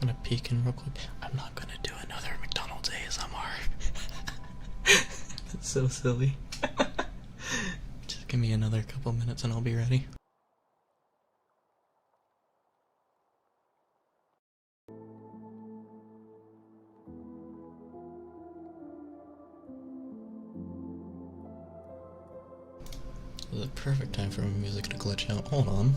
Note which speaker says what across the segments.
Speaker 1: gonna peek in real quick. I'm not gonna do another McDonald's ASMR. That's so silly. Just give me another couple minutes and I'll be ready. This is a perfect time for music to glitch out. Hold on.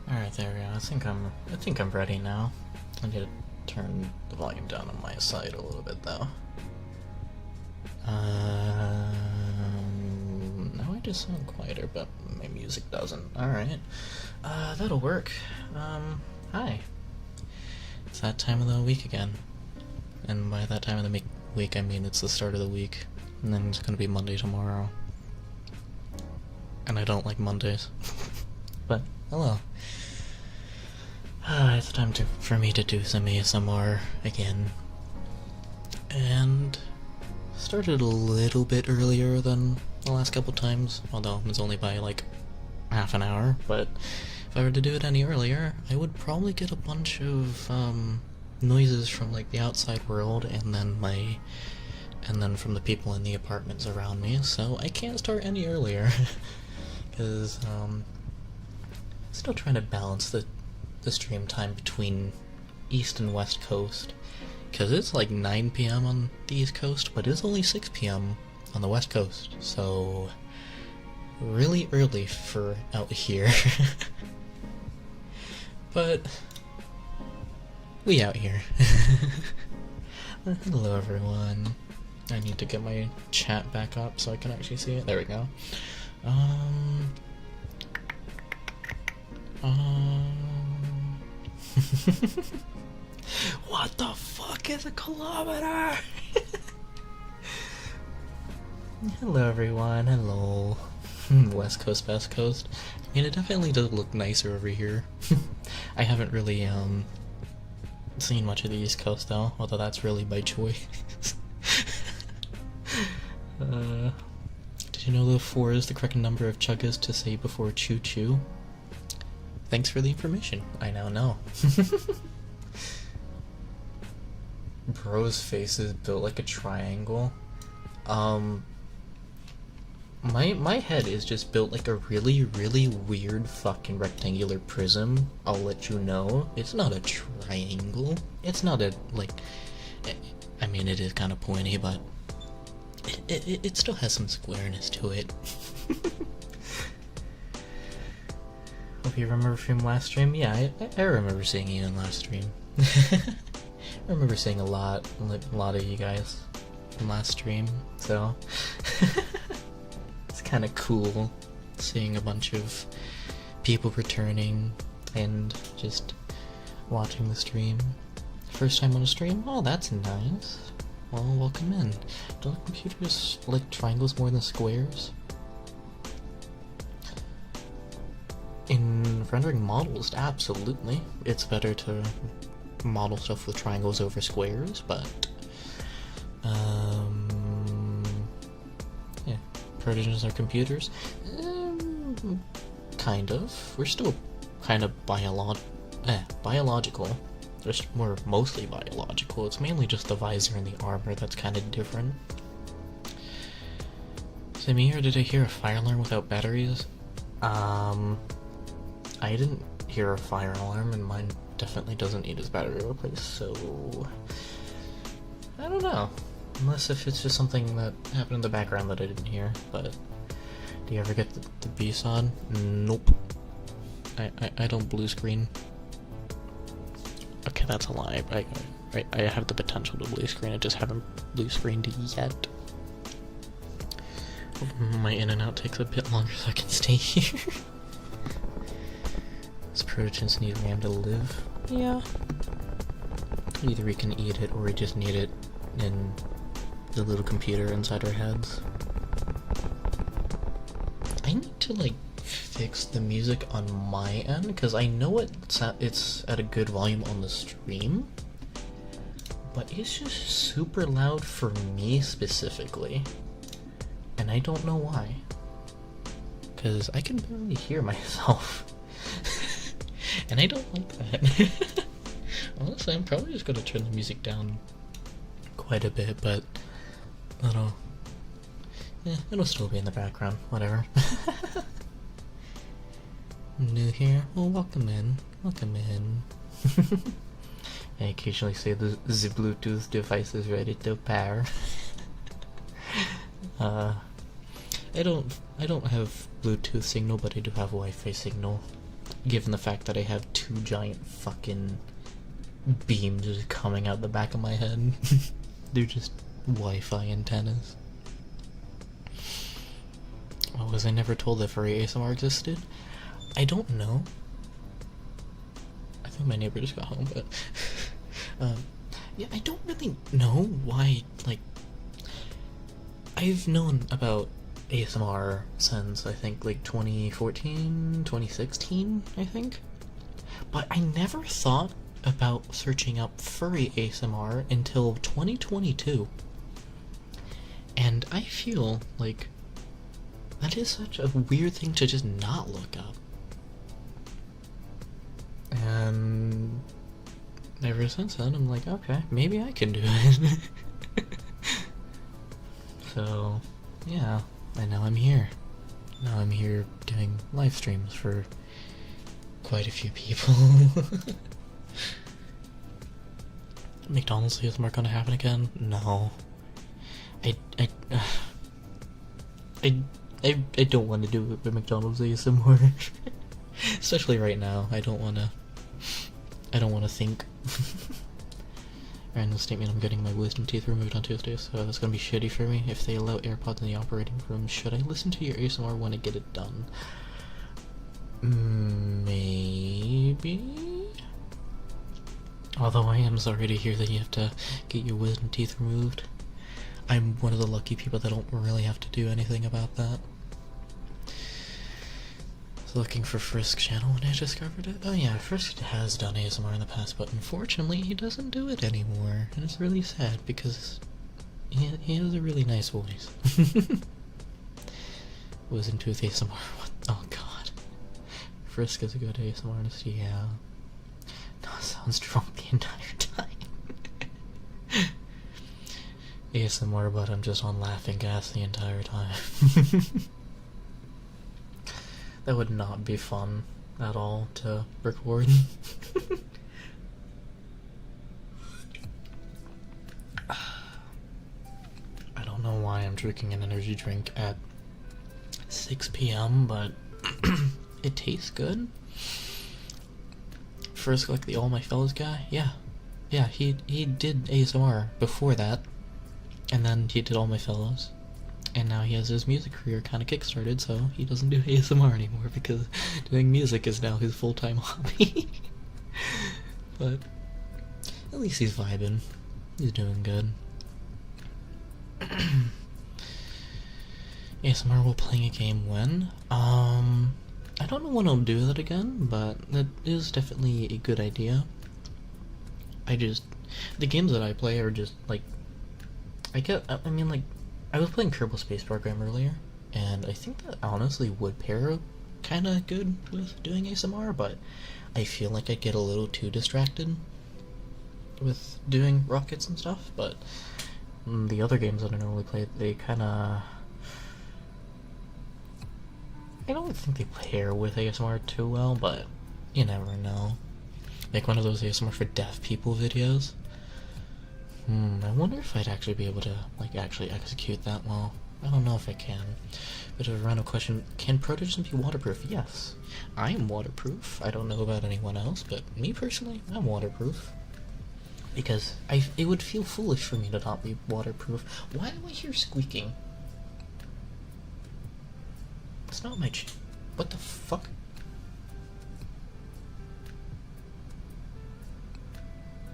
Speaker 1: Alright, there we go. I think I'm ready now. I need to turn the volume down on my side a little bit though. Now I just sound quieter, but my music doesn't. Alright. That'll work. Hi. It's that time of the week again. And by that time of the week I mean it's the start of the week. And then it's gonna be Monday tomorrow. And I don't like Mondays. But, hello. It's time for me to do some ASMR again. And started a little bit earlier than the last couple times, although it's only by like half an hour, but if I were to do it any earlier, I would probably get a bunch of noises from like the outside world and then from the people in the apartments around me, so I can't start any earlier. Because still trying to balance the stream time between East and West Coast, because it's like 9 p.m. on the East Coast, but it's only 6 p.m. on the West Coast, so really early for out here. But we out here. Hello everyone. I need to get my chat back up so I can actually see it. There we go. What the fuck is a kilometer? Hello everyone, hello. West Coast, Best Coast. I mean, it definitely does look nicer over here. I haven't really seen much of the East Coast though, although that's really by choice. Did you know that 4 is the correct number of chuggas to say before choo choo? Thanks for the information. I now know. Bro's face is built like a triangle. My head is just built like a really, really weird fucking rectangular prism. I'll let you know. It's not a triangle. It's not a, like, I mean, it is kind of pointy, but it still has some squareness to it. Hope you remember from last stream? Yeah, I remember seeing you in last stream. I remember seeing a lot of you guys from last stream, so it's kind of cool seeing a bunch of people returning and just watching the stream. First time on a stream? Oh, that's nice. Well, welcome in. Don't computers like triangles more than squares? rendering models, absolutely. It's better to model stuff with triangles over squares, but yeah, protogens are computers. Kind of. We're still kind of biological. We're mostly biological. It's mainly just the visor and the armor that's kind of different. Samir, did I hear a fire alarm without batteries? I didn't hear a fire alarm, and mine definitely doesn't need its battery replaced, so I don't know. Unless if it's just something that happened in the background that I didn't hear, but do you ever get the B-sod? Nope. I don't blue screen. Okay, that's a lie. I have the potential to blue screen, I just haven't blue screened yet. My in and out takes a bit longer so I can stay here. Does protogens need RAM to live? Yeah. Either we can eat it or we just need it in the little computer inside our heads. I need to like fix the music on my end because I know it's at a good volume on the stream, but it's just super loud for me specifically, and I don't know why. Because I can barely hear myself, and I don't like that. Honestly, I'm probably just gonna turn the music down quite a bit, but it'll still be in the background, whatever. New here? Well, welcome in. Welcome in. I occasionally say the Bluetooth device is ready to pair. I don't have Bluetooth signal, but I do have Wi-Fi signal. Given the fact that I have two giant fucking beams just coming out the back of my head. They're just Wi-Fi antennas. Oh, was I never told that furry ASMR existed? I don't know. I think my neighbor just got home, but yeah, I don't really know why, like, I've known about ASMR since, I think, like, 2014, 2016, I think? But I never thought about searching up furry ASMR until 2022. And I feel like that is such a weird thing to just not look up. And ever since then, I'm like, okay, maybe I can do it. So, yeah, and now I'm here. Now I'm here doing live streams for quite a few people. McDonald's ASMR gonna happen again? No. I don't want to do it with McDonald's ASMR. Especially right now. I don't want to think. Random statement, I'm getting my wisdom teeth removed on Tuesday, so that's gonna be shitty for me. If they allow AirPods in the operating room, should I listen to your ASMR when I get it done? Maybe? Although I am sorry to hear that you have to get your wisdom teeth removed. I'm one of the lucky people that don't really have to do anything about that. Looking for Frisk's channel when I discovered it. Oh yeah, Frisk has done ASMR in the past, but unfortunately he doesn't do it anymore, and it's really sad because he has a really nice voice. Was into ASMR. What? Oh god. Frisk is a good ASMR artist. Yeah. No, sounds drunk the entire time. ASMR, but I'm just on laughing gas the entire time. That would not be fun at all to record. I don't know why I'm drinking an energy drink at 6 p.m, but it tastes good. First, like the All My Fellas guy, yeah, he did ASMR before that, and then he did All My Fellows. And now he has his music career kind of kickstarted, so he doesn't do ASMR anymore because doing music is now his full-time hobby. But at least he's vibing. He's doing good. ASMR while playing a game when? I don't know when I'll do that again, but that is definitely a good idea. The games that I play are just, like, I mean, like, I was playing Kerbal Space Program earlier, and I think that honestly would pair kinda good with doing ASMR, but I feel like I get a little too distracted with doing rockets and stuff, but the other games that I normally play, they kinda... I don't think they pair with ASMR too well, but you never know. Like one of those ASMR for deaf people videos. I wonder if I'd actually be able to, like, actually execute that well. I don't know if I can. Bit of a random question. Can protogens be waterproof? Yes. I am waterproof. I don't know about anyone else, but me personally, I'm waterproof. Because it would feel foolish for me to not be waterproof. Why do I hear squeaking? It's not my what the fuck?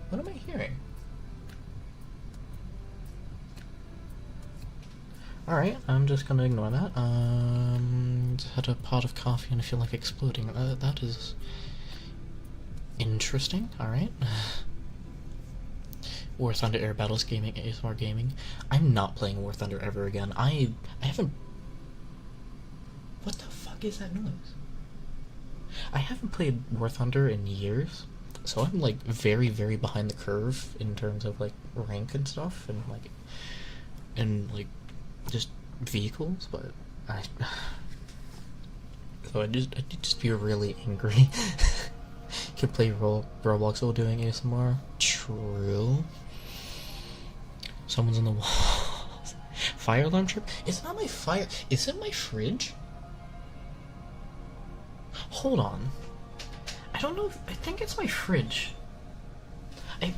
Speaker 1: What am I hearing? Alright, I'm just gonna ignore that. Just had a pot of coffee and I feel like exploding. That is interesting. Alright. War Thunder Air Battles Gaming, ASMR Gaming. I'm not playing War Thunder ever again. I haven't... What the fuck is that noise? I haven't played War Thunder in years, so I'm like very, very behind the curve in terms of like rank and stuff, and like just vehicles. But so I'd just be really angry. Could play Roblox while doing ASMR. True. Someone's on the wall. Fire alarm trip? It's not my fire. Is it my fridge? Hold on. I don't know. I think it's my fridge.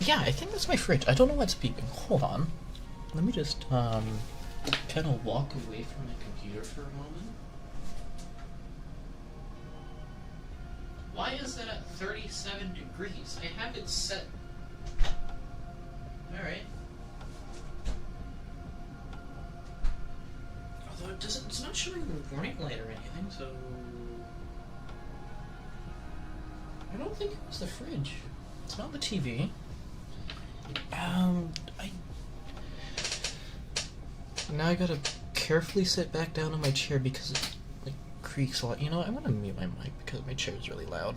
Speaker 1: Yeah, I think that's my fridge. I don't know what's beeping. Hold on. Let me just kind of walk away from my computer for a moment. Why is that at 37 degrees? I have it set. Alright. Although it's not showing the warning light or anything, so... I don't think it was the fridge. It's not the TV. Now I gotta carefully sit back down in my chair because it, like, creaks a lot. You know what? I'm gonna mute my mic because my chair is really loud.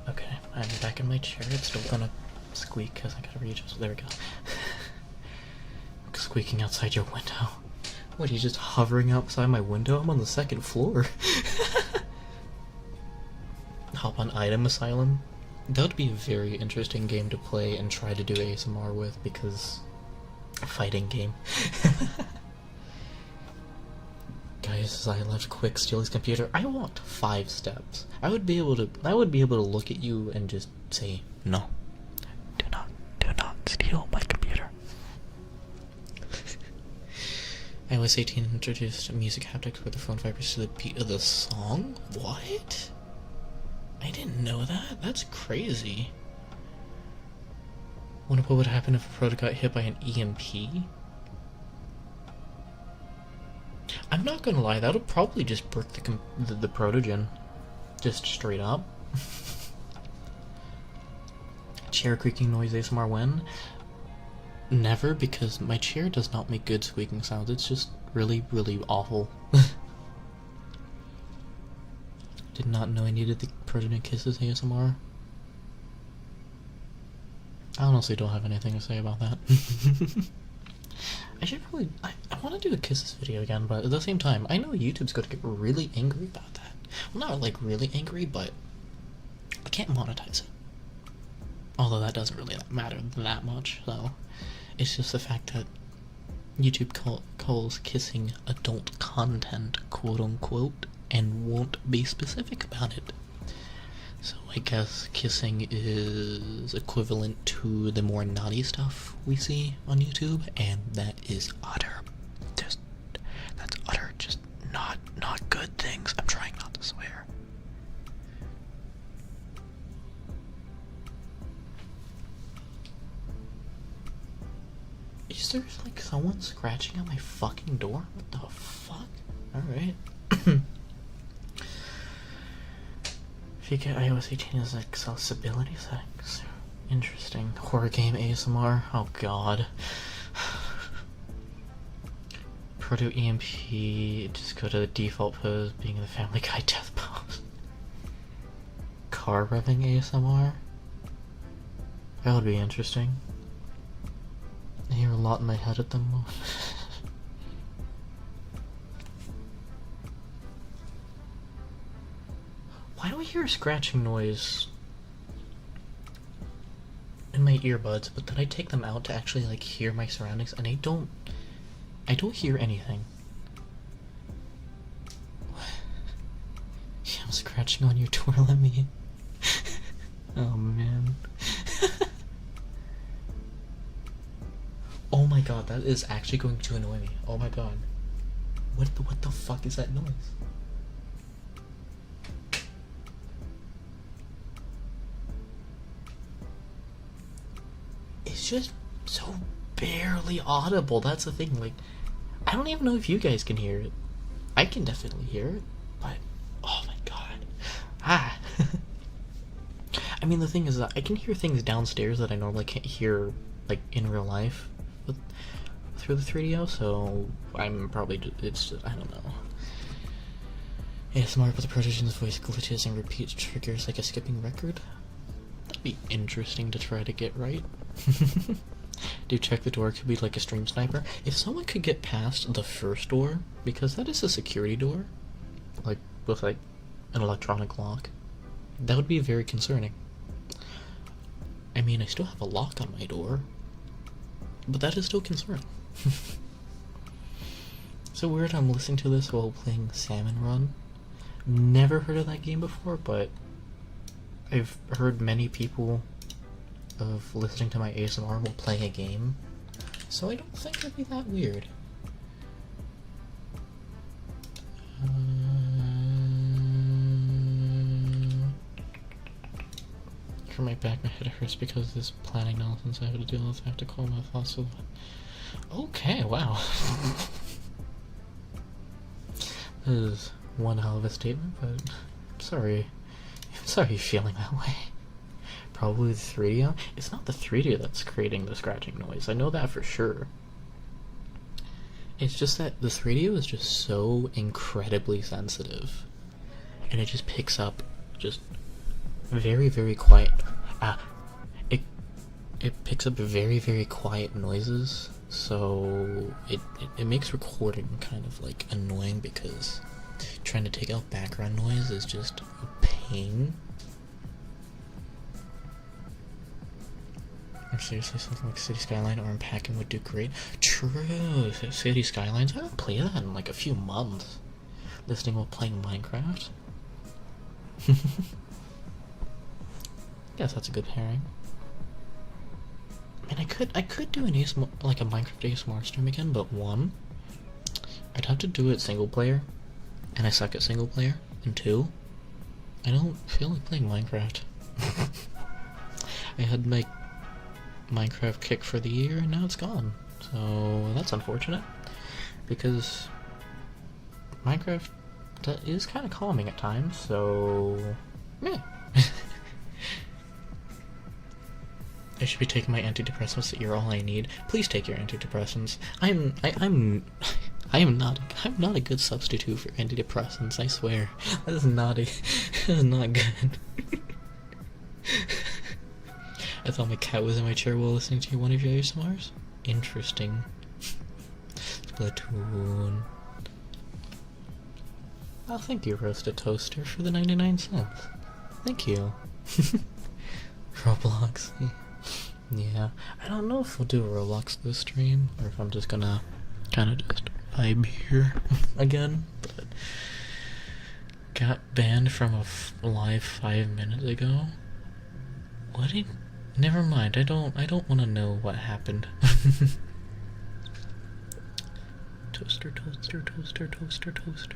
Speaker 1: Okay, I'm back in my chair. It's still gonna squeak because I gotta readjust. There we go. Squeaking outside your window. What, are you just hovering outside my window? I'm on the second floor. Hop on Item Asylum. That would be a very interesting game to play and try to do ASMR with, because... fighting game. Guys, I left quick steal his computer. I walked 5 steps. I would be able to look at you and just say, no. Do not steal my computer. iOS 18 introduced music haptics with the phone vibers to the beat of the song? What? I didn't know that. That's crazy. Wonder what would happen if a proto got hit by an EMP? I'm not gonna lie, that would probably just brick the protogen. Just straight up. Chair creaking noise ASMR when? Never, because my chair does not make good squeaking sounds. It's just really, really awful. Did not know I needed the protogen kisses ASMR. I honestly don't have anything to say about that. I should probably... I want to do a kisses video again, but at the same time, I know YouTube's going to get really angry about that. Well, not like really angry, but I can't monetize it. Although that doesn't really matter that much, so... It's just the fact that YouTube calls kissing adult content, quote-unquote, and won't be specific about it. So I guess kissing is equivalent to the more naughty stuff we see on YouTube, and that is that's utter, just not good things. I'm trying not to swear. Is there like someone scratching at my fucking door? What the fuck? Alright. If you get iOS 18 as accessibility settings. Interesting. Horror game ASMR? Oh god. Proto EMP, just go to the default pose, being in the Family Guy death pose. Car revving ASMR? That would be interesting. I hear a lot in my head at the moment. Why do I hear a scratching noise in my earbuds, but then I take them out to actually like hear my surroundings, and I don't hear anything. Yeah, I'm scratching on your door, let me. Oh man. Oh my god, that is actually going to annoy me. Oh my god. What the fuck is that noise? It's just so barely audible. That's the thing. Like, I don't even know if you guys can hear it. I can definitely hear it, but oh my god. Ah. I mean, the thing is that I can hear things downstairs that I normally can't hear, like, in real life through the 3DO, so I'm probably it's just, I don't know. ASMR, but the protection's voice glitches and repeats triggers like a skipping record. That'd be interesting to try to get right. Do check the door could be like a stream sniper. If someone could get past the first door, because that is a security door, like with like an electronic lock, that would be very concerning. I mean, I still have a lock on my door, but that is still concerning. So weird I'm listening to this while playing Salmon Run. Never heard of that game before, but I've heard many people of listening to my ASMR while playing a game, so I don't think it'd be that weird. For my back, my head hurts because of this planning nonsense I have to deal with. I have to call my thoughts with. Okay, wow. This is one hell of a statement, but I'm sorry you're feeling that way. Probably the 3D. It's not the 3D that's creating the scratching noise. I know that for sure. It's just that the 3D is just so incredibly sensitive, and it just picks up just very, very quiet. It picks up very, very quiet noises, so it makes recording kind of like annoying because trying to take out background noise is just a pain. Or seriously, something like City Skyline or Unpacking would do great. True, City Skylines. I haven't played that in like a few months. Listening while playing Minecraft. Guess that's a good pairing. I mean, I could do an ASMR, like a Minecraft ASMR stream again, but one, I'd have to do it single player, and I suck at single player. And two, I don't feel like playing Minecraft. I had my Minecraft kick for the year, and now it's gone. So that's unfortunate, because Minecraft is kind of calming at times. So yeah. I should be taking my antidepressants that you're all I need. Please take your antidepressants. I'm not a good substitute for antidepressants, I swear. That is not good. I thought my cat was in my chair while listening to one of your ASMRs. Interesting. Splatoon. Oh, thank you, Roasted Toaster, for the 99 cents. Thank you. Roblox. Yeah, I don't know if we'll do a Roblox this stream, or if I'm just gonna kind of just vibe here again, but got banned from a live 5 minutes ago. Never mind, I don't want to know what happened. Toaster, toaster, toaster, toaster, toaster.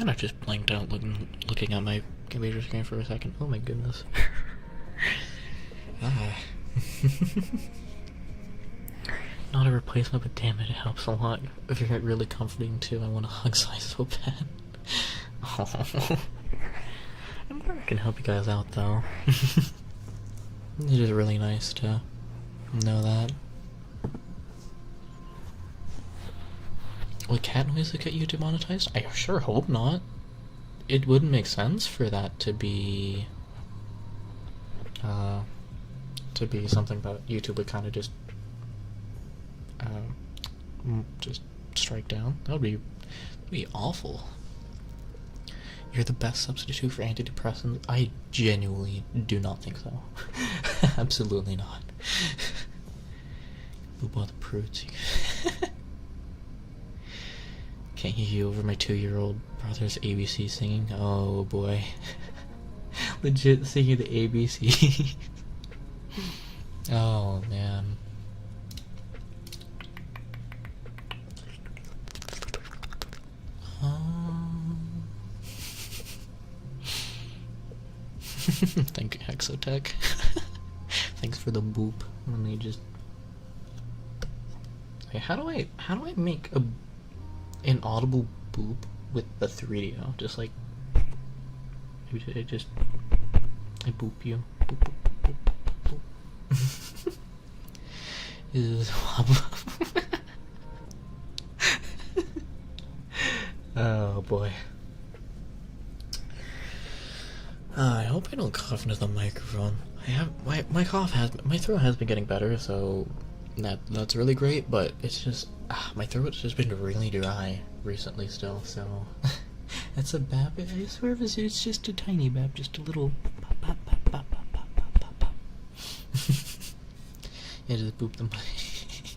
Speaker 1: kind of just blanked out looking at my computer screen for a second. Oh my goodness. Not a replacement, but damn it helps a lot. If you're really comforting too, I want to hug Sai so bad. Oh. I'm glad I can help you guys out though. It is really nice to know that. Will cat noises get you demonetized? I sure hope not. It wouldn't make sense for that to be something that YouTube would kind of just strike down. That would be awful. You're the best substitute for antidepressants? I genuinely do not think so. Absolutely not. Boop all the prudes. Can't hear you over my 2-year-old brother's ABC singing. Oh boy. Legit singing the ABC. Oh man. Thank you, Hexotech. Thanks for the boop. Let me just. Okay, how do I make an audible boop with the 3DO? Just like I boop you. Boop, boop, boop, boop, boop. Is oh boy. I hope I don't cough into the microphone. My throat has been getting better, so that's really great, but it's just my throat's just been really dry recently still, so that's a bap. I swear it's just a tiny bap, just a little pop pop pop pop pop pop pop pop pop. Yeah, just boop the mic.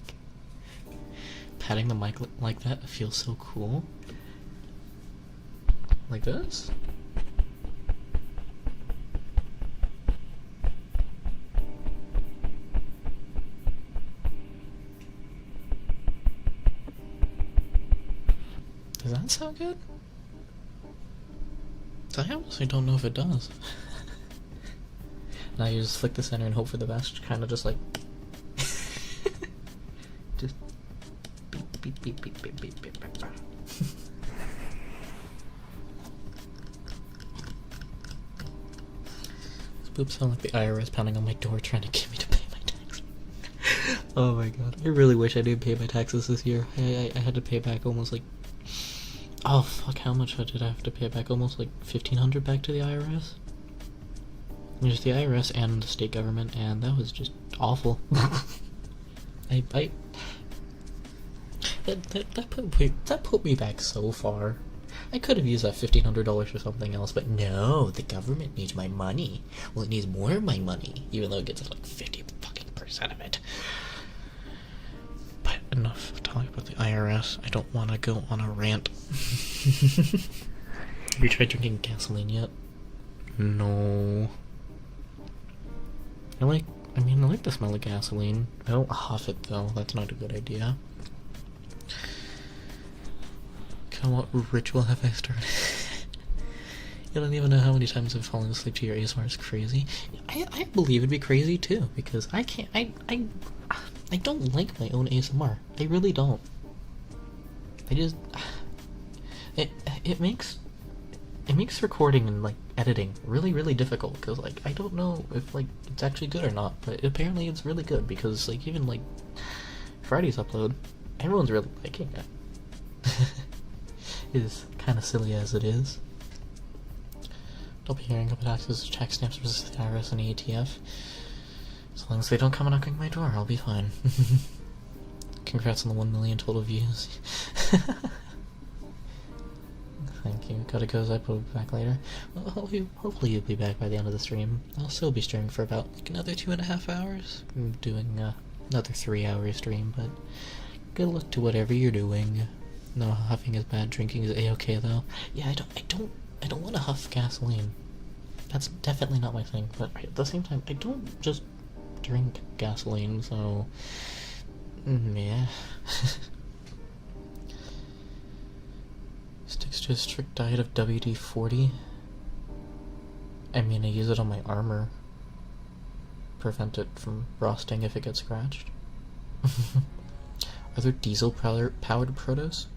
Speaker 1: Patting the mic like that feels so cool. Like this? Does that sound good? I honestly don't know if it does. Now you just flick the center and hope for the best, kind of just like just beep beep beep beep beep beep beep beep. These boops sound like the IRS pounding on my door trying to get me to pay my tax. Oh my god, I really wish I didn't pay my taxes this year. I had to pay back almost like, oh fuck, how much did I have to pay back? Almost like $1,500 back to the IRS? Just the IRS and the state government, and that was just awful. That put me back so far. I could have used that $1,500 for something else, but no, the government needs my money. Well, it needs more of my money, even though it gets like 50% of it. But enough talk about the IRS. I don't want to go on a rant. Have you tried drinking gasoline yet? No. I like the smell of gasoline. I don't huff it though, that's not a good idea. What ritual have I started? You don't even know how many times I've fallen asleep to your ASMR. It's crazy. I believe it'd be crazy too, because I don't like my own ASMR. I really don't. I just it makes recording and like editing really difficult, because like I don't know if like it's actually good or not, but apparently it's really good, because like even like Friday's upload, everyone's really liking it. Is kind of silly as it is. Don't be hearing about taxes, tax stamps versus the IRS and the ATF. As long as they don't come knocking my door, I'll be fine. Congrats on the 1 million total views. Thank you. Gotta go, so I'll be back later. Well, hopefully you'll be back by the end of the stream. I'll still be streaming for about like another 2.5 hours. I'm doing another 3-hour stream, but good luck to whatever you're doing. No, huffing is bad. Drinking is a-okay though. Yeah, I don't want to huff gasoline. That's definitely not my thing. But at the same time, I don't just drink gasoline, so yeah. Stick Thanks to a strict diet of WD-40. I mean, I use it on my armor. Prevent it from rusting if it gets scratched. Are there diesel-powered protos?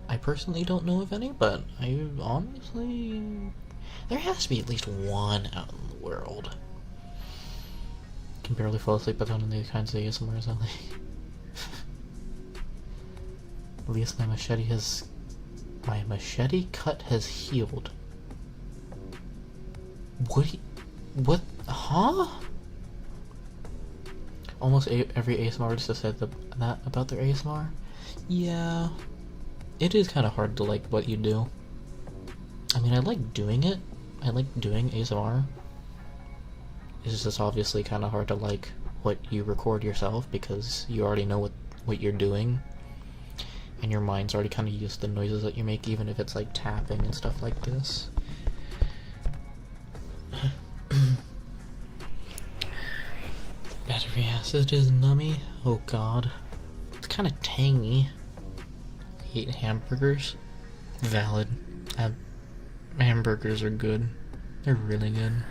Speaker 1: I personally don't know of any, but I honestly... there has to be at least one out in the world. Can barely fall asleep without any kinds of ASMRs, Ellie. At least my machete cut has healed. What? Huh? Almost every ASMR artist has said that about their ASMR. Yeah. It is kind of hard to like what you do. I mean, I like doing it. I like doing ASMR. It's just obviously kind of hard to like what you record yourself because you already know what you're doing. And your mind's already kind of used to the noises that you make, even if it's like tapping and stuff like this. Battery acid is nummy. Oh god. It's kind of tangy. I ate hamburgers. Valid. Hamburgers are good. They're really good.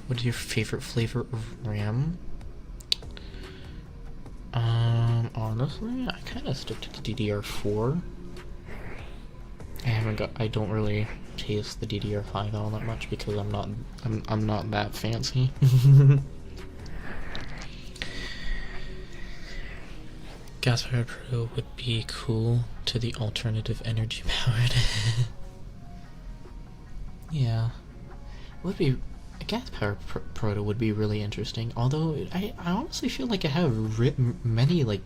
Speaker 1: What is your favorite flavor of RAM? Honestly, I kind of stick to the DDR4. I don't really taste the DDR5 all that much because I'm not that fancy. Gas-powered Pro would be cool to the alternative energy powered. Yeah. Would be a gas-powered proto would be really interesting. Although I honestly feel like it have many like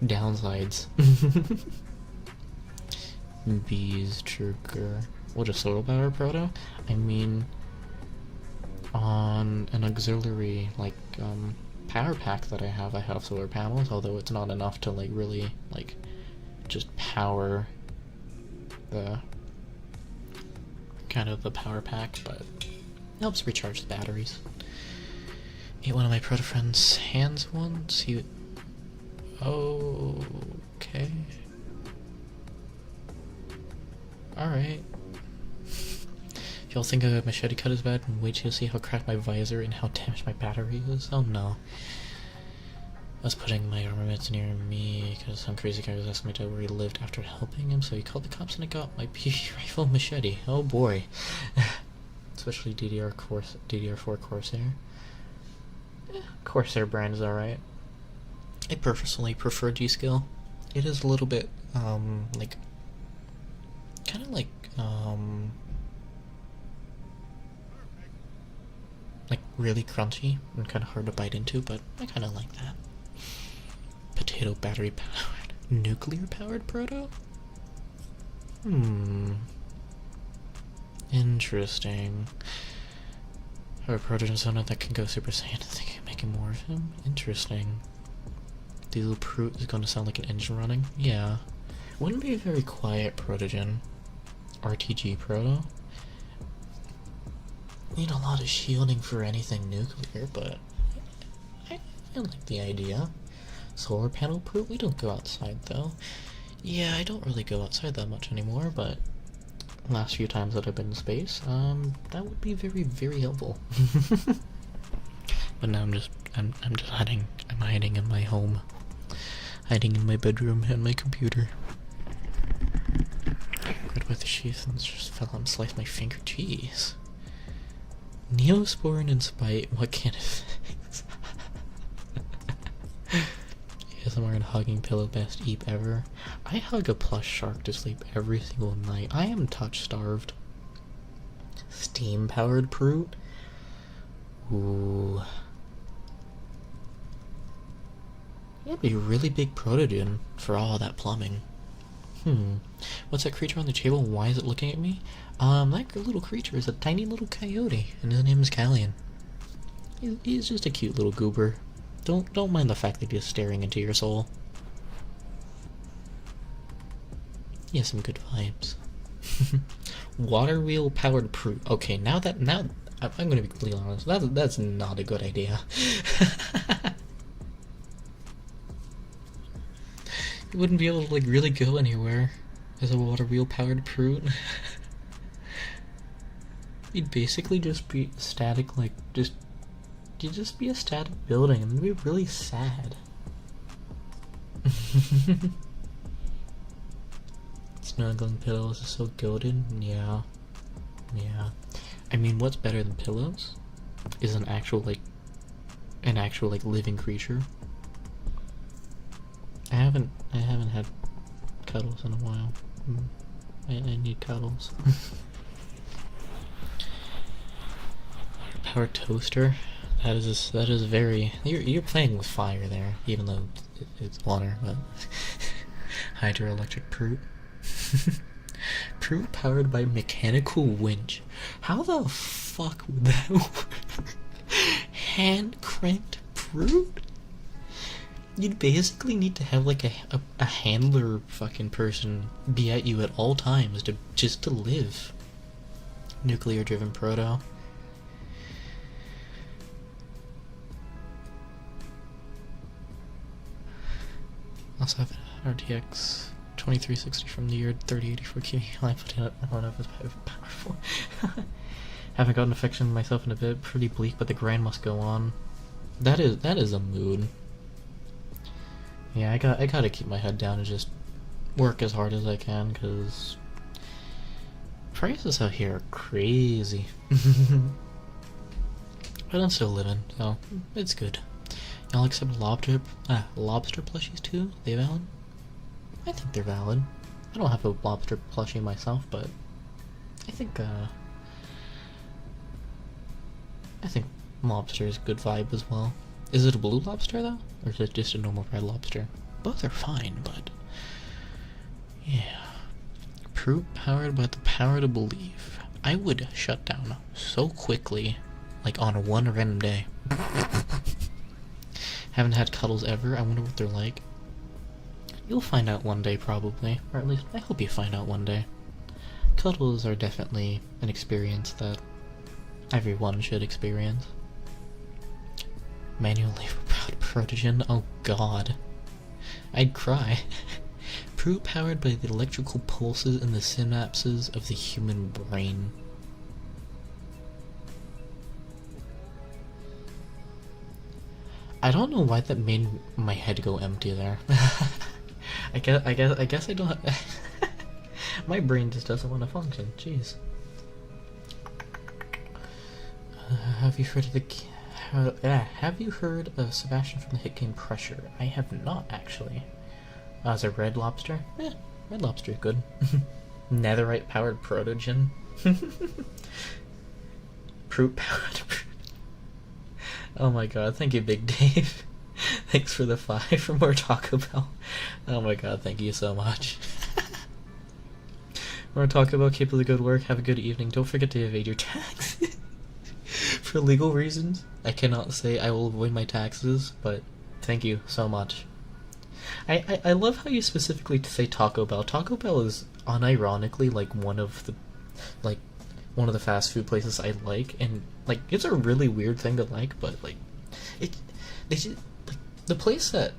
Speaker 1: downsides. Bees trigger. What a solar power proto? I mean, on an auxiliary like power pack that I have solar panels. Although it's not enough to like really like just power the kind of the power pack, but it helps recharge the batteries. Ate one of my proto friend's hands once. Okay. Alright. If y'all think a machete cut is bad, wait till you see how cracked my visor and how damaged my battery is. Oh no. I was putting my armaments near me because some crazy guy was asking me to where he lived after helping him, so he called the cops and I got my PV rifle machete. Oh boy. Especially DDR4 Corsair. Corsair brand is alright. I personally prefer G-Skill. It is a little bit, like, kind of like really crunchy and kind of hard to bite into, but I kind of like that. Potato battery powered, nuclear powered proto? Interesting. Or a proto-zona that can go Super Saiyan and think of making more of him? Interesting. Diesel proot is going to sound like an engine running? Yeah. Wouldn't be a very quiet protogen. RTG proto? Need a lot of shielding for anything nuclear, but I like the idea. Solar panel proot? We don't go outside though. Yeah, I don't really go outside that much anymore, but last few times that I've been in space, that would be very, very helpful. But now I'm just hiding. I'm hiding in my home. Hiding in my bedroom and my computer. Grabbed by the sheath and just fell and sliced my finger. Jeez. Neosporin and Spite, what kind of things? ASMR and hugging pillow, best eep ever. I hug a plush shark to sleep every single night. I am touch starved. Steam powered proot? Ooh. That'd be a really big protogen for all that plumbing. What's that creature on the table? Why is it looking at me? That little creature is a tiny little coyote, and his name is Callian. He's just a cute little goober. Don't mind the fact that he's staring into your soul. He has some good vibes. Water wheel powered proot. Okay, now I'm gonna be completely honest. That's not a good idea. You wouldn't be able to like really go anywhere Is a water wheel powered proot? You'd basically just be static, like, you'd just be a static building, and it'd be really sad. Snuggling pillows is so goated. Yeah. I mean, what's better than pillows is an actual living creature. I haven't had cuddles in a while. I need cuddles. Power toaster. That is very. You're playing with fire there, even though it's water. But hydroelectric proot. Proot powered by mechanical winch. How the fuck would that work? Hand cranked proot? You'd basically need to have like a handler fucking person be at you at all times just to live. Nuclear driven proto. Also have an RTX 2360 from the year 3084Q. I put it up. I don't know if it's powerful. Haven't gotten a fiction myself in a bit. Pretty bleak, but the grind must go on. That is a mood. Yeah, I gotta keep my head down and just work as hard as I can, because prices out here are crazy. But I'm still living, so it's good. Y'all accept lobster plushies too? They valid? I think they're valid. I don't have a lobster plushie myself, but I think lobster is a good vibe as well. Is it a blue lobster though? Or is it just a normal red lobster? Both are fine, but yeah. Proot powered by the power to believe. I would shut down so quickly, like on one random day. Haven't had cuddles ever. I wonder what they're like. You'll find out one day probably, or at least I hope you find out one day. Cuddles are definitely an experience that everyone should experience. Manual labor protogen, oh god. I'd cry. Proot powered by the electrical pulses in the synapses of the human brain. I don't know why that made my head go empty there. I guess I don't have my brain just doesn't want to function. Jeez. Have you heard of have you heard of Sebastian from the hit game Pressure? I have not actually. Is a red lobster? Red lobster is good. Netherite powered protogen. Proot powered. Oh my god, thank you, Big Dave. Thanks for the 5 for more Taco Bell. Oh my god, thank you so much. More Taco Bell, keep up the good work, have a good evening. Don't forget to evade your taxes. For legal reasons, I cannot say I will avoid my taxes, but thank you so much. I love how you specifically say Taco Bell. Taco Bell is unironically like one of the fast food places I like, and like it's a really weird thing to like, but like they just, like, the place that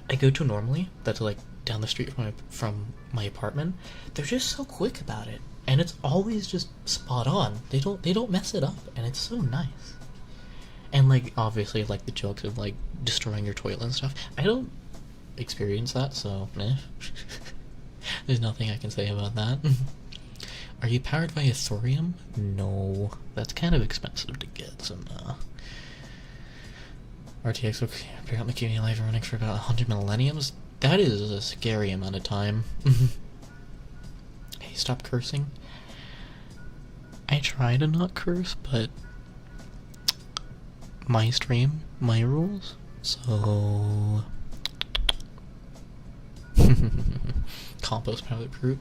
Speaker 1: I go to normally, that's like down the street from my apartment, they're just so quick about it, and it's always just spot on. They don't mess it up, and it's so nice. And like obviously like the jokes of like destroying your toilet and stuff, I don't experience that, so there's nothing I can say about that. Are you powered by a thorium? No, that's kind of expensive to get, so no. RTX will apparently keep me alive running for about 100 millenniums. That is a scary amount of time. Hey, stop cursing. I try to not curse, but my stream, my rules, so... Compost powered proot.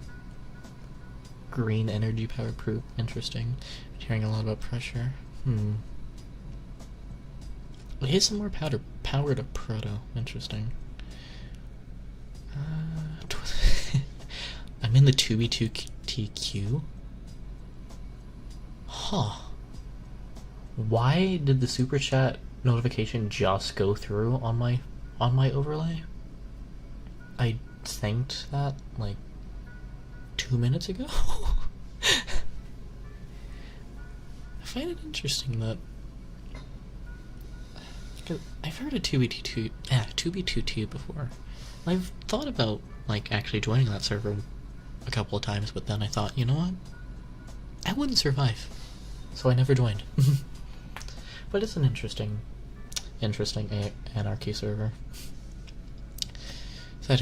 Speaker 1: Green energy powered proot. Interesting. I'm hearing a lot about pressure. Here's some more powered up proto. Interesting. I'm in the 2B2TQ. Huh. Why did the super chat notification just go through on my overlay? I thanked that like 2 minutes ago. I find it interesting that, because I've heard of 2B22 before. I've thought about like actually joining that server a couple of times, but then I thought, you know what? I wouldn't survive, so I never joined. But it's an interesting anarchy server. Sad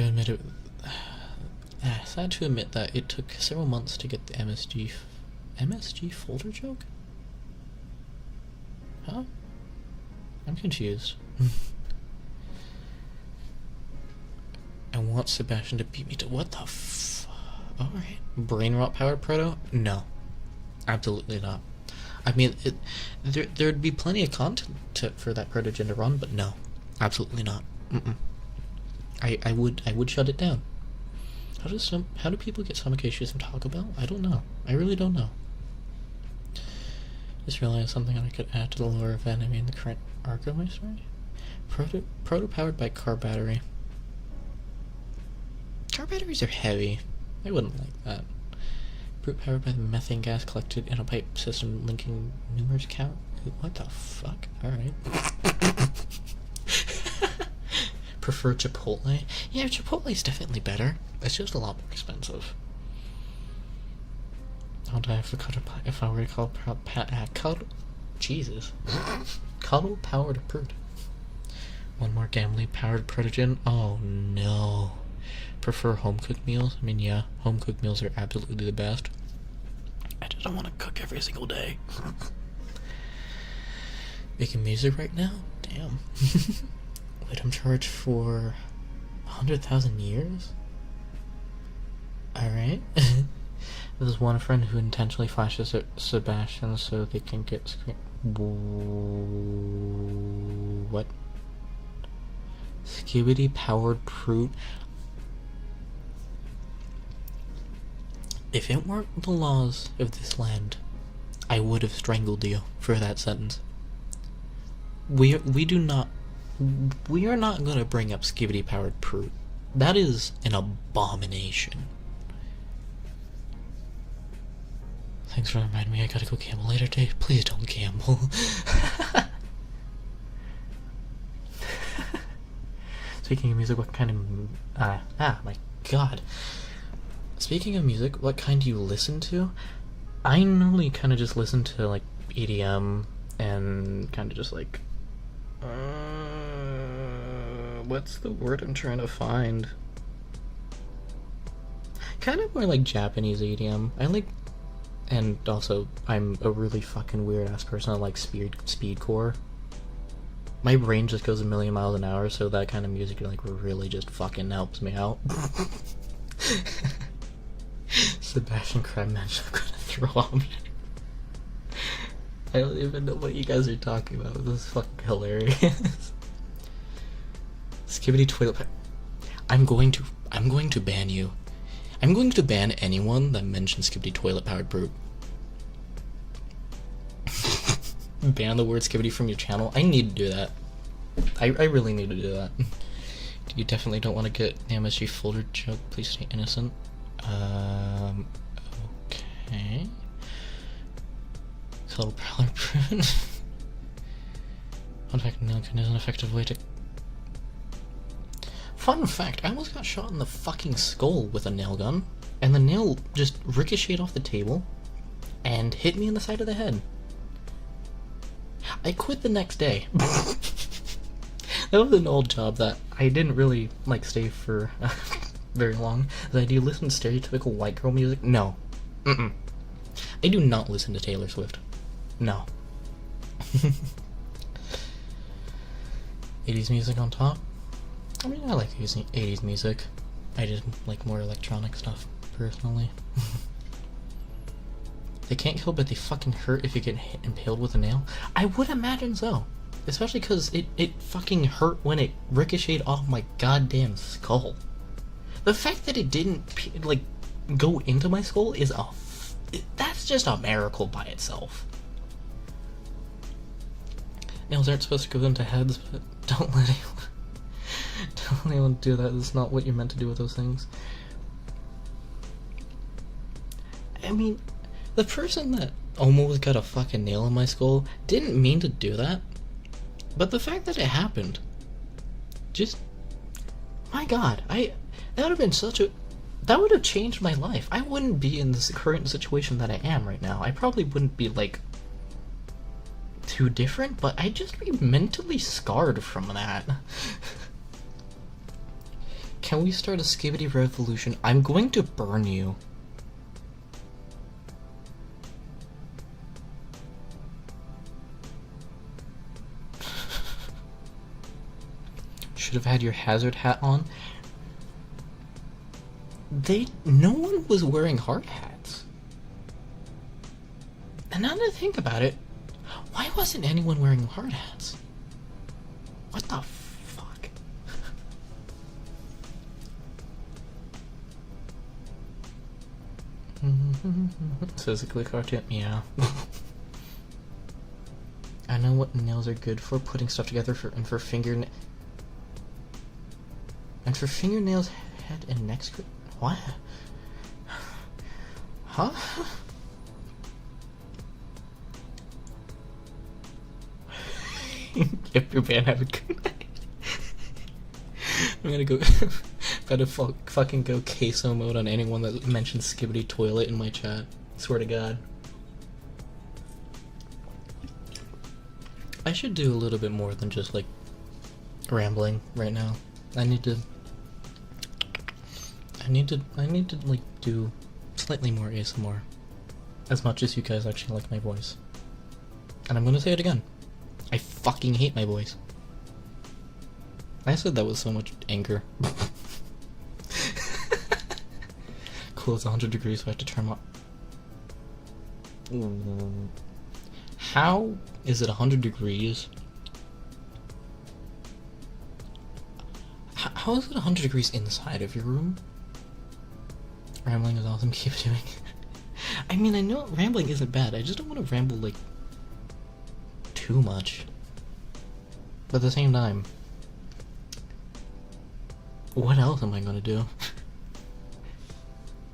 Speaker 1: to admit that it took several months to get the MSG folder joke? Huh? I'm confused. I want Sebastian to beat me to what the alright. Brain rot powered proto? No. Absolutely not. I mean, there'd be plenty of content for that protogen to run, but no. Absolutely not. I would shut it down. How do people get stomach issues from Taco Bell? I don't know. I really don't know. Just realized something I could add to the lore of anime in the current arc of my story. Proto powered by car battery. Car batteries are heavy. I wouldn't like that. Proot powered by the methane gas collected in a pipe system linking numerous what the fuck? Alright. Prefer Chipotle? Yeah, Chipotle's definitely better. It's just a lot more expensive. I'll die if I were to call cuddle. Jesus. Cuddle powered Proot. One more gambling powered protogen. Oh no. Prefer home cooked meals? I mean, yeah, home cooked meals are absolutely the best. I just don't want to cook every single day. Making music right now? Damn. Wait, I'm charged for 100,000 years? Alright. There's one friend who intentionally flashes at Sebastian so they can get screen. What? Skibidi powered Proot. If it weren't the laws of this land, I would have strangled you for that sentence. We are not gonna bring up Skibidi powered Proot. That is an abomination. Thanks for reminding me I gotta go gamble later, Dave. Please don't gamble. Speaking of music, what kind of... my god. Speaking of music, what kind do you listen to? I normally kind of just listen to, like, EDM and kind of just, like... what's the word I'm trying to find? Kind of more like Japanese EDM. I like... And also, I'm a really fucking weird-ass person. I like speedcore. My brain just goes a million miles an hour, so that kind of music, like, really just fucking helps me out. Sebastian Crabmatch, I'm gonna throw up. I don't even know what you guys are talking about. This is fucking hilarious. Skibidi toilet paper. I'm going to ban you. I'm going to ban anyone that mentions Skibidi toilet powered Proot. Ban the word Skibidi from your channel. I need to do that. I really need to do that. You definitely don't want to get the MSG folder joke. Please stay innocent. Okay. Cuddle powered Proot. Fun fact, nail gun is an effective way to... Fun fact, I almost got shot in the fucking skull with a nail gun, and the nail just ricocheted off the table and hit me in the side of the head. I quit the next day. That was an old job that I didn't really, like, stay for very long. Do you listen to stereotypical white girl music? No. I do not listen to Taylor Swift. No. 80s music on top? I mean, I like 80s music. I just like more electronic stuff, personally. They can't kill, but they fucking hurt if you get impaled with a nail? I would imagine so. Especially because it fucking hurt when it ricocheted off my goddamn skull. The fact that it didn't, like, go into my skull is that's just a miracle by itself. Nails aren't supposed to go into heads, but don't let anyone do that. That's not what you're meant to do with those things. I mean, the person that almost got a fucking nail in my skull didn't mean to do that. But the fact that it happened, just, my god, that would have been that would have changed my life. I wouldn't be in this current situation that I am right now. I probably wouldn't be, like, too different, but I'd just be mentally scarred from that. Can we start a skibbity revolution? I'm going to burn you. Should have had your hazard hat on. No one was wearing hard hats. And now that I think about it, why wasn't anyone wearing hard hats? What the fuck? Physically cartoon, yeah. I know what nails are good for, putting stuff together and for fingernails, head and neck. What? Huh? Yep, your man, have a good night. I'm gonna go. Gotta fucking go queso mode on anyone that mentions skibbity toilet in my chat. Swear to God. I should do a little bit more than just like rambling right now. I need to like do slightly more ASMR. As much as you guys actually like my voice. And I'm gonna say it again. I fucking hate my voice. I said that with so much anger. Cool, it's 100 degrees, so I have to turn my... How is it 100 degrees? How is it 100 degrees inside of your room? Rambling is awesome, keep doing it. I mean, I know rambling isn't bad, I just don't want to ramble, like, too much. But at the same time, what else am I gonna do?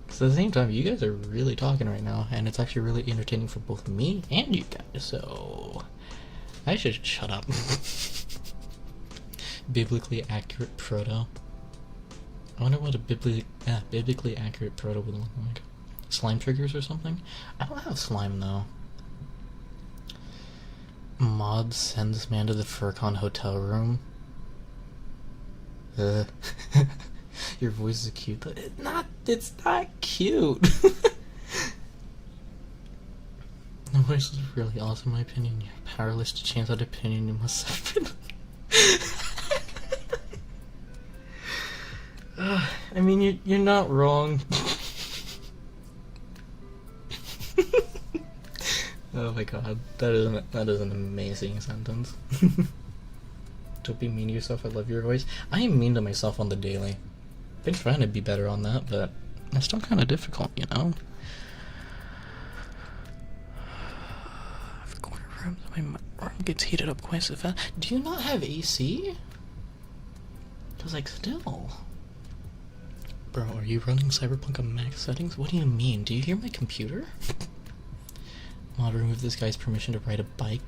Speaker 1: Because at the same time, you guys are really talking right now, and it's actually really entertaining for both me and you guys, so I should shut up. Biblically accurate proto. I wonder what a biblically accurate proto would look like. Slime triggers or something? I don't have slime though. Mod sends man to the Furcon hotel room. Your voice is cute. It's not cute. The voice is really awesome in my opinion. You're powerless to change that opinion. You must have been. I mean, you're not wrong. Oh my god, that is an amazing sentence. Don't be mean to yourself, I love your voice. I am mean to myself on the daily. Been trying to be better on that, but it's still kind of difficult, you know? I've corner rooms, my room gets heated up quite so fast. Do you not have AC? Because, like, still. Bro, are you running Cyberpunk on max settings? What do you mean? Do you hear my computer? Mod remove this guy's permission to ride a bike.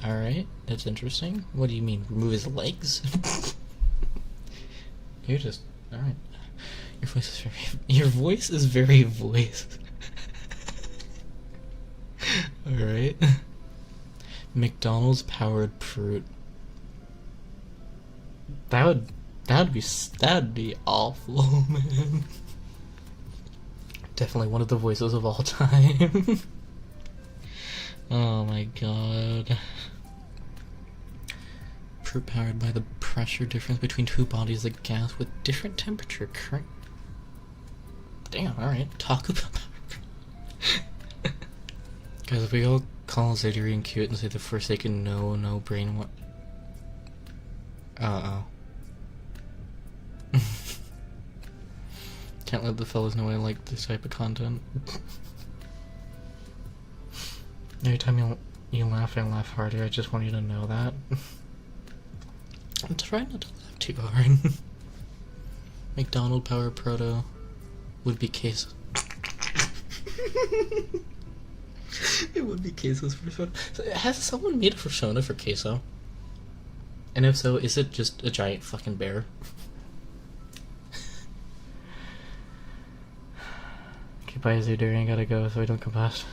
Speaker 1: Alright, that's interesting. What do you mean? Remove his legs? You're just... Alright. Your voice is very voiced. Alright. McDonald's powered proot. That'd be awful, man. Definitely one of the voices of all time. Oh my god. Proot powered by the pressure difference between two bodies of gas with different temperature current. Damn, alright. Talk about guys, if we all call Zadrian cute and say the Forsaken no brain what? Uh-oh. Can't let the fellas know I like this type of content. Every time you laugh, I laugh harder. I just want you to know that. I'm trying not to laugh too hard. McDonald Power Proto would be case. It would be Queso's persona. So, has someone made a persona for Queso? And if so, is it just a giant fucking bear? Okay, bye, Zudarian, gotta go so I don't combust.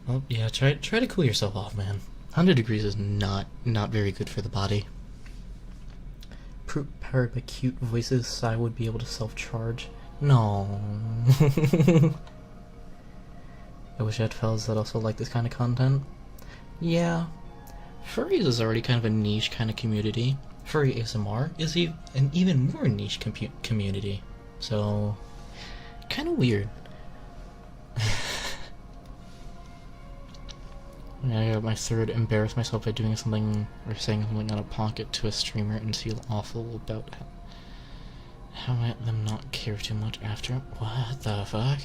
Speaker 1: Well, yeah, try to cool yourself off, man. 100 degrees is not very good for the body. Powered by cute voices, Sai would be able to self-charge. No. I wish I had fellas that also like this kind of content. Yeah. Furries is already kind of a niche kind of community. Furry ASMR is an even more niche community. So, kind of weird. Yeah, I got my third embarrass myself by doing something or saying something out of pocket to a streamer and feel awful about how might them not care too much after. What the fuck?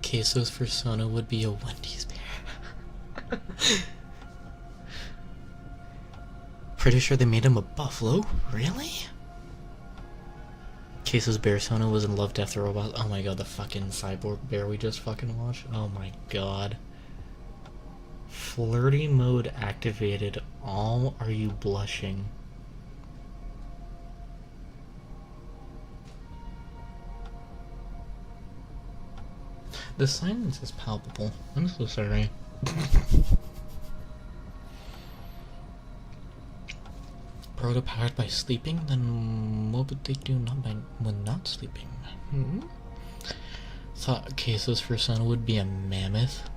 Speaker 1: Queso's persona would be a Wendy's bear. Pretty sure they made him a buffalo? Really? Queso's persona was in Love, Death, Robots. Oh my god, the fucking cyborg bear we just fucking watched. Oh my god. Flirty mode activated. All are you blushing? The silence is palpable. I'm so sorry. Proto powered by sleeping? Then what would they do when not sleeping? Thought Queso's persona would be a mammoth.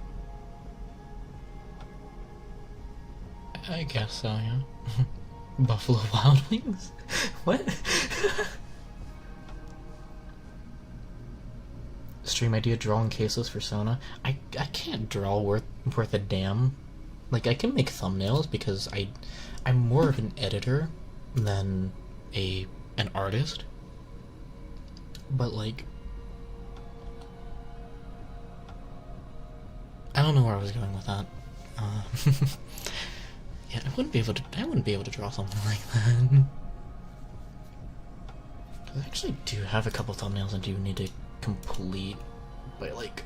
Speaker 1: I guess so, yeah. Buffalo Wild Wings? What? Stream idea, drawing Queso's persona. I can't draw worth a damn. Like, I can make thumbnails because I'm more of an editor than an artist. But like, I don't know where I was going with that. Yeah, I wouldn't be able to draw something like that. I actually do have a couple thumbnails I do need to complete by like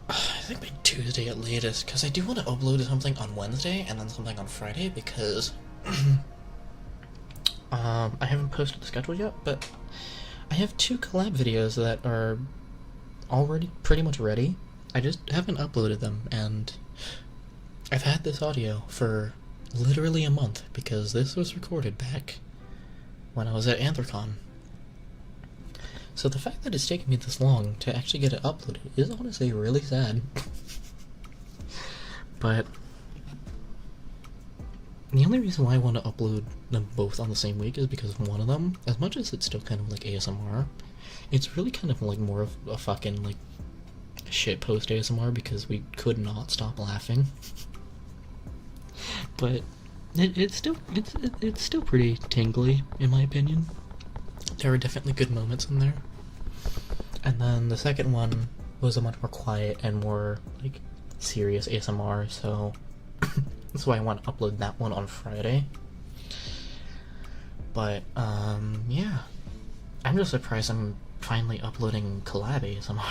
Speaker 1: I think by Tuesday at latest, because I do want to upload something on Wednesday and then something on Friday because I haven't posted the schedule yet, but I have 2 collab videos that are already pretty much ready. I just haven't uploaded them, and I've had this audio for literally a month because this was recorded back when I was at Anthrocon. So the fact that it's taken me this long to actually get it uploaded is honestly really sad. But the only reason why I want to upload them both on the same week is because one of them, as much as it's still kind of like ASMR, it's really kind of like more of a fucking like shitpost ASMR because we could not stop laughing. But it's still pretty tingly in my opinion. There were definitely good moments in there. And then the second one was a much more quiet and more like serious ASMR, so that's why I want to upload that one on Friday. But yeah, I'm just surprised I'm finally uploading collab ASMR.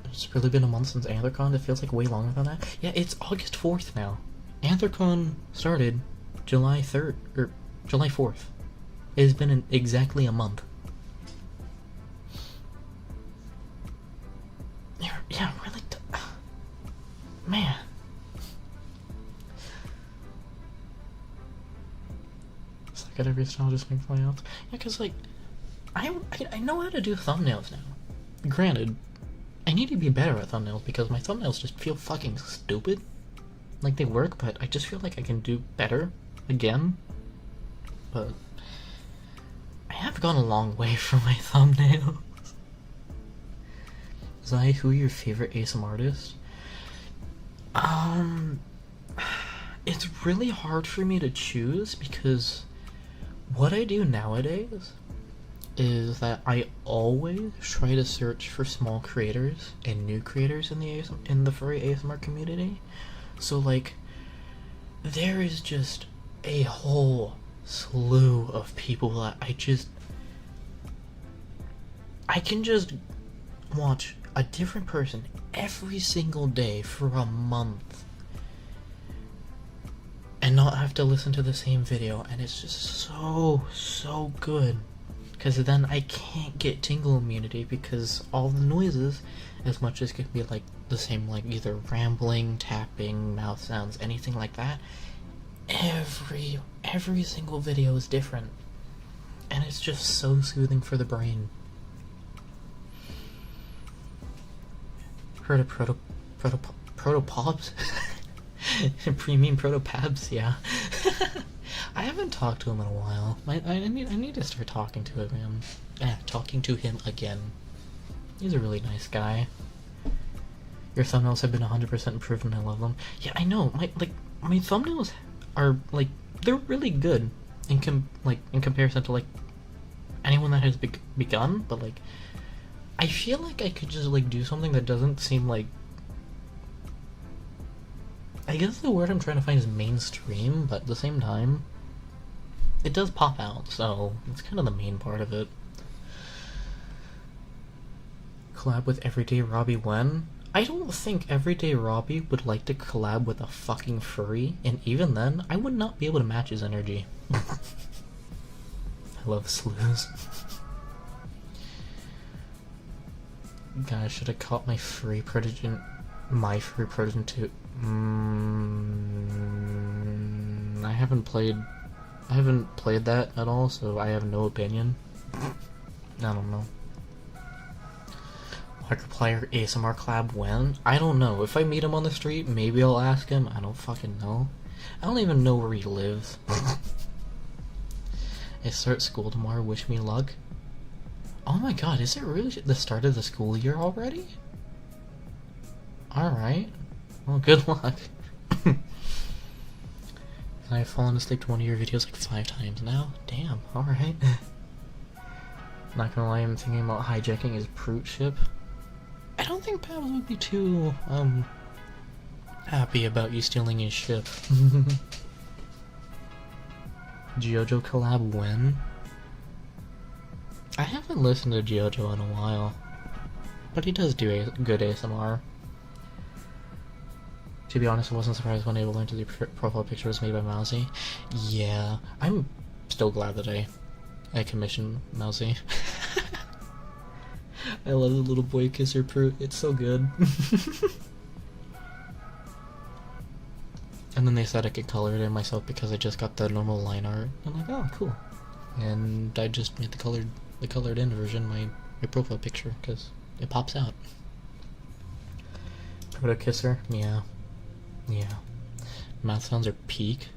Speaker 1: It's really been a month since Anthrocon. It feels like way longer than that. Yeah, it's August 4th now. Anthrocon started July 3rd, or July 4th. It has been exactly a month. Yeah, really. Man. It's like at every style just makes something else. Yeah, because like, I know how to do thumbnails now. Granted, I need to be better at thumbnails because my thumbnails just feel fucking stupid. Like they work, but I just feel like I can do better again. But I have gone a long way from my thumbnails. Zai, who are your favorite ASMR artists? It's really hard for me to choose because what I do nowadays is that I always try to search for small creators and new creators in the furry ASMR community. So like, there is just a whole slew of people that I can just watch a different person every single day for a month and not have to listen to the same video, and it's just so good. Because then I can't get tingle immunity because all the noises, as much as it can be like the same, like either rambling, tapping, mouth sounds, anything like that, every single video is different, and it's just so soothing for the brain. Heard of protopods? Premium protopabs, yeah. I haven't talked to him in a while. I need to start talking to him. Talking to him again. He's a really nice guy. Your thumbnails have been 100% improved and I love them. Yeah, I know. My thumbnails are like, they're really good in comparison to like anyone that has begun, but like I feel like I could just like do something that doesn't seem like, I guess the word I'm trying to find is mainstream, but at the same time, it does pop out, so it's kind of the main part of it. Collab with Everyday Robbie when? I don't think Everyday Robbie would like to collab with a fucking furry, and even then, I would not be able to match his energy. I love slews. God, I should have caught my furry protegen too. I haven't played that at all, so I have no opinion. I don't know. Markiplier ASMR collab when? I don't know. If I meet him on the street, maybe I'll ask him. I don't fucking know. I don't even know where he lives. I start school tomorrow. Wish me luck. Oh my god, is it really the start of the school year already? Alright. Well, good luck. I've fallen asleep to one of your videos like 5 times now. Damn, alright. Not gonna lie, I'm thinking about hijacking his proot ship. I don't think Pabs would be too, happy about you stealing his ship. Giojo collab when? I haven't listened to Giojo in a while, but he does do good ASMR. To be honest, I wasn't surprised when I learned that the profile picture was made by Mousy. Yeah, I'm still glad that I commissioned Mousy. I love the little boy kisser proot, it's so good. And then they said I could color it in myself because I just got the normal line art. I'm like, oh, cool. And I just made the colored in version my profile picture because it pops out. Proto kisser, yeah. Yeah. Mouth sounds are peak.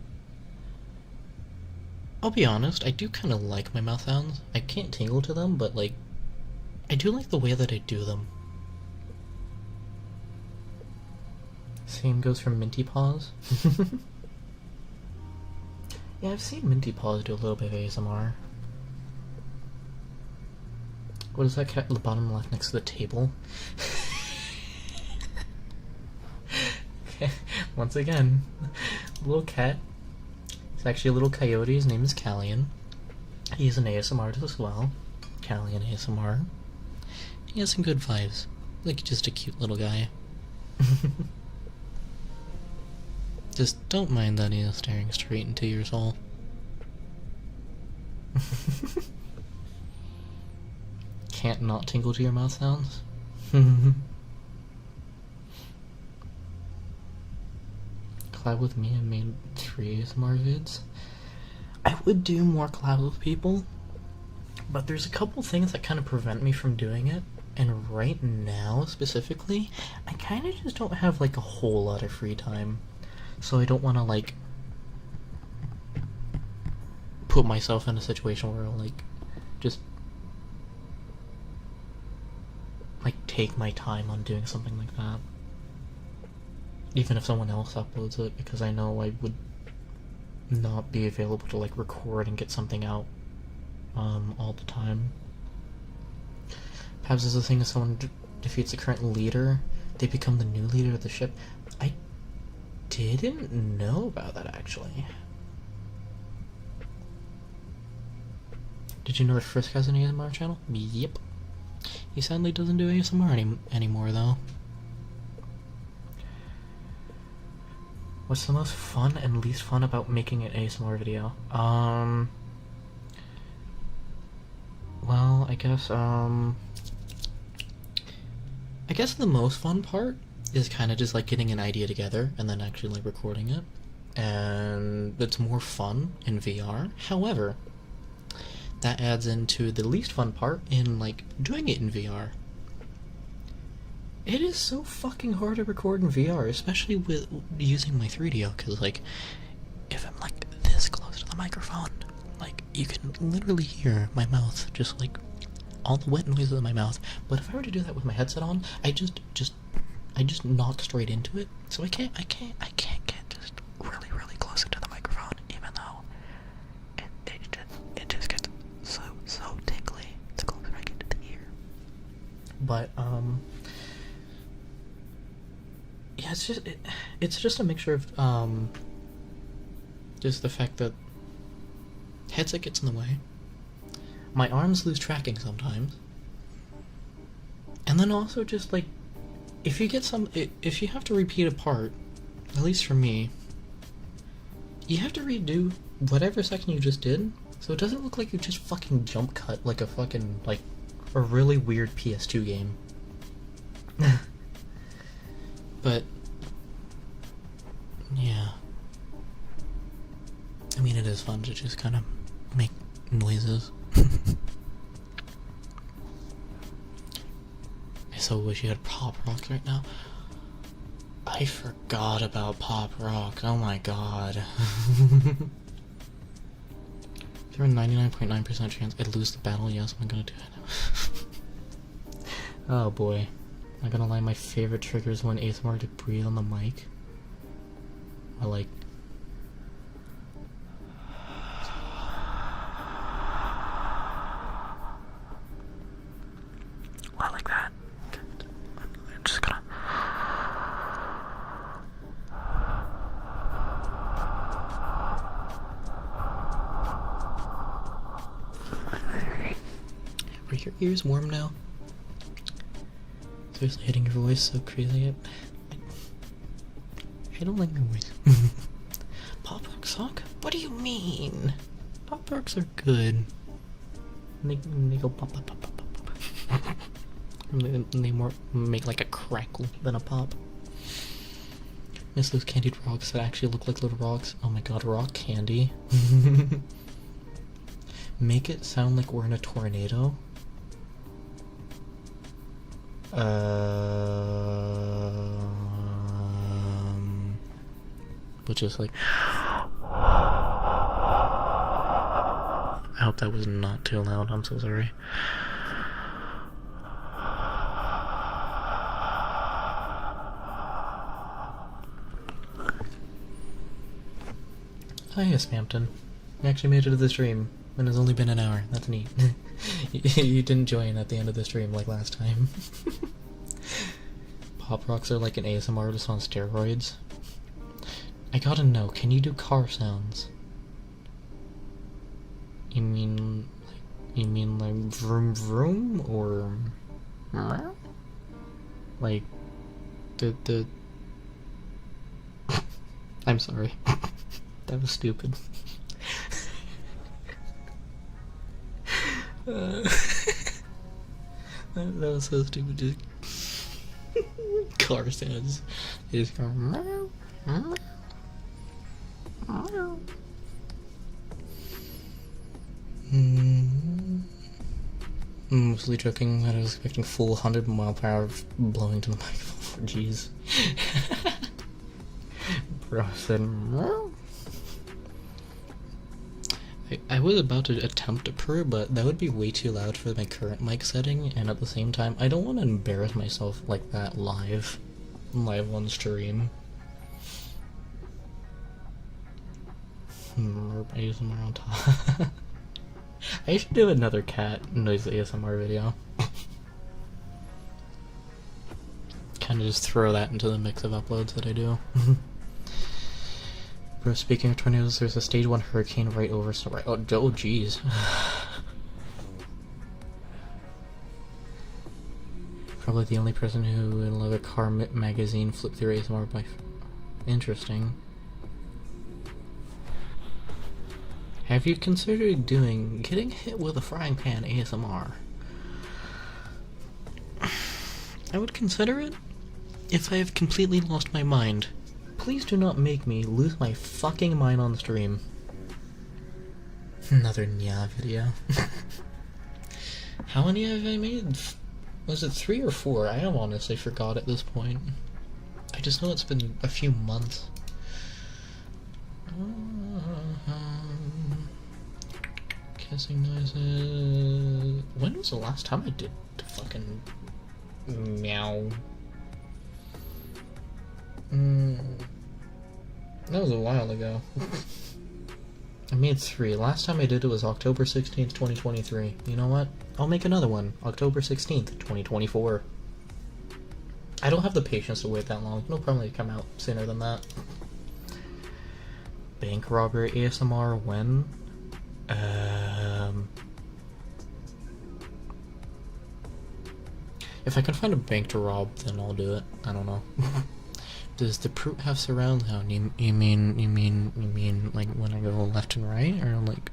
Speaker 1: I'll be honest, I do kind of like my mouth sounds. I can't tingle to them, but like, I do like the way that I do them. Same goes for Minty Paws. Yeah, I've seen Minty Paws do a little bit of ASMR. What is that cat at the bottom left next to the table? Once again, little cat. It's actually a little coyote. His name is Callian. He's an ASMR artist as well. Callian ASMR. He has some good vibes. Like, just a cute little guy. Just don't mind that he is staring straight into your soul. Can't not tingle to your mouth sounds? Collab with me and made 3 ASMR vids. I would do more collabs with people, but there's a couple things that kind of prevent me from doing it, and right now specifically, I kind of just don't have like a whole lot of free time, so I don't want to like put myself in a situation where I'll like just like take my time on doing something like that. Even if someone else uploads it, because I know I would not be available to like record and get something out all the time. Perhaps there's a thing if someone defeats the current leader, they become the new leader of the ship. I didn't know about that, actually. Did you know that Frisk has an ASMR channel? Yep. He sadly doesn't do ASMR anymore, though. What's the most fun and least fun about making an ASMR video? Well, I guess the most fun part is kind of just like getting an idea together and then actually like recording it. And it's more fun in VR. However, that adds into the least fun part in like doing it in VR. It is so fucking hard to record in VR, especially with using my 3DO, because like if I'm like this close to the microphone, like you can literally hear my mouth, just like all the wet noises in my mouth. But if I were to do that with my headset on, I just knock straight into it. So I can't get just really close to the microphone, even though it just gets so tickly the closer I get to the ear. But yeah, it's just a mixture of just the fact that headset gets in the way, my arms lose tracking sometimes, and then also just like if you have to repeat a part, at least for me, you have to redo whatever section you just did, so it doesn't look like you just fucking jump cut like a fucking like a really weird PS2 game. But yeah, I mean, it is fun to just kind of make noises. I so wish you had Pop Rocks right now. I forgot about Pop Rocks. Oh my god. Is there a 99.9% chance I'd lose the battle? Yes, I'm gonna do it. Oh boy. I'm not gonna lie, my favorite triggers when ASMR to breathe on the mic. I like... I like that. I'm just gonna... Are your ears warm now? Seriously, hitting your voice so crazy. I don't like my voice. Pop Rocks suck? What do you mean? Pop Rocks are good. They go pop pop pop pop pop. They more make like a crackle than a pop. Miss those candied rocks that actually look like little rocks. Oh my god, rock candy. Make it sound like we're in a tornado. Which is like... I hope that was not too loud, I'm so sorry. Hi, Spampton. You actually made it to the stream, and it's only been an hour. That's neat. You didn't join at the end of the stream like last time. Pop Rocks are like an ASMR artist on steroids. I gotta know, can you do car sounds? You mean like vroom vroom, or like the I'm sorry. That was stupid. That was so stupid. Just car sounds. They just go. Mostly joking that I was expecting full 100 mile/hour blowing to the microphone. Jeez. Bro said. I was about to attempt to purr, but that would be way too loud for my current mic setting, and at the same time, I don't want to embarrass myself like that live on stream. ASMR on top. I should do another cat noise ASMR video. Kind of just throw that into the mix of uploads that I do. Bro, speaking of tornadoes, there's a stage 1 hurricane right over. So right. Oh, jeez. Probably the only person who in another car magazine flipped through ASMR by. Interesting. Have you considered getting hit with a frying pan ASMR? I would consider it if I have completely lost my mind. Please do not make me lose my fucking mind on the stream. Another Nya video. How many have I made? Was it 3 or 4? I have honestly forgot at this point. I just know it's been a few months. Kissing noises. When was the last time I did the fucking meow? That was a while ago. I made 3. Last time I did it was October 16th, 2023. You know what? I'll make another one. October 16th, 2024. I don't have the patience to wait that long. It'll probably come out sooner than that. Bank robbery ASMR when? If I can find a bank to rob, then I'll do it. I don't know. Does the proot have surround sound? You mean like when I go left and right, or like?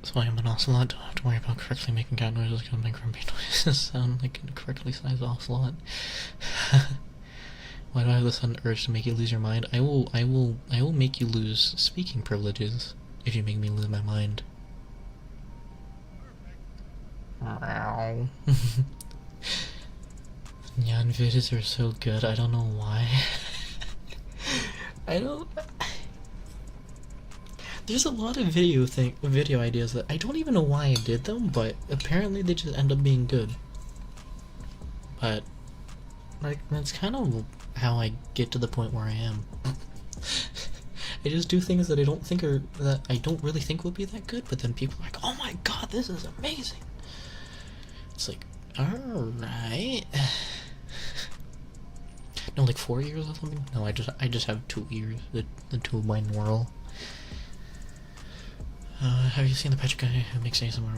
Speaker 1: So I am an ocelot. Don't have to worry about correctly making cat noises because my grumpy noises sound like a correctly sized ocelot. Why do I have the sudden urge to make you lose your mind? I will make you lose speaking privileges if you make me lose my mind. Nyan videos are so good. I don't know why. I don't. There's a lot of video ideas that I don't even know why I did them, but apparently they just end up being good. But like that's kind of how I get to the point where I am. I just do things that I don't really think would be that good, but then people are like, "Oh my god, this is amazing." It's like, alright. No, like 4 ears or something? No, I just have 2 ears. The two of mine whirl. Have you seen the patch guy who makes ASMR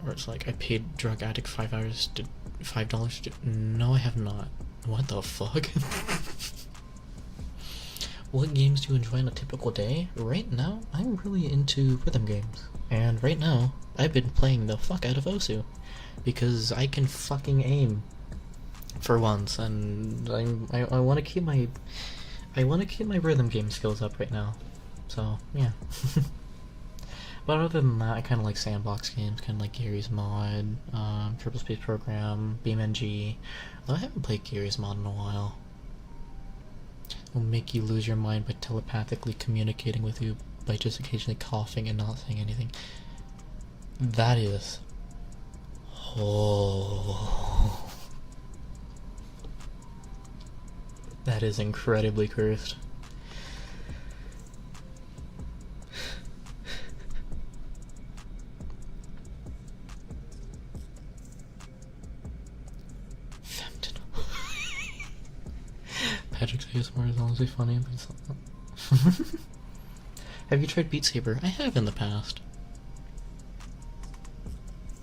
Speaker 1: where it's like, I paid drug addict $5 to... No, I have not. What the fuck? What games do you enjoy on a typical day? Right now, I'm really into rhythm games. And right now, I've been playing the fuck out of Osu. Because I can fucking aim. For once, and I want to keep my rhythm game skills up right now. So, yeah. But other than that, I kind of like sandbox games, kind of like Gary's Mod, Triple Space Program, BeamNG. Although I haven't played Gary's Mod in a while. Will make you lose your mind by telepathically communicating with you by just occasionally coughing and not saying anything. That is... Oh... That is incredibly cursed. Patrick's ASMR is honestly funny, but it's not. Have you tried Beat Saber? I have in the past.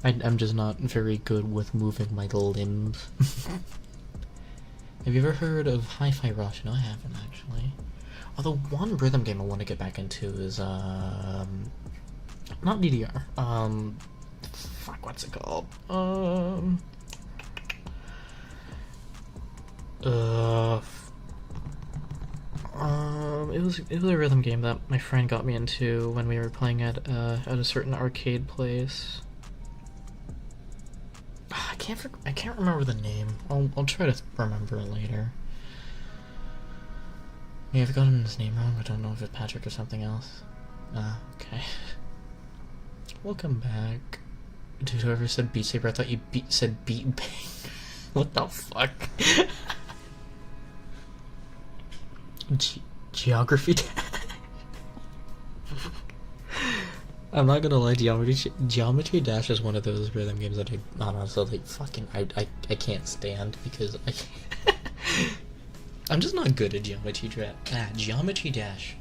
Speaker 1: I'm just not very good with moving my limbs. Have you ever heard of Hi-Fi Rush? No, I haven't actually. Although one rhythm game I want to get back into is not DDR. Fuck, what's it called? It was a rhythm game that my friend got me into when we were playing at a certain arcade place. I can't remember the name. I'll try to remember it later. Yeah, I've gotten his name wrong. I don't know if it's Patrick or something else. Okay. Welcome back. Dude, whoever said Beat Saber, I thought you said Beat Bang. What the fuck? Geography tag. I'm not gonna lie, Geometry Dash is one of those rhythm games that I honestly like fucking I can't stand because I can't I'm just not good at Geometry Dash.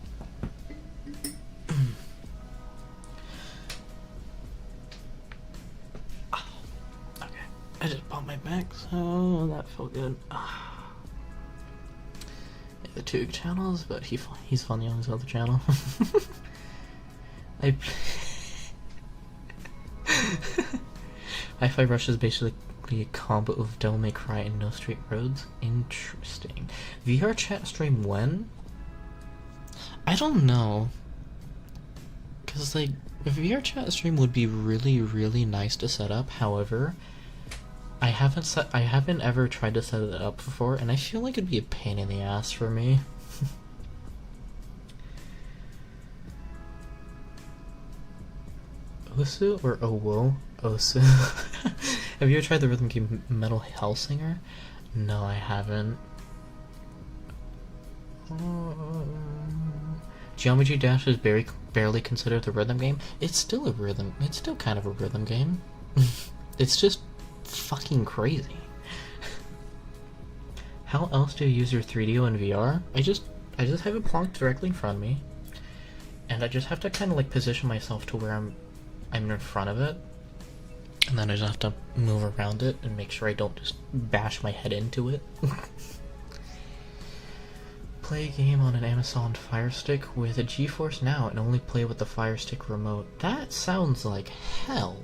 Speaker 1: Okay, I just bumped my back, so that felt good. The two channels, but he's funny on his other channel. Hi-Fi Rush is basically a combo of Devil May Cry and No Straight Roads. Interesting. VR chat stream when? I don't know. Cause like a VR chat stream would be really nice to set up. However, I haven't ever tried to set it up before, and I feel like it'd be a pain in the ass for me. Osu or Owo? Osu. Have you ever tried the rhythm game Metal Hellsinger? No, I haven't. Geometry Dash is barely considered a rhythm game. It's still a rhythm. It's still kind of a rhythm game. It's just fucking crazy. How else do you use your 3DO in VR? I just have it plonked directly in front of me, and I just have to kind of like position myself to where I'm in front of it, and then I just have to move around it and make sure I don't just bash my head into it. Play a game on an Amazon Fire Stick with a GeForce Now and only play with the Fire Stick remote. That sounds like hell.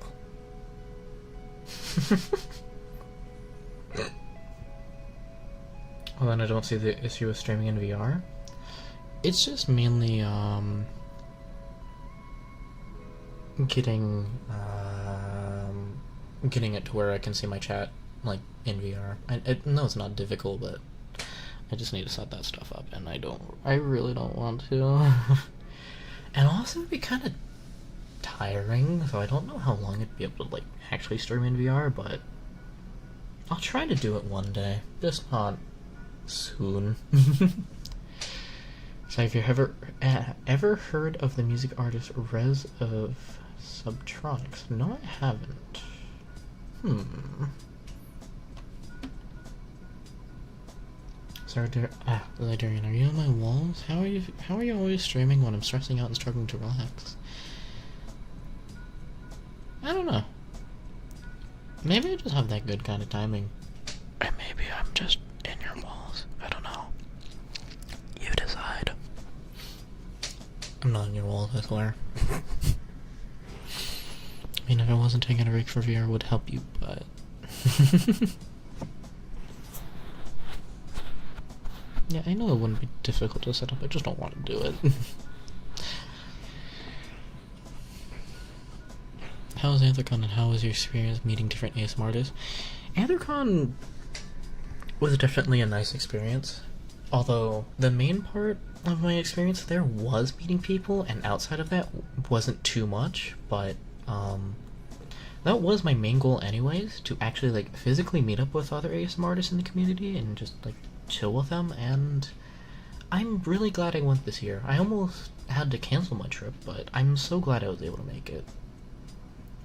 Speaker 1: Well, then I don't see the issue with streaming in VR. It's just mainly getting it to where I can see my chat like in VR. No, it's not difficult, but I just need to set that stuff up, and I really don't want to. And also it'd be kind of tiring, so I don't know how long it'd be able to like actually stream in VR, but I'll try to do it one day, just not soon. So have you ever heard of the music artist Rez of Subtronics? No, I haven't. Sorry, Darian, are you on my walls? How are you always streaming when I'm stressing out and struggling to relax? I don't know. Maybe I just have that good kind of timing. Or maybe I'm just in your walls. I don't know. You decide. I'm not in your walls, I swear. I mean, if I wasn't taking a break for VR, it would help you, but... Yeah, I know it wouldn't be difficult to set up, I just don't want to do it. How was Anthrocon and how was your experience meeting different ASMR artists? Anthrocon was definitely a nice experience. Although the main part of my experience there was meeting people, and outside of that wasn't too much, but that was my main goal anyways, to actually like physically meet up with other ASMR artists in the community and just like chill with them, and I'm really glad I went this year. I almost had to cancel my trip, but I'm so glad I was able to make it.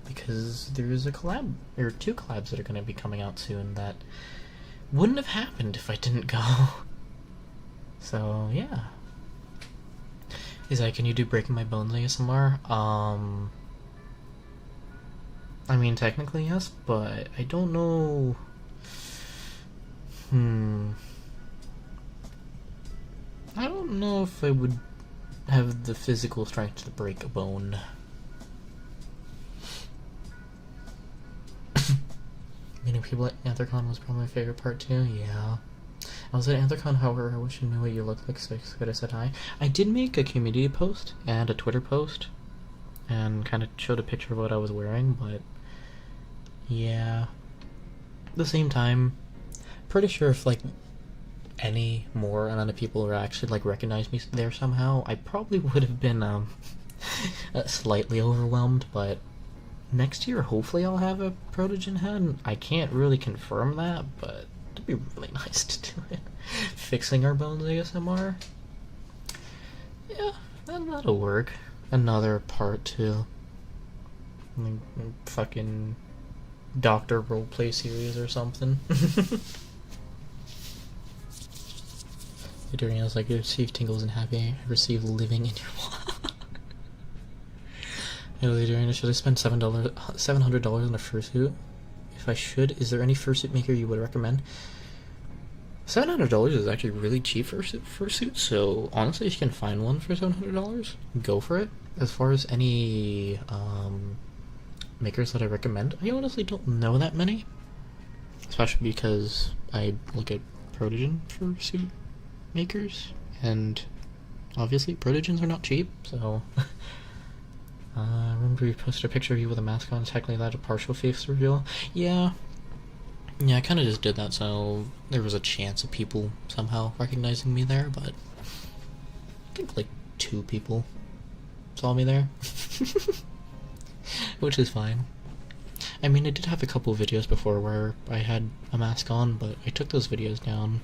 Speaker 1: Because there's a collab, or two collabs that are going to be coming out soon that wouldn't have happened if I didn't go. So, yeah. He's like, can you do Breaking My Bones ASMR? I mean, technically yes, but I don't know... I don't know if I would have the physical strength to break a bone. Meeting people at Anthrocon was probably my favorite part too, yeah. I was at Anthrocon, however, I wish I knew what you looked like, so I could have said hi. I did make a community post and a Twitter post, and kind of showed a picture of what I was wearing, but yeah. At the same time, pretty sure if like any more amount of people were actually like recognized me there somehow, I probably would have been slightly overwhelmed, but next year hopefully I'll have a Protogen head. I can't really confirm that, but it'd be really nice to do it. Fixing our bones ASMR. Yeah, that'll work. Another part too. Like, fucking doctor roleplay series or something. Adriana's like, I receive tingles and happy. I receive living in your Hello Adriana, should I spend $700 on a fursuit? If I should, is there any fursuit maker you would recommend? $700 is actually really cheap for fursuit, so honestly if you can find one for $700, go for it. As far as any makers that I recommend, I honestly don't know that many. Especially because I look at Protogen fursuit makers, and obviously Protogens are not cheap, so... I remember you posted a picture of you with a mask on, technically that's a partial face reveal. Yeah, I kind of just did that so there was a chance of people somehow recognizing me there, but I think like 2 people saw me there. Which is fine. I mean, I did have a couple videos before where I had a mask on, but I took those videos down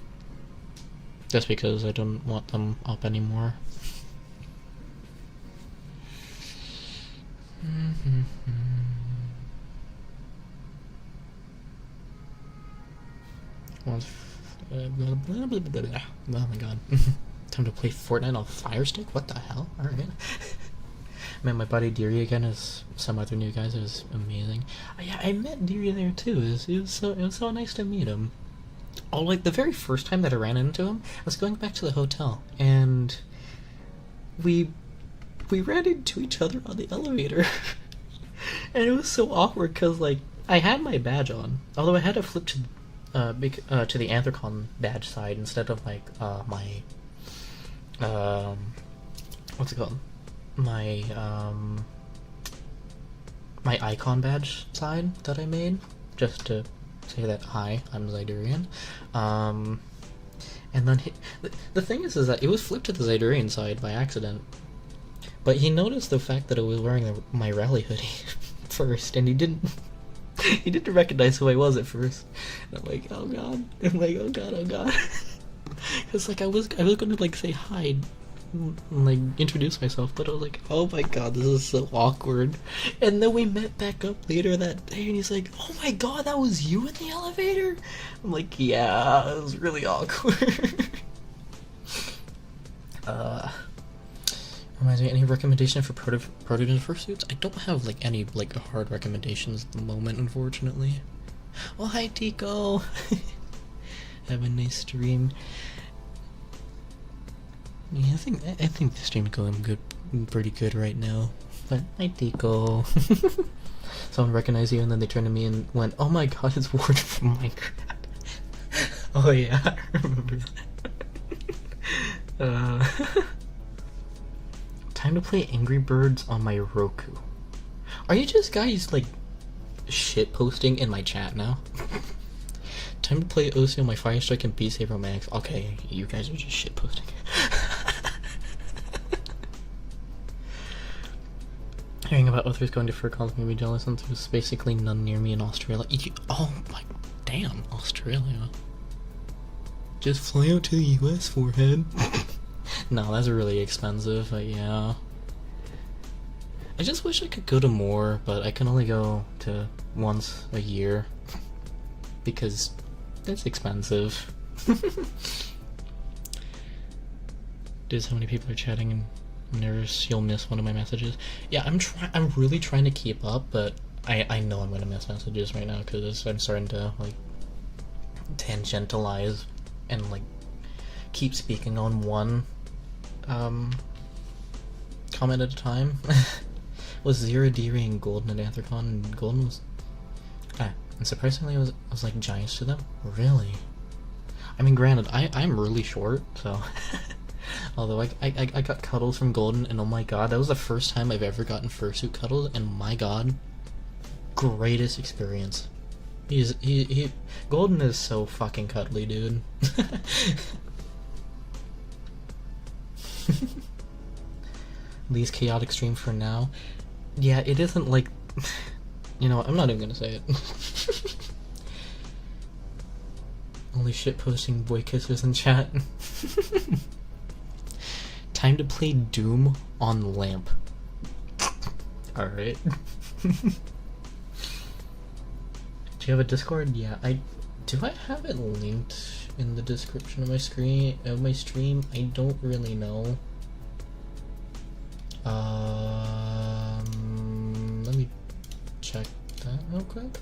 Speaker 1: just because I don't want them up anymore. Oh my god. Time to play Fortnite on Fire Stick? What the hell? Alright. Met my buddy Deary again as some other new guys. It was amazing. Oh, yeah, I met Deary there too. It was so nice to meet him. Oh, like the very first time that I ran into him, I was going back to the hotel and we ran into each other on the elevator. And it was so awkward because, like, I had my badge on, although I had to flip to the Anthrocon badge side instead of, like, my, what's it called? My icon badge side that I made, just to say that, hi, I'm Zydurian. And then the thing is that it was flipped to the Zydurian side by accident. But he noticed the fact that I was wearing my rally hoodie first, and he didn't recognize who I was at first. And I'm like, oh god. I'm like, oh god. Cause like I was gonna like say hi, and, like introduce myself, but I was like, oh my god, this is so awkward. And then we met back up later that day, and he's like, oh my god, that was you in the elevator? I'm like, yeah, it was really awkward. Reminds me, any recommendation for Protogen fursuits? I don't have like any like hard recommendations at the moment, unfortunately. Well, hi Tico. Have a nice stream. Yeah, I think the stream's going pretty good right now. But hi Tico. Someone recognized you and then they turned to me and went, "Oh my god, it's Ward from Minecraft." Oh yeah, I remember that. Time to play Angry Birds on my Roku. Are you just guys like shit posting in my chat now? Time to play OC on my Fire Strike and Beat Saber Max. Okay, you guys are just shit posting. Hearing about others going to FurCons made me jealous, and there's basically none near me in Australia. Oh my damn, Australia. Just fly out to the US, forehead. No, that's really expensive, but yeah. I just wish I could go to more, but I can only go to once a year. Because it's expensive. Dude, so many people are chatting and nervous you'll miss one of my messages. Yeah, I'm really trying to keep up, but I know I'm gonna miss messages right now because I'm starting to like tangentialize and like keep speaking on one comment at a time. Was Zero Deary and Golden at Anthrocon, and Golden was and surprisingly I was like giants to them. Really? I mean, granted, I'm really short, so although I got cuddles from Golden, and oh my god, that was the first time I've ever gotten fursuit cuddles, and my god, greatest experience. He Golden is so fucking cuddly, dude. Least chaotic stream for now. Yeah, it isn't like you know, I'm not even gonna say it. Only shit posting boy kissers in chat. Time to play Doom on Lamp. Alright. Do you have a Discord? Yeah, do I have it linked in the description of my stream? I don't really know. Let me check that real quick.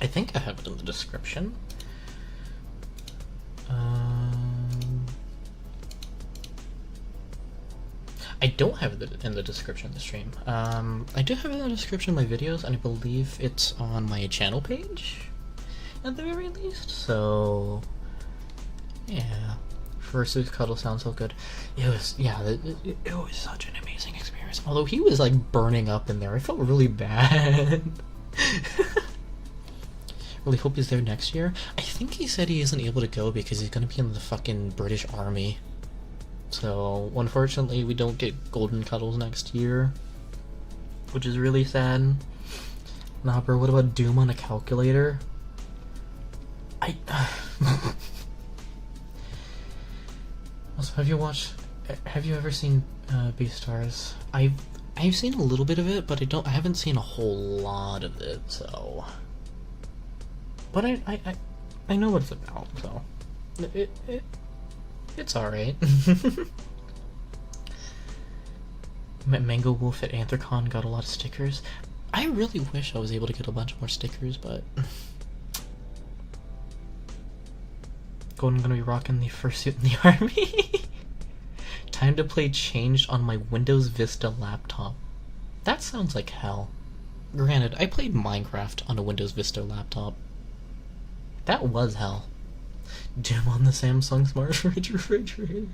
Speaker 1: I think I have it in the description. I don't have it in the description of the stream. I do have it in the description of my videos, and I believe it's on my channel page, at the very least. So, yeah. Fursuit cuddle sounds so good. It was, yeah, it was such an amazing experience. Although he was like burning up in there, I felt really bad. Really hope he's there next year. I think he said he isn't able to go because he's gonna be in the fucking British Army. So, unfortunately, we don't get golden cuddles next year, which is really sad. Nah, bro, what about Doom on a calculator? Also, have you ever seen Beastars? I've seen a little bit of it, but I haven't seen a whole lot of it, so. But I know what it's about, so it's alright. Mango Wolf at Anthrocon got a lot of stickers. I really wish I was able to get a bunch more stickers, but I'm gonna be rocking the fursuit in the army. Time to play changed on my Windows Vista laptop. That sounds like hell. Granted, I played Minecraft on a Windows Vista laptop. That was hell. Doom on the Samsung Smart Refrigerator.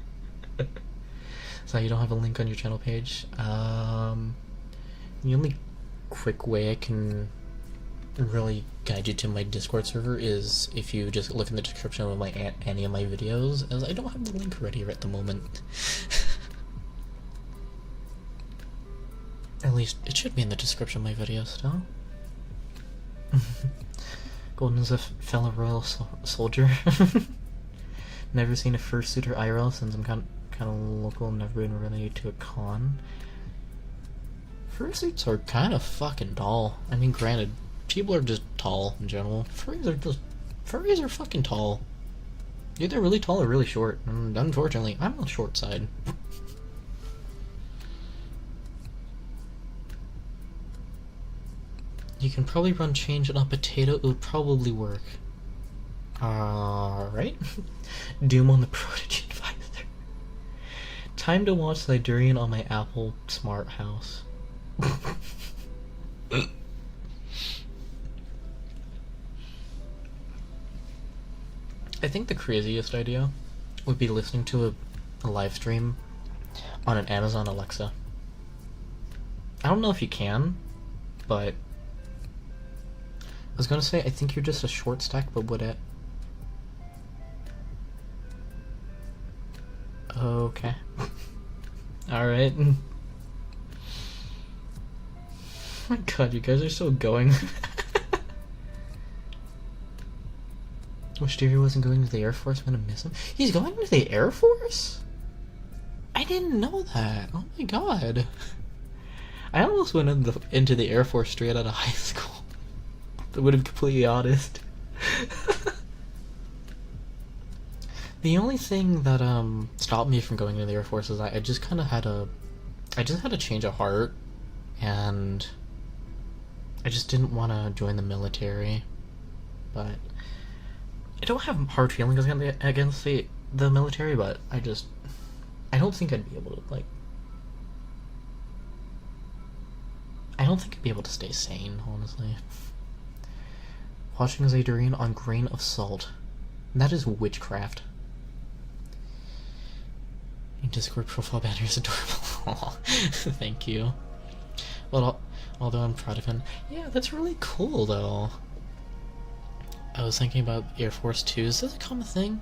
Speaker 1: So you don't have a link on your channel page? The only quick way I can really guide you to my Discord server is if you just look in the description of any of my videos, as I don't have the link ready at the moment. At least it should be in the description of my videos still. Golden is a fellow royal soldier. Never seen a fursuiter IRL since I'm kind of local, never been really to a con. Fursuits are kind of fucking tall. I mean, granted, people are just tall in general. Furries are fucking tall. Either really tall or really short. And unfortunately, I'm on the short side. You can probably run change on a potato, it would probably work. Alright. Doom on the Prodigy Advisor. Time to watch Sidurian on my Apple Smart House. I think the craziest idea would be listening to a live stream on an Amazon Alexa. I don't know if you can, but I was gonna say, I think you're just a short stack, but would it? Okay. Alright. Oh my god, you guys are still going. Wish Davey wasn't going to the Air Force, I'm gonna miss him. He's going to the Air Force? I didn't know that. Oh my god. I almost went into the Air Force straight out of high school. To be completely honest. The only thing that stopped me from going to the Air Force is I just kind of had a change of heart, and I just didn't want to join the military. But I don't have hard feelings against the military, but I don't think I'd be able to, like, I don't think I'd be able to stay sane, honestly. Watching Zadarian on grain of salt. That is witchcraft. Your Discord profile banner is adorable. Thank you. Well, although I'm proud of him. Yeah, that's really cool, though. I was thinking about Air Force 2. Is this a common thing?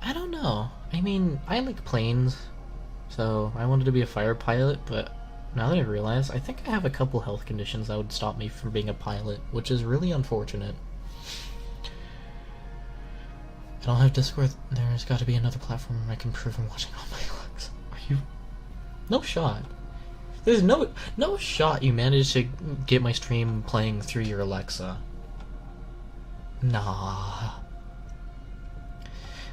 Speaker 1: I don't know. I mean, I like planes, so I wanted to be a fighter pilot, but now that I realize, I think I have a couple health conditions that would stop me from being a pilot, which is really unfortunate. I don't have Discord. There's got to be another platform where I can prove I'm watching all my looks. Are you? No shot. There's no shot you managed to get my stream playing through your Alexa. Nah.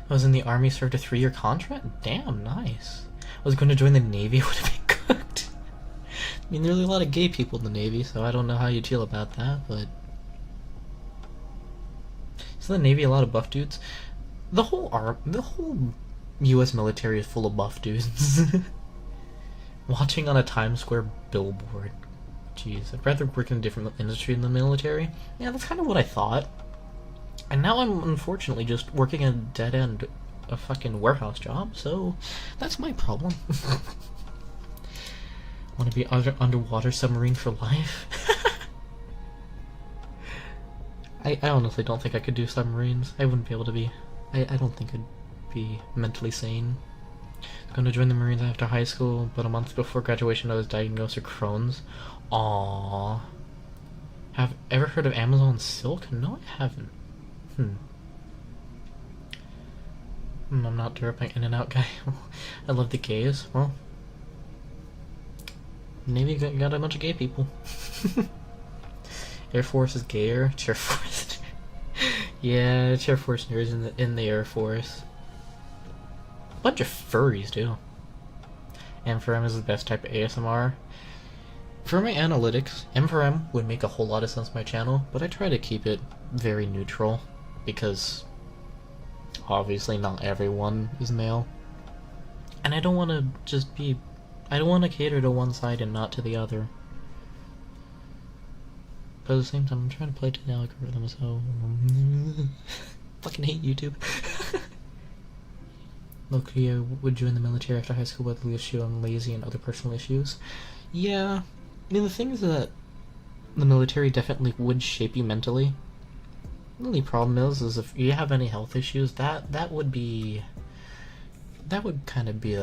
Speaker 1: I was in the army, served a 3-year contract? Damn, nice. I was going to join the Navy, would have been cooked. I mean, there's a lot of gay people in the Navy, so I don't know how you feel about that, but... Is the Navy a lot of buff dudes? The whole U.S. military is full of buff dudes. Watching on a Times Square billboard. Jeez, I'd rather work in a different industry than the military. Yeah, that's kind of what I thought. And now I'm unfortunately just working a dead-end a fucking warehouse job, so that's my problem. Want to be underwater submarine for life? I honestly don't think I could do submarines. I wouldn't be able to be. I don't think I'd be mentally sane. I was going to join the Marines after high school, but a month before graduation I was diagnosed with Crohn's. Aww. Have ever heard of Amazon Silk? No, I haven't. I'm not derping in and out guy. I love the gays. Well, Navy got a bunch of gay people. Air Force is gayer. Chair Force. Yeah, Chair Force nerds in the Air Force. Bunch of furries too. M4M is the best type of ASMR. For my analytics, M4M would make a whole lot of sense on my channel, but I try to keep it very neutral because obviously not everyone is male. And I don't want to just be... I don't want to cater to one side and not to the other. But at the same time, I'm trying to play to the algorithm, so... fucking hate YouTube. Loki would join the military after high school with the issue I'm lazy and other personal issues. Yeah. I mean, the thing is that the military definitely would shape you mentally. The only problem is if you have any health issues, that would kind of be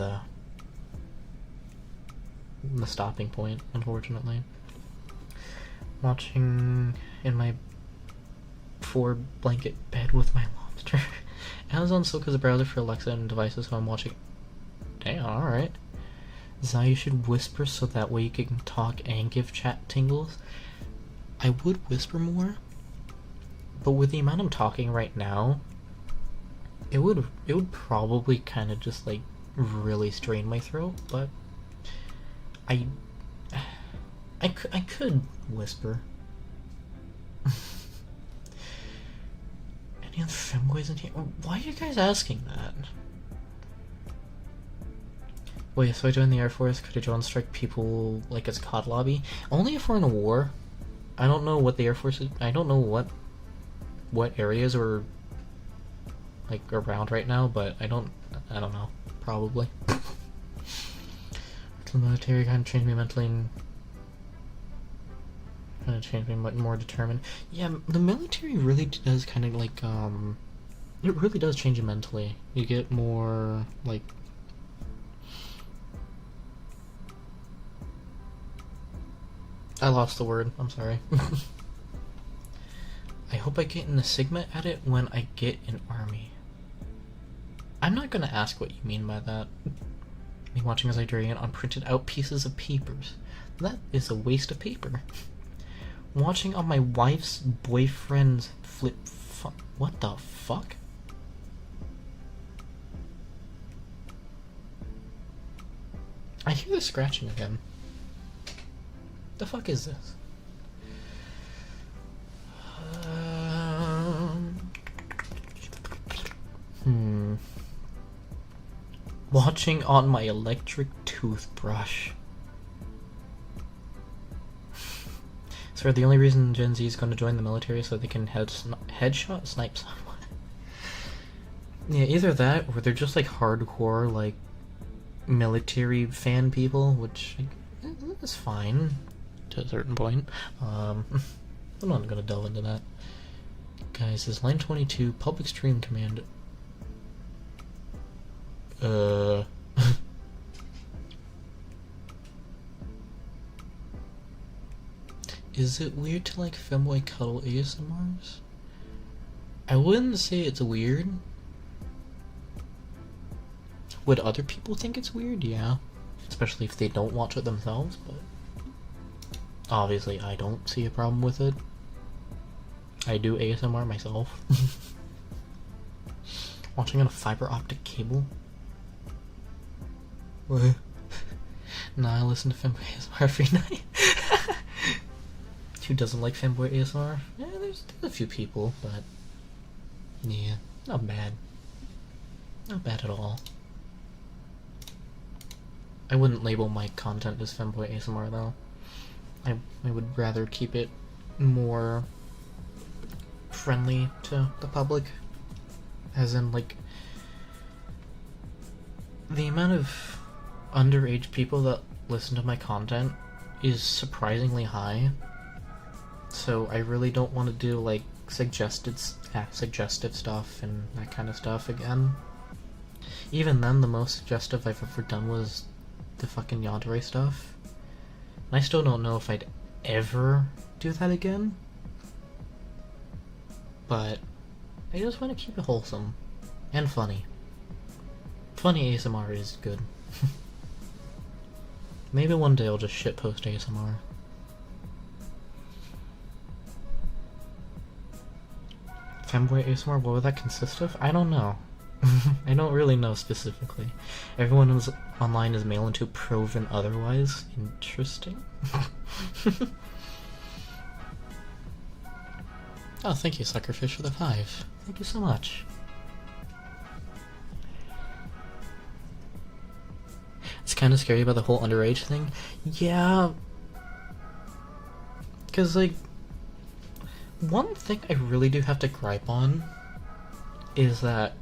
Speaker 1: the stopping point, unfortunately. Watching in my 4-blanket bed with my lobster. Amazon Silk is a browser for Alexa and devices, so I'm watching... Damn, alright. Zai, you should whisper so that way you can talk and give chat tingles. I would whisper more, but with the amount I'm talking right now, it would probably kind of just like really strain my throat, but I could whisper. Any other femboys in here? Why are you guys asking that? Wait, so I joined the Air Force? Could I join strike people like it's COD lobby? Only if we're in a war. I don't know what the Air Force is. I don't know what areas are like around right now, but I don't know. Probably. The military kind of changed me mentally and kind of changed me more determined. Yeah, the military really does kind of like it really does change you mentally. You get more like I lost the word, I'm sorry. I hope I get an Sigma at it when I get an army. I'm not gonna ask what you mean by that. Me watching as I drain on printed out pieces of papers. That is a waste of paper. Watching on my wife's boyfriend's what the fuck? I hear the scratching again. The fuck is this? Watching on my electric toothbrush. So the only reason Gen Z is going to join the military is so they can headshot snipe someone. Yeah, either that or they're just like hardcore like military fan people, which is fine to a certain point. I'm not gonna delve into that. Guys, is line 22 public stream command? Is it weird to like femboy cuddle ASMRs? I wouldn't say it's weird. Would other people think it's weird? Yeah. especially if they don't watch it themselves, but obviously I don't see a problem with it. I do ASMR myself. Watching on a fiber optic cable? What? Nah, I listen to Femboy ASMR every night. Who doesn't like Femboy ASMR? Yeah, there's a few people, but yeah, not bad. Not bad at all. I wouldn't label my content as Femboy ASMR though. I would rather keep it more friendly to the public. As in, like, the amount of underage people that listen to my content is surprisingly high. So I really don't want to do, like, suggestive stuff and that kind of stuff again. Even then, the most suggestive I've ever done was the fucking yandere stuff. And I still don't know if I'd ever do that again. But I just want to keep it wholesome and funny. Funny ASMR is good. Maybe one day I'll just shitpost ASMR. Femboy ASMR, what would that consist of? I don't know. I don't really know specifically. Everyone who's online is male until proven otherwise. Interesting. Oh, thank you, Suckerfish, for the 5. Thank you so much. It's kind of scary about the whole underage thing. Yeah. Because, like, one thing I really do have to gripe on is that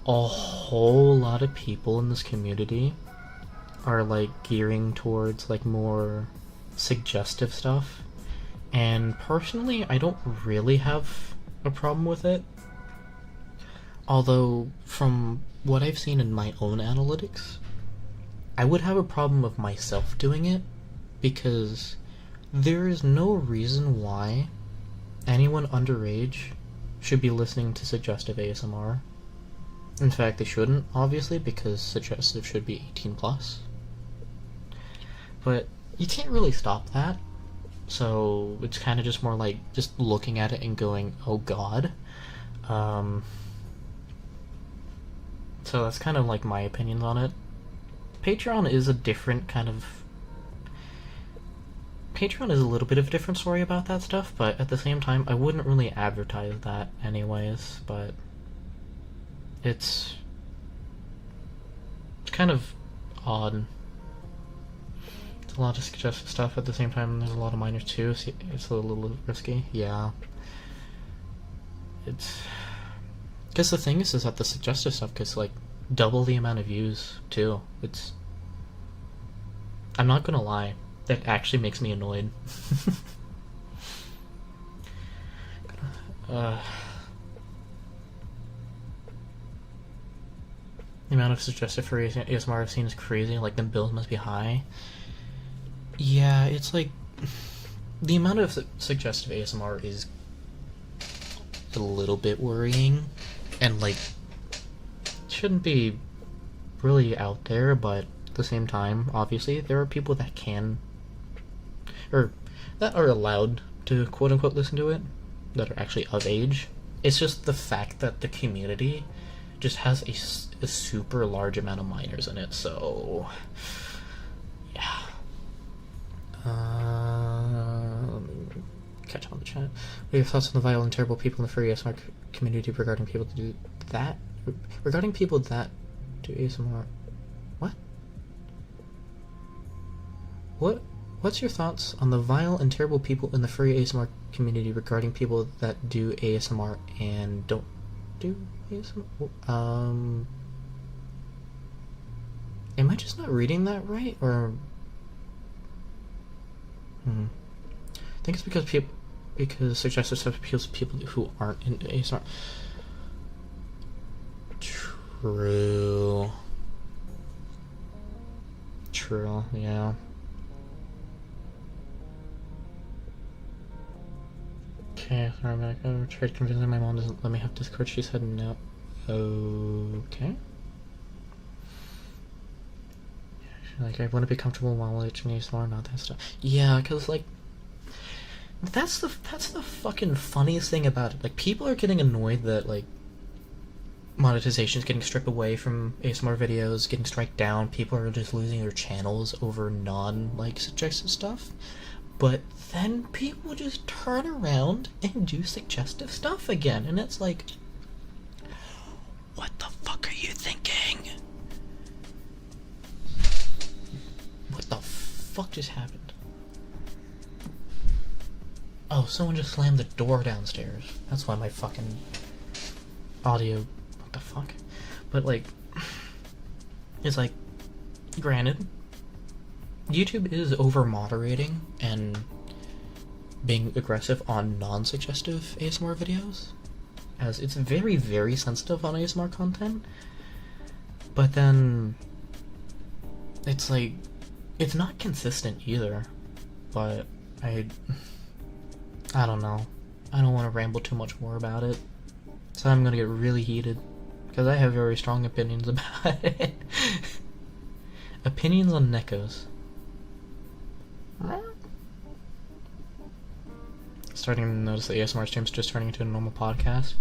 Speaker 1: a whole lot of people in this community are, like, gearing towards, like, more suggestive stuff. And personally, I don't really have a problem with it. Although, from what I've seen in my own analytics, I would have a problem of myself doing it, because there is no reason why anyone underage should be listening to suggestive ASMR. In fact, they shouldn't, obviously, because suggestive should be 18+. But you can't really stop that. So it's kind of just more like just looking at it and going, oh god. So that's kind of like my opinions on it. Patreon is a different kind of... Patreon is a little bit of a different story about that stuff, but at the same time, I wouldn't really advertise that anyways, but it's kind of odd. A lot of suggestive stuff at the same time. There's a lot of minors too, so it's a little risky. Yeah. It's... Because the thing is that the suggestive stuff gets, like, double the amount of views, too. It's... I'm not gonna lie. That actually makes me annoyed. The amount of suggestive for ASMR I've seen is crazy. Like, the bills must be high. Yeah, it's like the amount of suggestive ASMR is a little bit worrying, and like shouldn't be really out there, but at the same time, obviously, there are people that can, or that are allowed to quote-unquote listen to it, that are actually of age. It's just the fact that the community just has a super large amount of minors in it, so yeah. Let me catch on the chat. What are your thoughts on the vile and terrible people in the furry ASMR community regarding people to do that? Regarding people that do ASMR... What? What's your thoughts on the vile and terrible people in the furry ASMR community regarding people that do ASMR and don't do ASMR? Am I just not reading that right, or... I think it's because suggestive stuff appeals to people who aren't in ASMR. True, yeah. Okay, sorry, I'm back. I tried convincing my mom doesn't let me have Discord. She said no. Okay. Like, I wouldn't be comfortable while watching ASMR, not that stuff. Yeah, because, like, that's the fucking funniest thing about it. Like, people are getting annoyed that, like, monetization is getting stripped away from ASMR videos, getting striked down. People are just losing their channels over like, suggestive stuff. But then people just turn around and do suggestive stuff again, and it's like, what the fuck are you thinking? What the fuck just happened? Oh, someone just slammed the door downstairs. That's why my fucking audio... What the fuck? But, like... It's like... Granted, YouTube is over-moderating and being aggressive on non-suggestive ASMR videos, as it's very, very sensitive on ASMR content. But then... It's like... It's not consistent either, but I don't know. I don't want to ramble too much more about it, so I'm gonna get really heated, because I have very strong opinions about it. Opinions on Nekos. Starting to notice the ASMR stream's just turning into a normal podcast.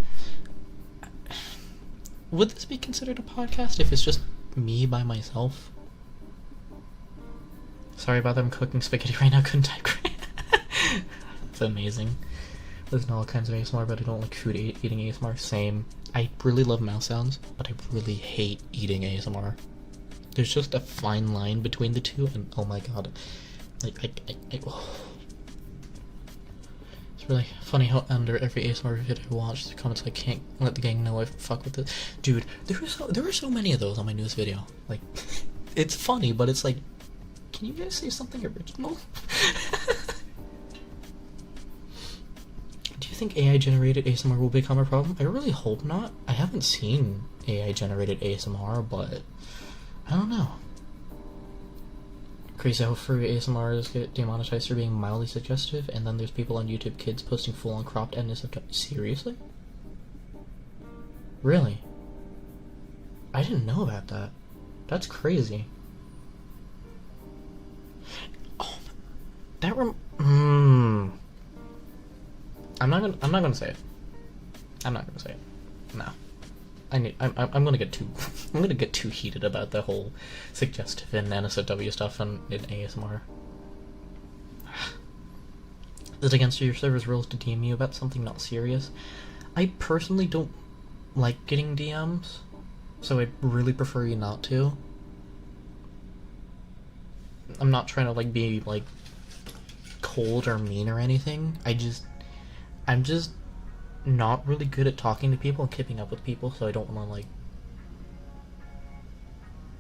Speaker 1: Would this be considered a podcast if it's just me by myself? Sorry about that, I'm cooking spaghetti right now, couldn't type great. It's amazing. There's all kinds of ASMR, but I don't like food eating ASMR. Same. I really love mouse sounds, but I really hate eating ASMR. There's just a fine line between the two, and oh my god. Like, oh. It's really funny how under every ASMR video I watch, the comments like, can't let the gang know I fuck with this. Dude, there were so many of those on my newest video. Like, it's funny, but it's like, can you guys say something original? Do you think AI-generated ASMR will become a problem? I really hope not. I haven't seen AI-generated ASMR, but I don't know. Crazy how free ASMRs get demonetized for being mildly suggestive, and then there's people on YouTube Kids posting full-on cropped endness of... Seriously? Really? I didn't know about that. That's crazy. Oh, that I'm not gonna say it. I'm not gonna say it. No. I'm gonna get too heated about the whole suggestive and NSFW stuff in ASMR. Is it against your server's rules to DM you about something not serious? I personally don't like getting DMs, so I'd really prefer you not to. I'm not trying to like be like cold or mean or anything. I'm just not really good at talking to people and keeping up with people, so I don't want to like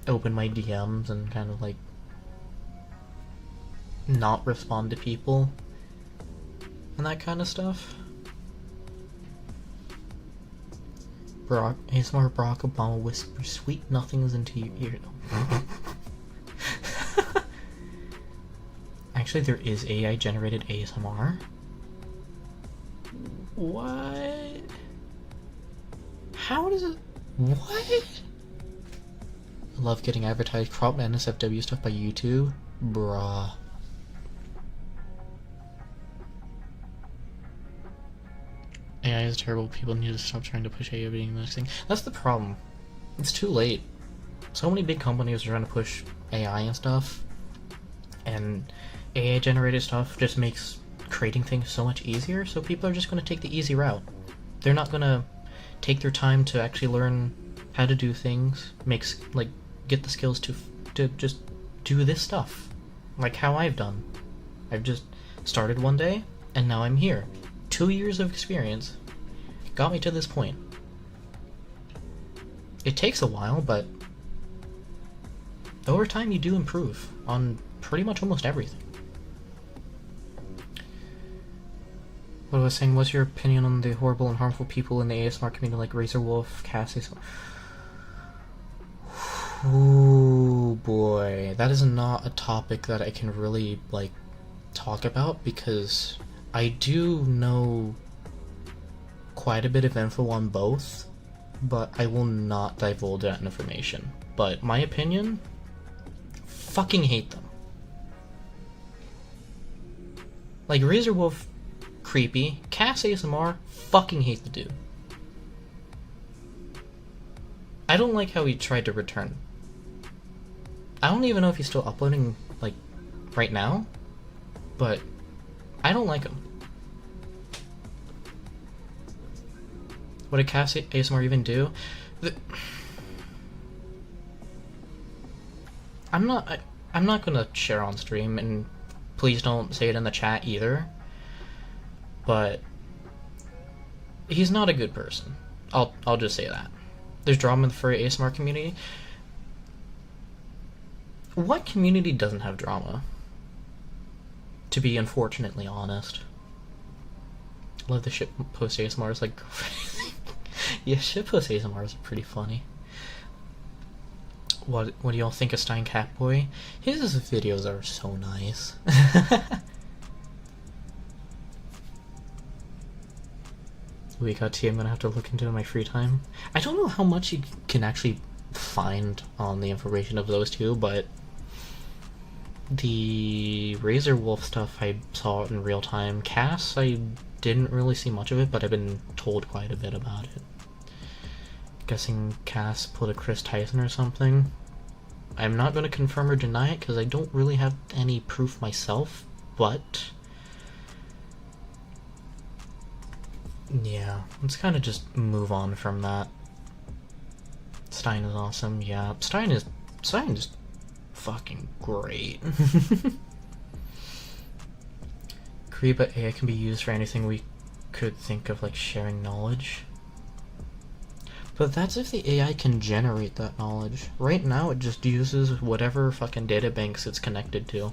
Speaker 1: open my DMs and kind of like not respond to people and that kind of stuff. ASMR Barack Obama whispers sweet nothings into your ear. Actually, there is AI generated ASMR. What? How does it... What? I love getting advertised crop NSFW stuff by YouTube. Bruh. AI is terrible. People need to stop trying to push AI being the next thing. That's the problem. It's too late. So many big companies are trying to push AI and stuff, and AI generated stuff just makes creating things so much easier, so people are just going to take the easy route. They're not going to take their time to actually learn how to do things, get the skills to just do this stuff, like how I've done. I've just started one day, and now I'm here. 2 years of experience got me to this point. It takes a while, but over time you do improve on pretty much almost everything. What I was saying, what's your opinion on the horrible and harmful people in the ASMR community like Razor Wolf, Cassie? Oh boy, that is not a topic that I can really like talk about, because I do know quite a bit of info on both, but I will not divulge that information. But my opinion, fucking hate them. Like, Razor Wolf, creepy. Cass ASMR, fucking hate the dude. I don't like how he tried to return. I don't even know if he's still uploading, like, right now, but I don't like him. What did Cass ASMR even do? I'm not gonna share on stream, and please don't say it in the chat either, but he's not a good person. I'll just say that. There's drama in the furry ASMR community. What community doesn't have drama? To be unfortunately honest. I love the shitpost ASMRs, like, yeah, shitpost ASMRs are pretty funny. What do y'all think of Stein Catboy? His videos are so nice. We got tea. I'm gonna have to look into in my free time. I don't know how much you can actually find on the information of those two, but the Razor Wolf stuff I saw in real time. Cass, I didn't really see much of it, but I've been told quite a bit about it. Guessing Cass pulled a Chris Tyson or something. I'm not going to confirm or deny it because I don't really have any proof myself, but yeah, let's kind of just move on from that. Stein is awesome. Yeah, Stein is fucking great. But AI can be used for anything we could think of, like sharing knowledge. But that's if the AI can generate that knowledge. Right now it just uses whatever fucking databanks it's connected to.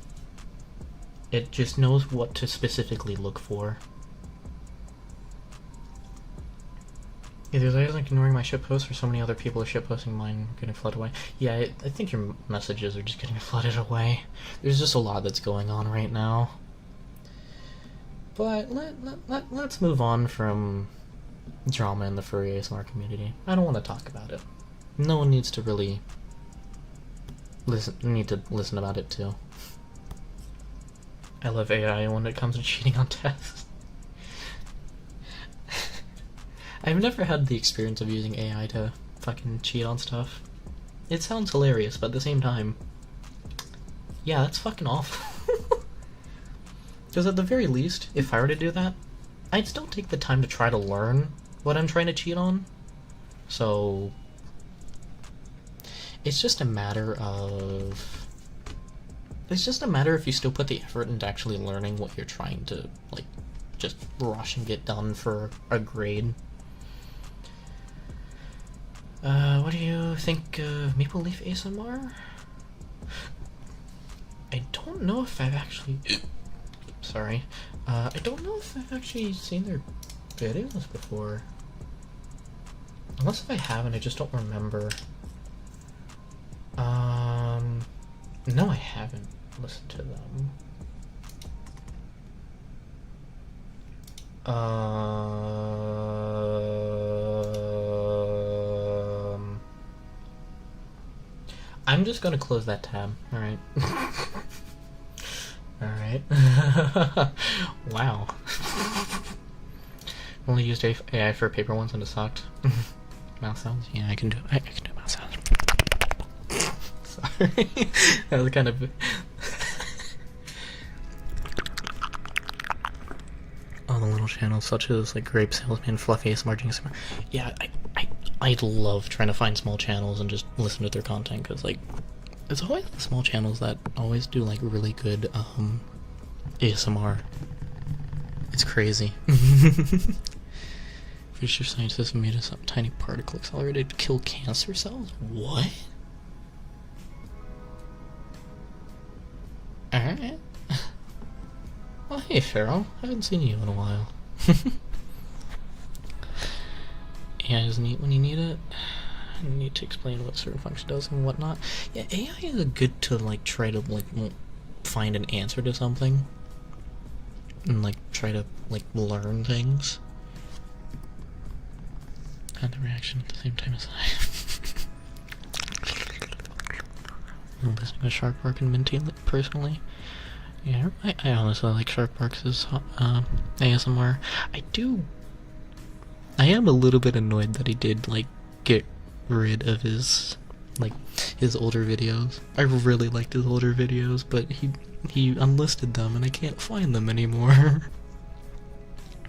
Speaker 1: It just knows what to specifically look for. Either that isn't ignoring my shitposts or so many other people are shitposting mine getting flooded away. Yeah, I think your messages are just getting flooded away. There's just a lot that's going on right now. But let's move on from drama in the furry ASMR community. I don't want to talk about it. No one needs to really listen about it too. I love AI when it comes to cheating on tests. I've never had the experience of using AI to fucking cheat on stuff. It sounds hilarious, but at the same time, yeah, that's fucking awful. Because at the very least, if I were to do that, I'd still take the time to try to learn what I'm trying to cheat on. So it's just a matter of if you still put the effort into actually learning what you're trying to, like, just rush and get done for a grade. What do you think of Maple Leaf ASMR? I don't know if I've actually... Sorry. I don't know if I've actually seen their videos before. Unless if I haven't, I just don't remember. No, I haven't listened to them. I'm just gonna close that tab, alright? Alright. Wow. Only used AI for paper ones and it sucked. Mouse sounds? Yeah, I can do mouse sounds. Sorry. That was kind of... All the little channels such as like Grape Salesman, Fluffy ASMR, Jinx ASMR. Yeah, I love trying to find small channels and just listen to their content, because like it's always the small channels that always do like really good ASMR. It's crazy. Future scientists made a tiny particle accelerator to kill cancer cells? What? Alright. Well, hey Pharaoh, I haven't seen you in a while. AI is neat when you need it. You need to explain what certain function does and whatnot. Yeah, AI is good to like try to like find an answer to something and like try to like learn things. Had the reaction at the same time as I. listening to Shark Bark and Minty personally. Yeah, I honestly like Shark Bark's ASMR. I am a little bit annoyed that he did, like, get rid of his older videos. I really liked his older videos, but he unlisted them and I can't find them anymore.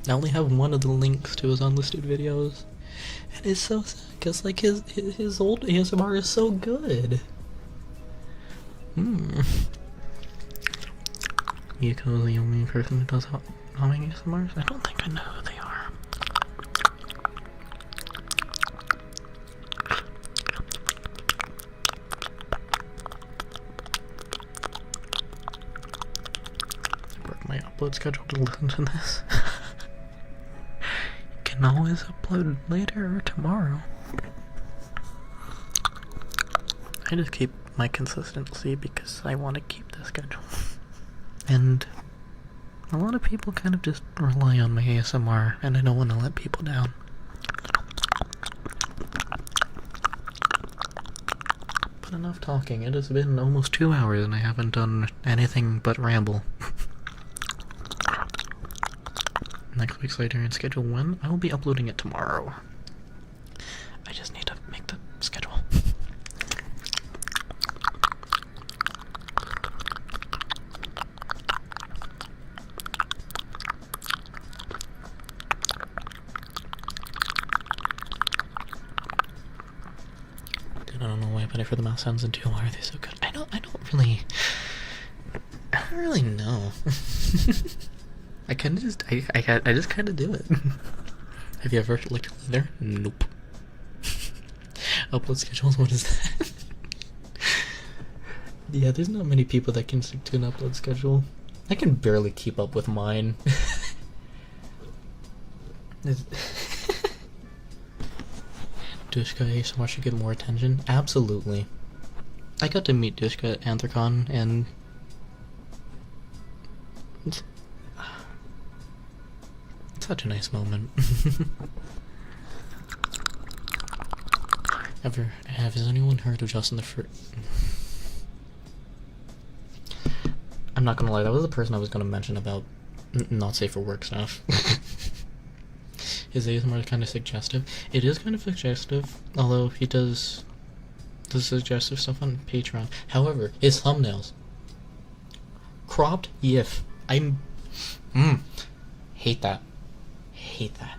Speaker 1: I only have one of the links to his unlisted videos. And it's so sad, because, like, his old ASMR is so good. Yuko's the only person who does humming ASMRs? I don't think I know who they are. I work my upload schedule to listen to this. You can always upload later or tomorrow. I just keep my consistency because I want to keep the schedule. And a lot of people kind of just rely on my ASMR, and I don't want to let people down. But enough talking. It has been almost 2 hours and I haven't done anything but ramble. Next week's later in schedule when? I will be uploading it tomorrow. I just need to make the schedule. I don't know why, but I for the mouth sounds in 2. Why are they so good? I don't really know. I kind of just, I just kind of do it. Have you ever looked at there? Nope. Upload schedules, what is that? Yeah, there's not many people that can stick to an upload schedule. I can barely keep up with mine. Dushka ASMR should get more attention? Absolutely. I got to meet Dushka at Anthrocon, and it's such a nice moment. Has anyone heard of Justin the Fruit? I'm not gonna lie, that was the person I was gonna mention about not safe for work stuff. His ASMR is kind of suggestive. It is kind of suggestive, although he does the suggestive stuff on Patreon. However, his thumbnails, cropped GIF. Hate that. Hate that.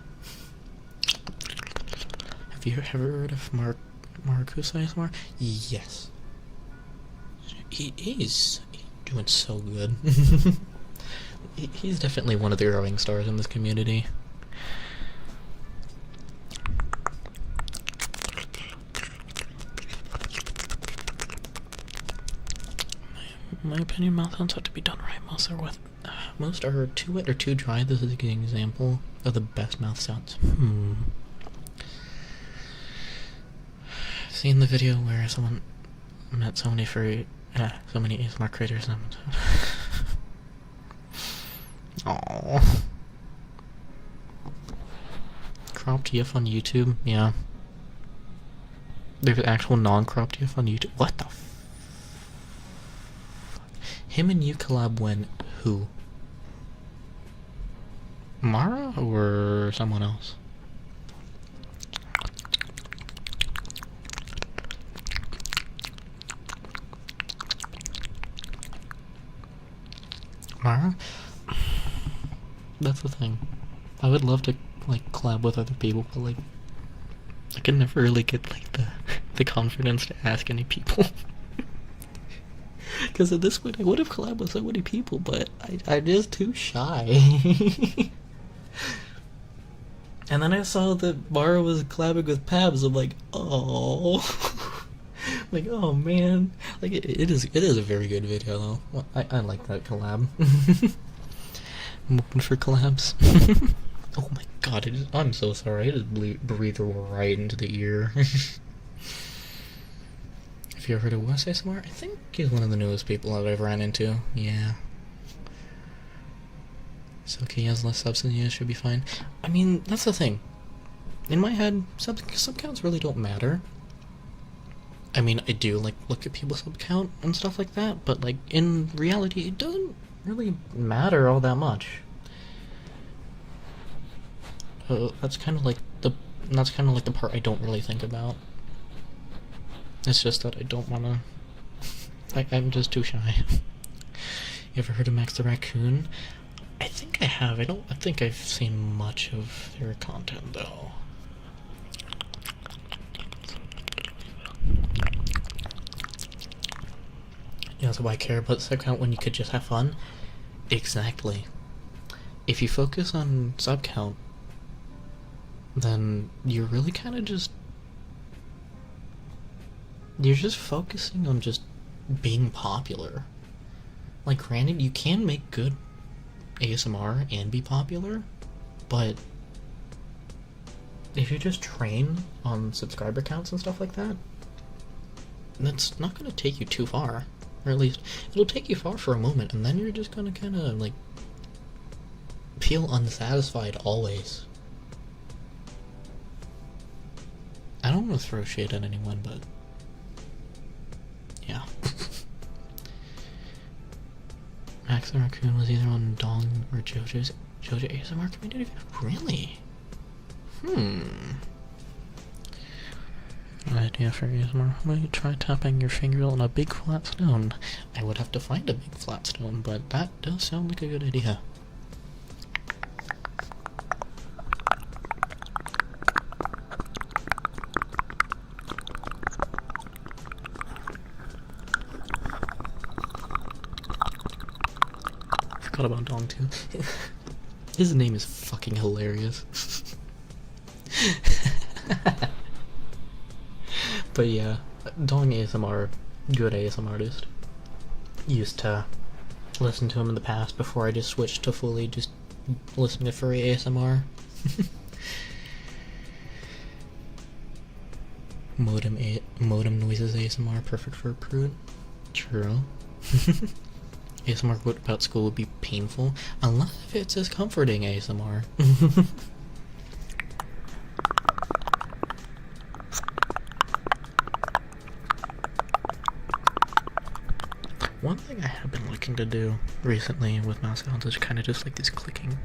Speaker 1: Have you ever heard of Marcus ASMR? Yes. He's doing so good. He's definitely one of the growing stars in this community. In my opinion, mouth sounds have to be done right. Most are too wet or too dry. This is an example of the best mouth sounds. Seen the video where someone met so many ASMR creators and aww. Cropped GIF on YouTube? Yeah. There's actual non-cropped GIF on YouTube. What the f? Him and you collab when? Who? Mara or someone else? Mara? That's the thing. I would love to, like, collab with other people, but, like, I can never really get, like, the confidence to ask any people. Because at this point I would have collabed with so many people, but I'm just too shy. And then I saw that Mara was collabing with Pabs. I'm like, oh. Like, oh man. Like, it is a very good video though. Well, I like that collab. I'm open for collabs. Oh my god, I'm so sorry. I just breathed right into the ear. Have you ever heard of Wes ASMR? I think he's one of the newest people I've ever ran into. Yeah. So okay, he has less subs than you, should be fine. I mean, that's the thing. In my head, sub counts really don't matter. I mean, I do like look at people's sub count and stuff like that, but like in reality, it doesn't really matter all that much. That's kind of like the part I don't really think about. It's just that I don't wanna. I'm just too shy. You ever heard of Max the Raccoon? I think I have. I think I've seen much of their content though. Yeah, so why care about sub count when you could just have fun? Exactly. If you focus on sub count, then you're really kind of just... You're just focusing on just being popular. Like, granted, you can make good ASMR and be popular, but if you just train on subscriber counts and stuff like that, that's not going to take you too far. Or at least, it'll take you far for a moment, and then you're just going to kind of, like, feel unsatisfied always. I don't want to throw shade at anyone, but... yeah. Max the Raccoon was either on Dong or JoJo ASMR community. Really? An idea for ASMR. How about you try tapping your finger on a big flat stone? I would have to find a big flat stone, but that does sound like a good idea. Forgot about Dong too. His name is fucking hilarious. But yeah, Dong ASMR, good ASMR artist. Used to listen to him in the past before I just switched to fully just listening to furry ASMR. Modem noises ASMR, perfect for a proot. True. ASMR about school would be painful, unless if it's as comforting ASMR. One thing I have been looking to do recently with mouse sounds is kind of just like this clicking.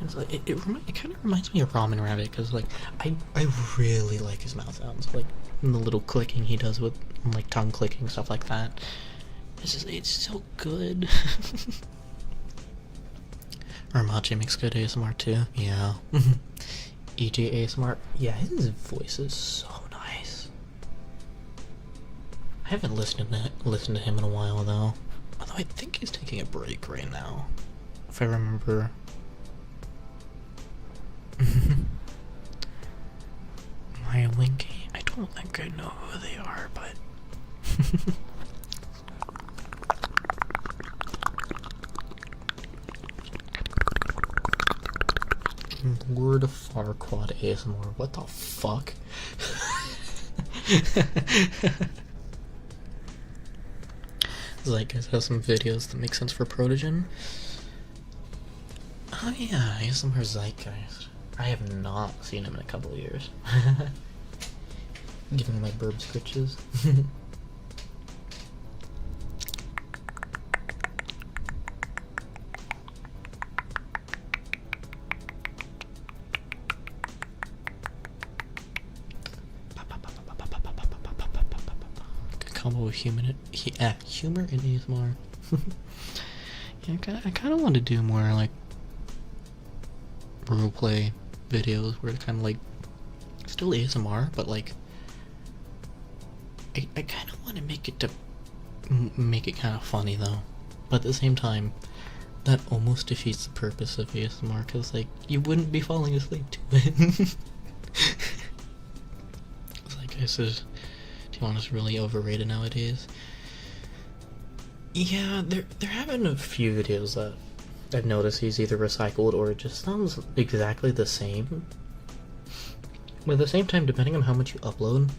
Speaker 1: It's like, it kind of reminds me of Ramen Rabbit, because like I really like his mouth sounds, like the little clicking he does with like tongue clicking, stuff like that. It's so good. Armachi makes good ASMR too. Yeah. EG ASMR. Yeah, his voice is so nice. I haven't listened to him in a while though. Although I think he's taking a break right now, if I remember. My Winky. I don't think I know who they are, but. Word of Farquad ASMR. What the fuck? Zeitgeist has some videos that make sense for Protogen. Oh yeah, ASMR Zeitgeist. I have not seen him in a couple of years. Giving my burb scritches. Combo with humor in ASMR. Yeah, I kind of want to do more like roleplay videos where it's kind of like still ASMR, but like I kind of want to make it kind of funny though, but at the same time that almost defeats the purpose of ASMR, because like you wouldn't be falling asleep to it. It's like I said, is really overrated nowadays. Yeah, there have been a few videos that I've noticed he's either recycled or it just sounds exactly the same. But at the same time, depending on how much you upload,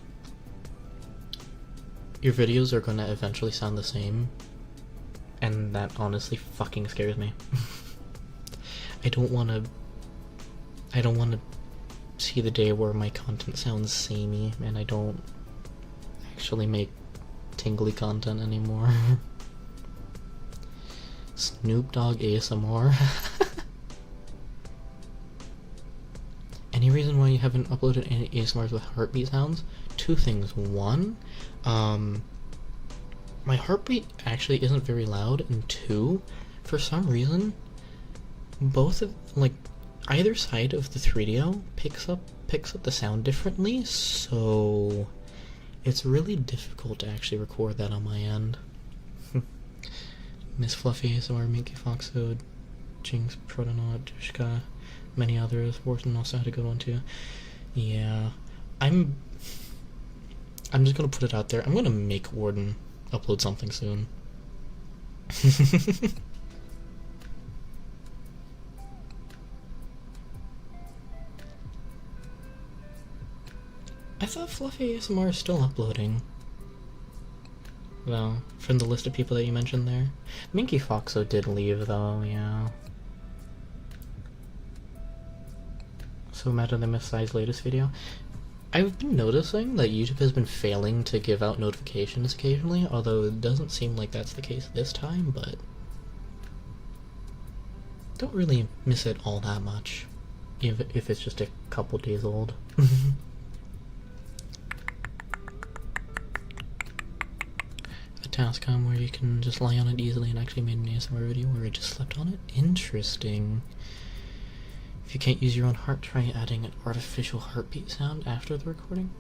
Speaker 1: your videos are gonna eventually sound the same, and that honestly fucking scares me. I don't wanna see the day where my content sounds samey and I don't actually make tingly content anymore. Snoop Dogg ASMR. Any reason why you haven't uploaded any ASMRs with heartbeat sounds? Two things. One, my heartbeat actually isn't very loud, and two, for some reason, both of, like, either side of the 3DO picks up the sound differently, so it's really difficult to actually record that on my end. Miss Fluffy, ASMR, Minky Foxode, Jinx, Protonaut, Dushka, many others. Warden also had a good one too. Yeah, I'm just gonna put it out there. I'm gonna make Warden upload something soon. I thought Fluffy ASMR is still uploading. Well, from the list of people that you mentioned there. Minky Foxo did leave though, yeah. So mad at the Miss Size latest video. I've been noticing that YouTube has been failing to give out notifications occasionally, although it doesn't seem like that's the case this time, but don't really miss it all that much, if it's just a couple days old. A task come where you can just lie on it easily and actually made an ASMR video where I just slept on it? Interesting. If you can't use your own heart, try adding an artificial heartbeat sound after the recording.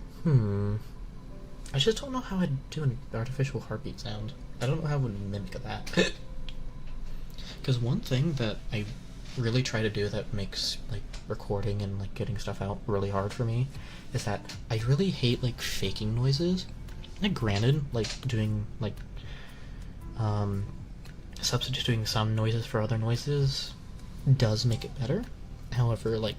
Speaker 1: I just don't know how I'd do an artificial heartbeat sound. I don't know how I would mimic that. Because one thing that I really try to do that makes like recording and like getting stuff out really hard for me is that I really hate like faking noises. Like granted, like doing like substituting some noises for other noises does make it better. However, like,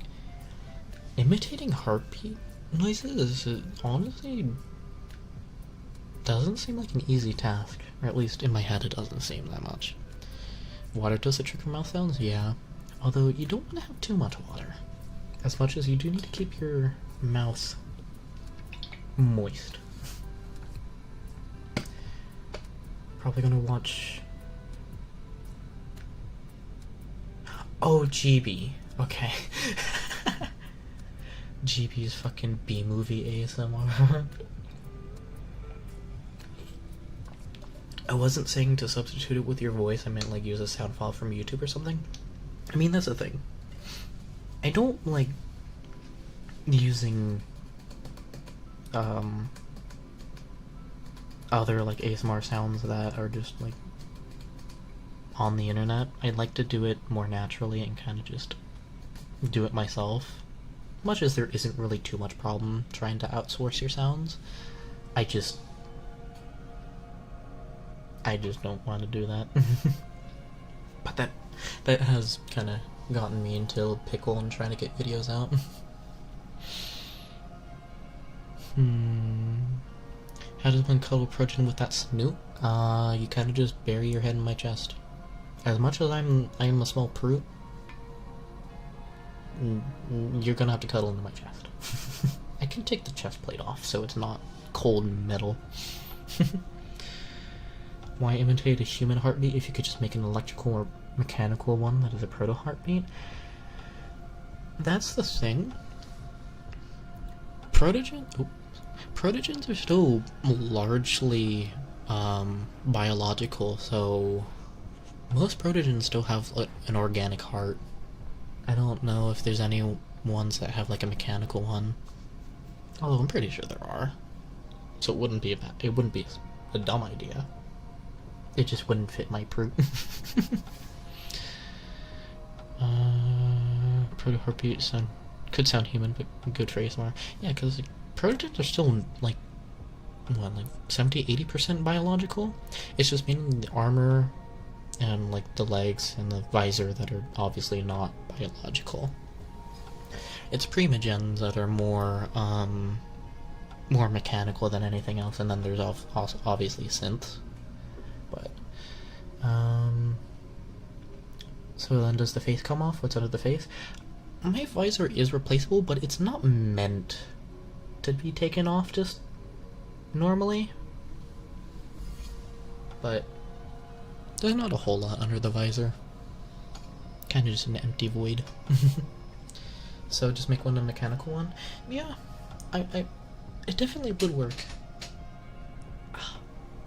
Speaker 1: imitating heartbeat noises honestly doesn't seem like an easy task. Or at least in my head it doesn't seem that much. Water does the trick for mouth sounds? Yeah. Although you don't want to have too much water. As much as you do need to keep your mouth moist. Probably gonna watch... Oh, GB. Okay. GB's fucking B-movie ASMR. I wasn't saying to substitute it with your voice, I meant like use a sound file from YouTube or something. I mean, that's the thing. I don't like using other like ASMR sounds that are just like on the internet. I'd like to do it more naturally and kind of just do it myself. Much as there isn't really too much problem trying to outsource your sounds, I just don't want to do that. But that has kind of gotten me into a pickle and trying to get videos out. How does one cuddle approaching with that snoot? You kind of just bury your head in my chest. As much as I'm a small proot, you're gonna have to cuddle into my chest. I can take the chest plate off so it's not cold metal. Why imitate a human heartbeat if you could just make an electrical or mechanical one that is a proto-heartbeat? That's the thing. Protogens are still largely biological, so most protogens still have an organic heart. I don't know if there's any ones that have like a mechanical one. Although I'm pretty sure there are. So it wouldn't be a dumb idea. It just wouldn't fit my proot. Proto-heartbeat could sound human, but good for ASMR. Yeah, because like, protogens are still like 70-80% biological. It's just mainly the armor and like the legs and the visor that are obviously not biological. It's primogens that are more more mechanical than anything else, and then there's also obviously synth. But so then does the face come off? What's under the face? My visor is replaceable, but it's not meant to be taken off just normally. But there's not a whole lot under the visor. Kind of just an empty void. So just make one a mechanical one. Yeah, it definitely would work.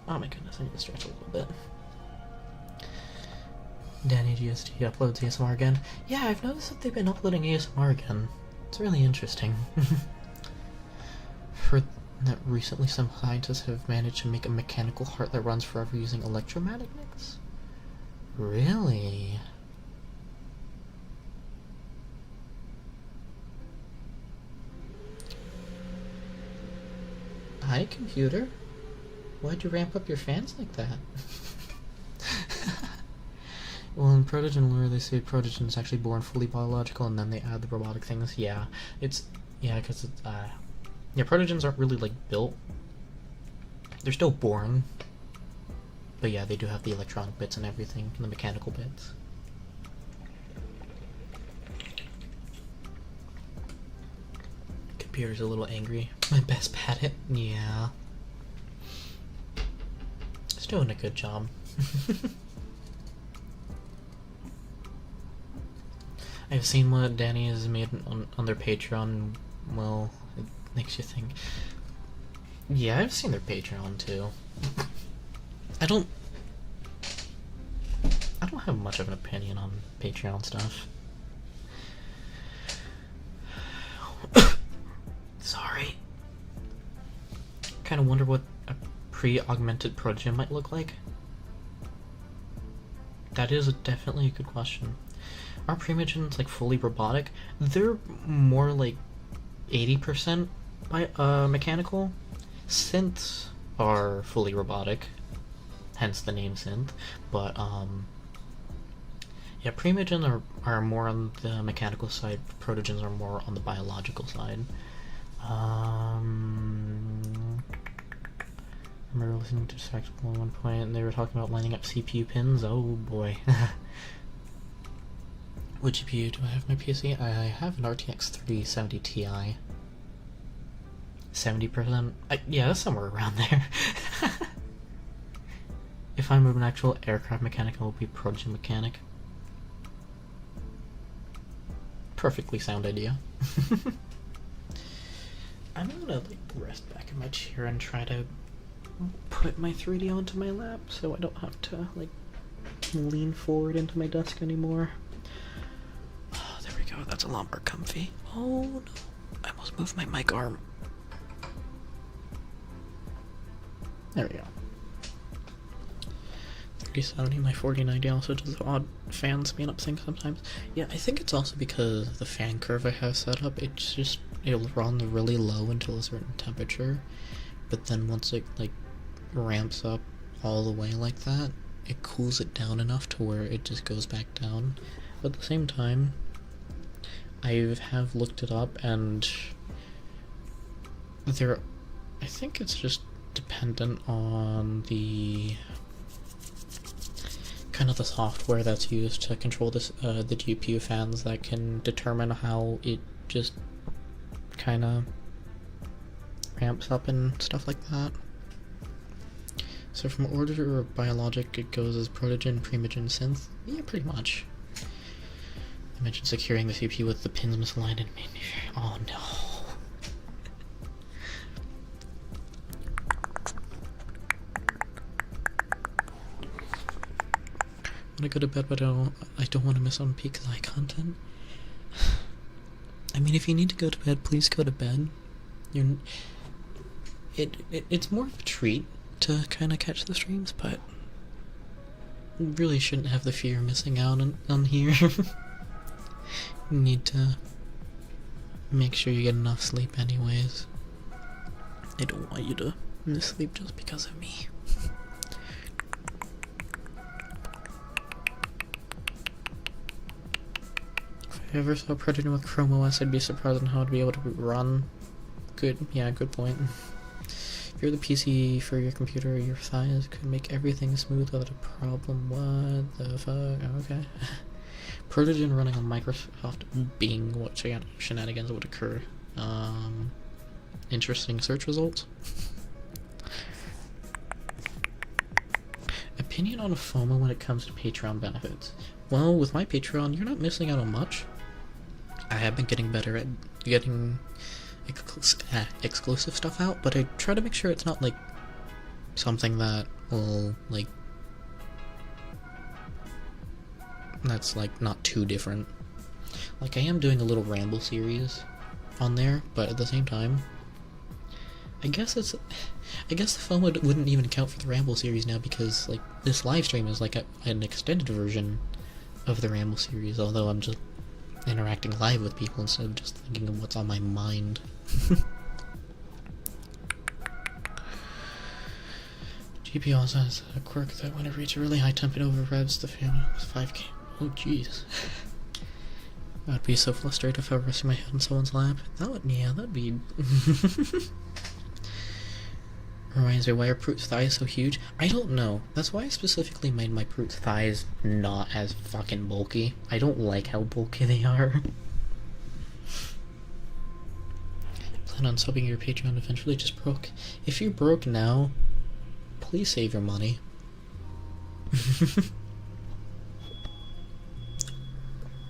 Speaker 1: Oh my goodness, I need to stretch a little bit. Danny GST uploads ASMR again. Yeah, I've noticed that they've been uploading ASMR again. It's really interesting. Heard that recently some scientists have managed to make a mechanical heart that runs forever using electromagnets. Really? Hi, computer. Why'd you ramp up your fans like that? Well, in protogen lore, they say protogen is actually born fully biological, and then they add the robotic things. Yeah, because it's, yeah, protogens aren't really, like, built. They're still born. But yeah, they do have the electronic bits and everything, and the mechanical bits. Computer's a little angry. My best pat it? Yeah. It's doing a good job. I've seen what Danny has made on their Patreon. Well, it makes you think. Yeah, I've seen their Patreon too. I don't have much of an opinion on Patreon stuff. Sorry. Kind of wonder what a pre-augmented protogen might look like. That is definitely a good question. Are primogens like fully robotic? They're more like 80% mechanical. Synths are fully robotic, hence the name synth. But yeah, primogens are more on the mechanical side. Protogens are more on the biological side. I remember listening to Distractable at one point, and they were talking about lining up CPU pins. Oh boy. What GPU do I have in my PC? I have an RTX 3070 Ti. 70%? Yeah, that's somewhere around there. If I'm an actual aircraft mechanic, I will be protogen mechanic. Perfectly sound idea. I'm gonna like rest back in my chair and try to put my 3D onto my lap so I don't have to like lean forward into my desk anymore. Oh, there we go. That's a lot more comfy. Oh no. I almost moved my mic arm. There we go. 3070, my 4090 also does odd fans being up sync sometimes. Yeah, I think it's also because the fan curve I have set up, it'll run really low until a certain temperature, but then once it like ramps up all the way like that, it cools it down enough to where it just goes back down. But at the same time, I have looked it up, and I think it's just dependent on the kind of the software that's used to control this, the GPU fans, that can determine how it just kind of ramps up and stuff like that. So from order of biologic, it goes as protogen, primogen, synth. Yeah, pretty much. I mentioned securing the CPU with the pins misaligned and made me... Oh no. I want to go to bed, but I don't want to miss on peak eye content. I mean, if you need to go to bed, please go to bed. It's more of a treat to kind of catch the streams, but you really shouldn't have the fear of missing out on here. You need to make sure you get enough sleep anyways. I don't want you to miss sleep just because of me. If I ever saw a protogen with Chrome OS, I'd be surprised on how it'd be able to run. Good, yeah, good point. If you're the PC for your computer, your thighs could make everything smooth without a problem. What the fuck? Okay. Protogen running on Microsoft Bing, what shenanigans would occur? Interesting search results. Opinion on FOMO when it comes to Patreon benefits. Well, with my Patreon, you're not missing out on much. I have been getting better at getting exclusive stuff out, but I try to make sure it's not like something that will like that's like not too different. Like I am doing a little ramble series on there, but at the same time, I guess the FOMO wouldn't even count for the ramble series now, because like this live stream is like an extended version of the ramble series, although I'm just interacting live with people instead of just thinking of what's on my mind. GP also has a quirk that when it reaches a really high temp it overrevs the fan with 5k. Oh jeez. I'd be so frustrated if I were resting my head on someone's lap. That'd be... Reminds me, why are Proot's thighs so huge? I don't know. That's why I specifically made my Proot's thighs not as fucking bulky. I don't like how bulky they are. Plan on subbing your Patreon eventually, just broke. If you're broke now, please save your money.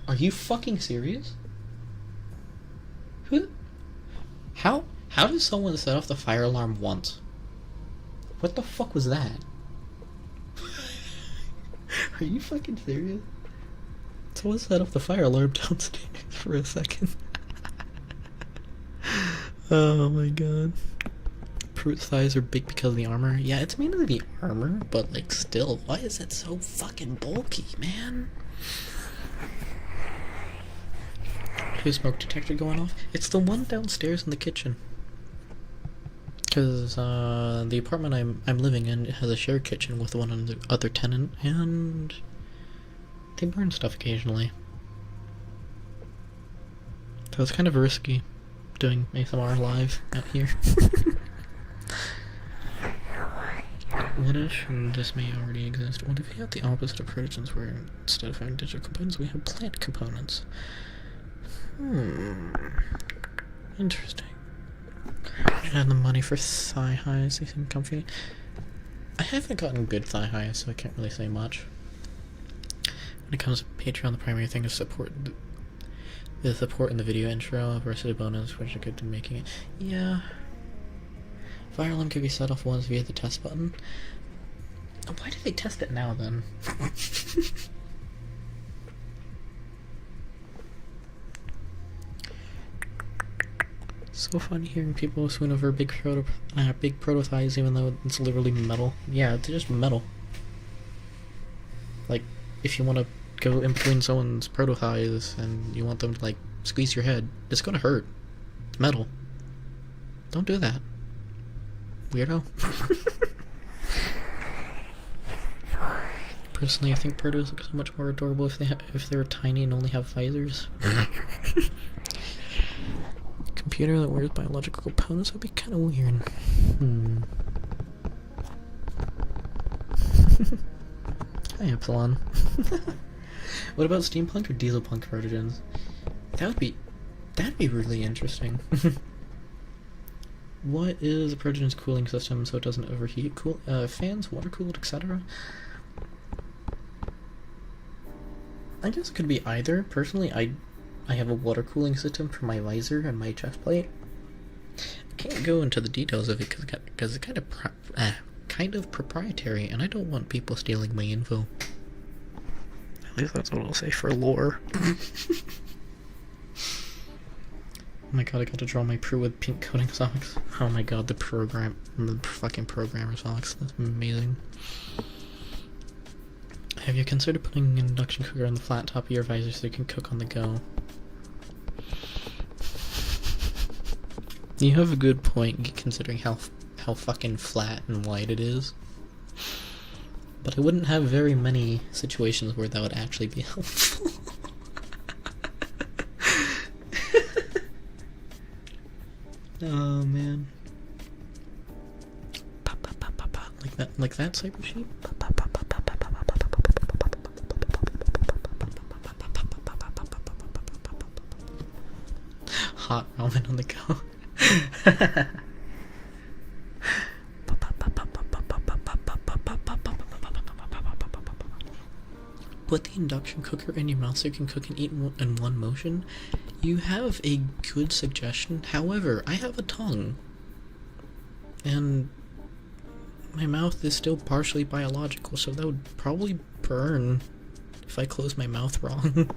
Speaker 1: Are you fucking serious? Who? How does someone set off the fire alarm once? What the fuck was that? Are you fucking serious? Someone set off the fire alarm downstairs for a second. Oh my god. Proot's thighs are big because of the armor. Yeah, it's mainly the armor, but like still, why is it so fucking bulky, man? Who's smoke detector going off? It's the one downstairs in the kitchen. Because the apartment I'm living in has a shared kitchen with one other tenant, and they burn stuff occasionally. So it's kind of risky doing ASMR live out here. What if, and this may already exist, what if we have the opposite of protogens, where instead of having digital components we have plant components? Interesting. I have the money for thigh highs, they seem comfy. I haven't gotten good thigh highs, so I can't really say much. When it comes to Patreon, the primary thing is support. The support in the video intro versus a bonus, which are good to making it. Yeah. Fire alarm can be set off once via the test button. Why do they test it now then? So funny hearing people swoon over big proto thighs, even though it's literally metal. Yeah, it's just metal. Like, if you want to go in between someone's proto thighs and you want them to like squeeze your head, it's gonna hurt. It's metal. Don't do that, weirdo. Personally, I think protos look so much more adorable if they're tiny and only have visors. Computer that wears biological components would be kind of weird. Hi, Epsilon. What about steampunk or dieselpunk protogens? That'd be really interesting. What is a protogen's cooling system so it doesn't overheat? Fans, water cooled, etc. I guess it could be either. Personally, I have a water cooling system for my visor and my chest plate. I can't go into the details of it because it's kind of proprietary, and I don't want people stealing my info. At least that's what I'll say for lore. Oh my god, I got to draw my Proot with pink coating socks. Oh my god, the fucking programmer socks. That's amazing. Have you considered putting an induction cooker on the flat top of your visor so you can cook on the go? You have a good point, considering how fucking flat and wide it is. But I wouldn't have very many situations where that would actually be helpful. Oh man. Like that cyber sheep? Hot ramen on the go. Put the induction cooker in your mouth so you can cook and eat in one motion. You have a good suggestion. However, I have a tongue. And my mouth is still partially biological, so that would probably burn if I close my mouth wrong.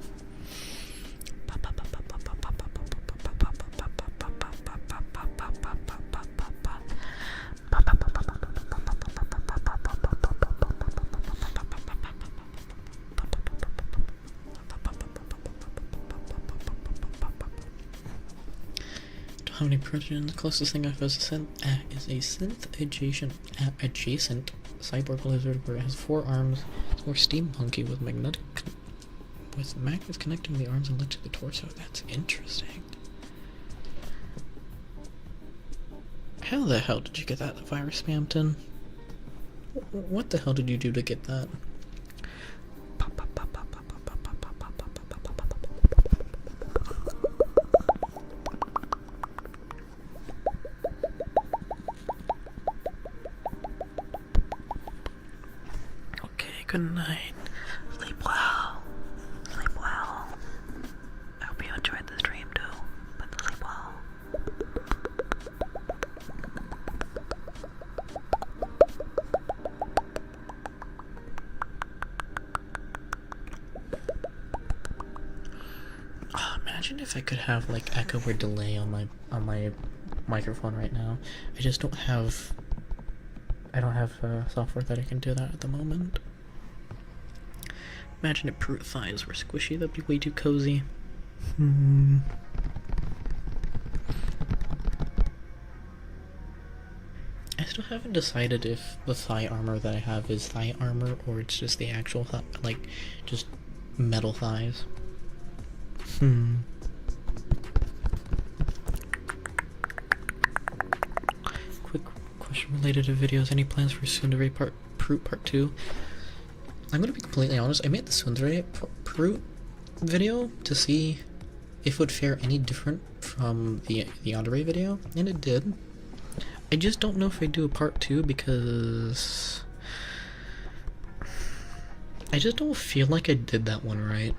Speaker 1: How many protein? The closest thing I've is a synth adjacent cyborg lizard where it has 4 arms. It's more steampunky with magnets connecting the arms and linked to the torso. That's interesting. How the hell did you get that virus, Spampton? What the hell did you do to get that? Good night. Sleep well. Sleep well. I hope you enjoyed the stream too. But sleep well. Oh, imagine if I could have like echo or delay on my microphone right now. I just don't have software that I can do that at the moment. Imagine if proot thighs were squishy, that'd be way too cozy. I still haven't decided if the thigh armor that I have is thigh armor or it's just the actual just metal thighs. Quick question related to videos. Any plans for Tsundere Proot Part 2? I'm gonna be completely honest, I made the Tsundere Proot video to see if it would fare any different from the Yandere video, and it did. I just don't know if I do a part 2 because I just don't feel like I did that one right.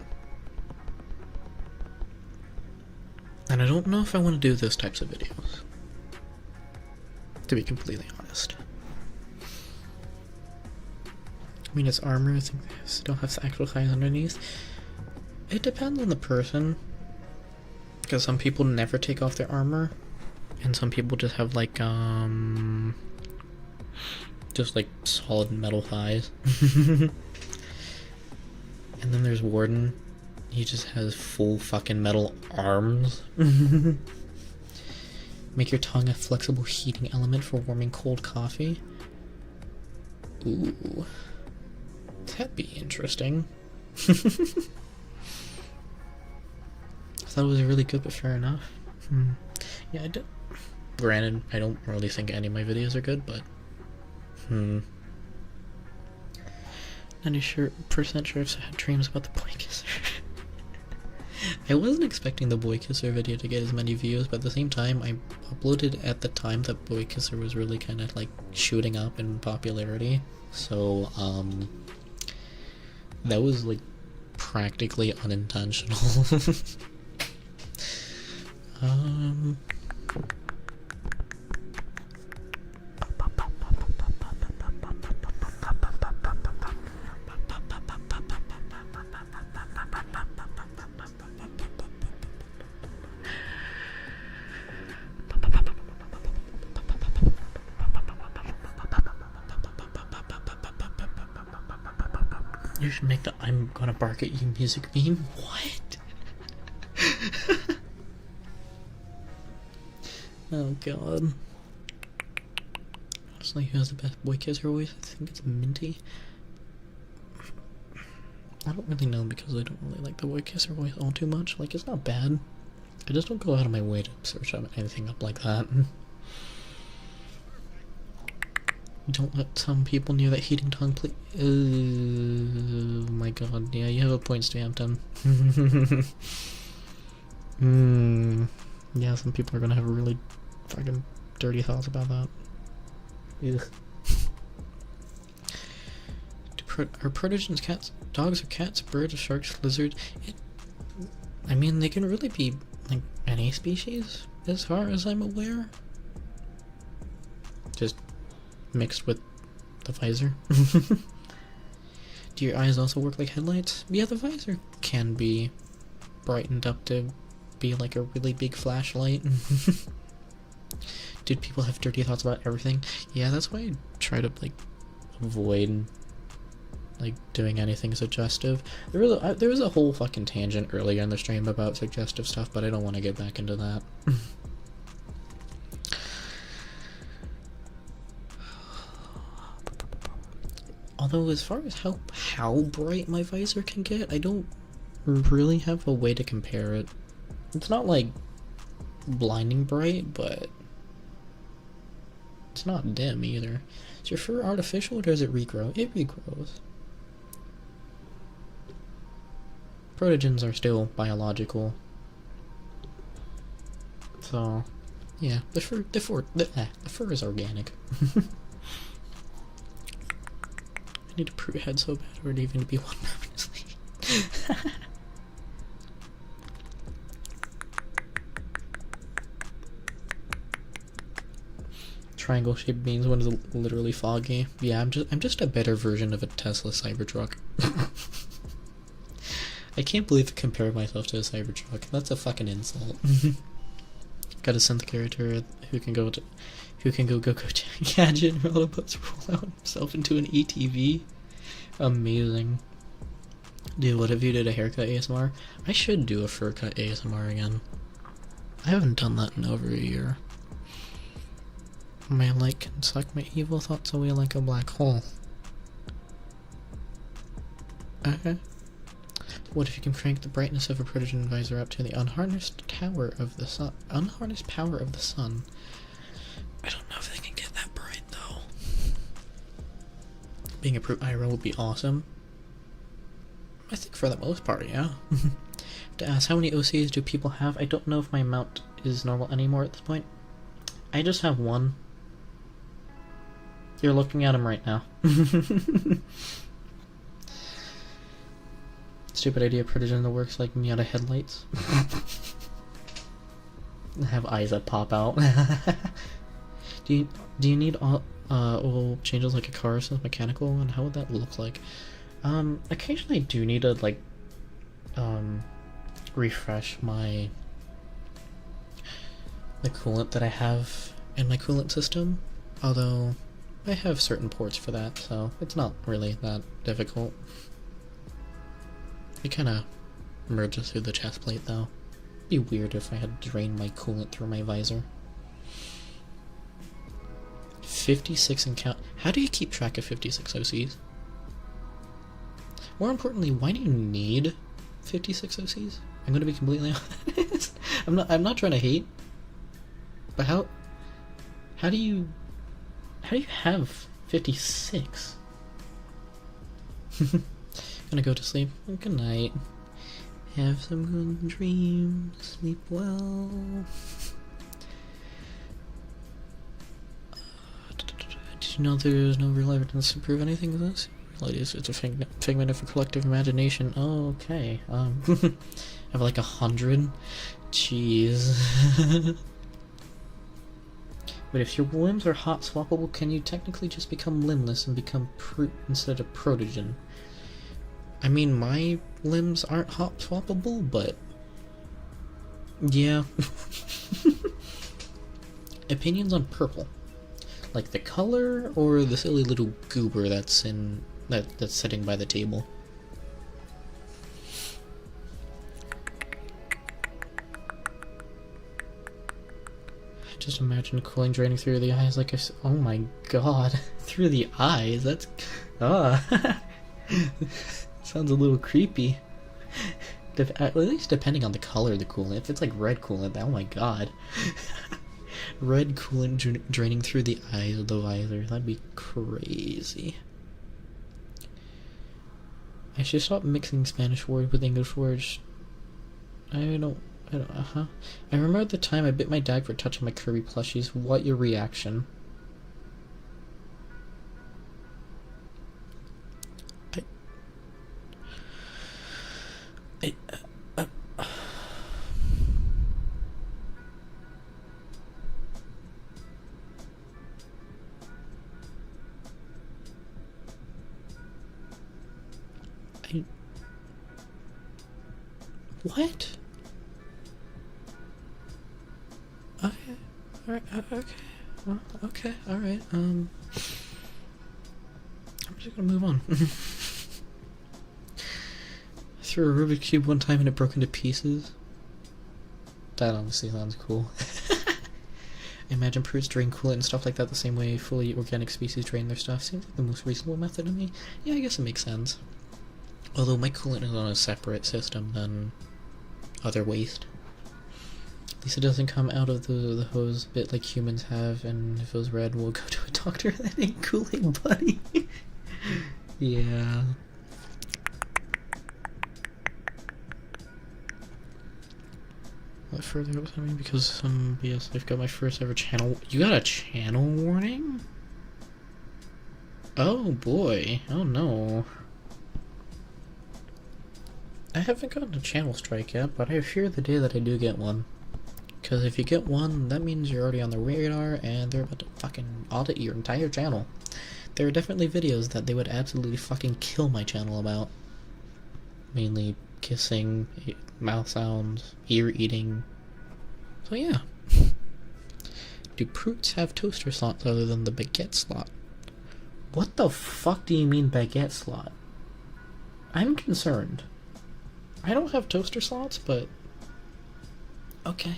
Speaker 1: And I don't know if I want to do those types of videos, to be completely honest. I mean, it's armor, I think they still have the actual thighs underneath. It depends on the person, because some people never take off their armor, and some people just have like, just like solid metal thighs. And then there's Warden, he just has full fucking metal arms. Make your tongue a flexible heating element for warming cold coffee. Ooh. That'd be interesting. I thought it was really good, but fair enough. Yeah, I do. Granted, I don't really think any of my videos are good, but 90% sure I've had dreams about the boy kisser. I wasn't expecting the boy kisser video to get as many views, but at the same time, I uploaded at the time that boy kisser was really kind of like shooting up in popularity. So, that was like practically unintentional. You should make the "I'm gonna bark at you" music meme. What? Oh god. Honestly, who has the best boy kisser voice? I think it's Minty. I don't really know because I don't really like the boy kisser voice all too much. Like, it's not bad. I just don't go out of my way to search anything up like that. Don't let some people near that heating tongue, please. Oh my god, yeah, you have a point, Stampton. Yeah, some people are gonna have really fucking dirty thoughts about that. Ugh. Are protogens cats, dogs or cats, birds, sharks, lizards? I mean, they can really be, like, any species, as far as I'm aware. Just mixed with the visor. Do your eyes also work like headlights? Yeah, the visor can be brightened up to be like a really big flashlight. Did people have dirty thoughts about everything? Yeah, that's why I try to, like, avoid, like, doing anything suggestive. There was a whole fucking tangent earlier in the stream about suggestive stuff, but I don't want to get back into that. Although, as far as how bright my visor can get, I don't really have a way to compare it. It's not, like, blinding bright, but it's not dim either. Is your fur artificial or does it regrow? It regrows. Protogens are still biological. So, yeah, the fur is organic. I need a proot head so bad, or even to be one permanently. Triangle shaped beans, one is literally foggy. Yeah, I'm just a better version of a Tesla Cybertruck. I can't believe I compared myself to a Cybertruck. That's a fucking insult. Got a synth character who can go gadget and roll out himself into an ATV. Amazing. Dude, what if you did a haircut ASMR? I should do a fur cut ASMR again. I haven't done that in over a year. My light can suck my evil thoughts away like a black hole. Okay. What if you can crank the brightness of a protogen visor up to the unharnessed power of the sun? Unharnessed power of the sun. I don't know if they can get that bright though. Being a proot IRL would be awesome. I think for the most part, yeah. To ask, how many OCs do people have? I don't know if my mount is normal anymore at this point. I just have one. You're looking at him right now. Stupid idea, protogen that works like Miata headlights. Have eyes that pop out. Do you need oil changes like a car since mechanical, and how would that look like? Occasionally I do need to, like, refresh the coolant that I have in my coolant system, although I have certain ports for that, so it's not really that difficult. It kinda merges through the chest plate though. It'd be weird if I had to drain my coolant through my visor. 56 and count. How do you keep track of 56 OCs? More importantly, why do you need 56 OCs? I'm gonna be completely honest. I'm not trying to hate. But how do you have 56? Gonna go to sleep. Good night. Have some good dreams. Sleep well. Did you know there's no real evidence to prove anything of this? Ladies, it's a figment of a collective imagination. Oh, okay. I have like 100. Jeez. But if your limbs are hot swappable, can you technically just become limbless and become proot instead of protogen? I mean, my limbs aren't hot swappable, but yeah. Opinions on purple, like the color or the silly little goober that's sitting by the table. Just imagine cooling draining through the eyes like oh my god, through the eyes. That's sounds a little creepy. At least depending on the color of the coolant. If it's like red coolant, oh my god. Red coolant draining through the eyes of the visor. That'd be crazy. I should stop mixing Spanish words with English words. I remember the time I bit my dad for touching my Kirby plushies. What your reaction? What? Okay. Alright, okay. Well, okay, alright, I'm just gonna move on. I threw a Rubik's Cube one time and it broke into pieces. That honestly sounds cool. Imagine proots drain coolant and stuff like that the same way fully organic species drain their stuff. Seems like the most reasonable method to me. Yeah, I guess it makes sense. Although my coolant is on a separate system than other waste. At least it doesn't come out of the hose bit like humans have, and if it was red, we'll go to a doctor. That ain't Kool-Aid, buddy. Yeah. What further up, I mean, because yes, I've got my first ever channel. You got a channel warning? Oh boy. Oh no. I haven't gotten a channel strike yet, but I fear the day that I do get one. Because if you get one, that means you're already on the radar and they're about to fucking audit your entire channel. There are definitely videos that they would absolutely fucking kill my channel about. Mainly kissing, mouth sounds, ear eating. So yeah. Do proots have toaster slots other than the baguette slot? What the fuck do you mean baguette slot? I'm concerned. I don't have toaster slots, but okay.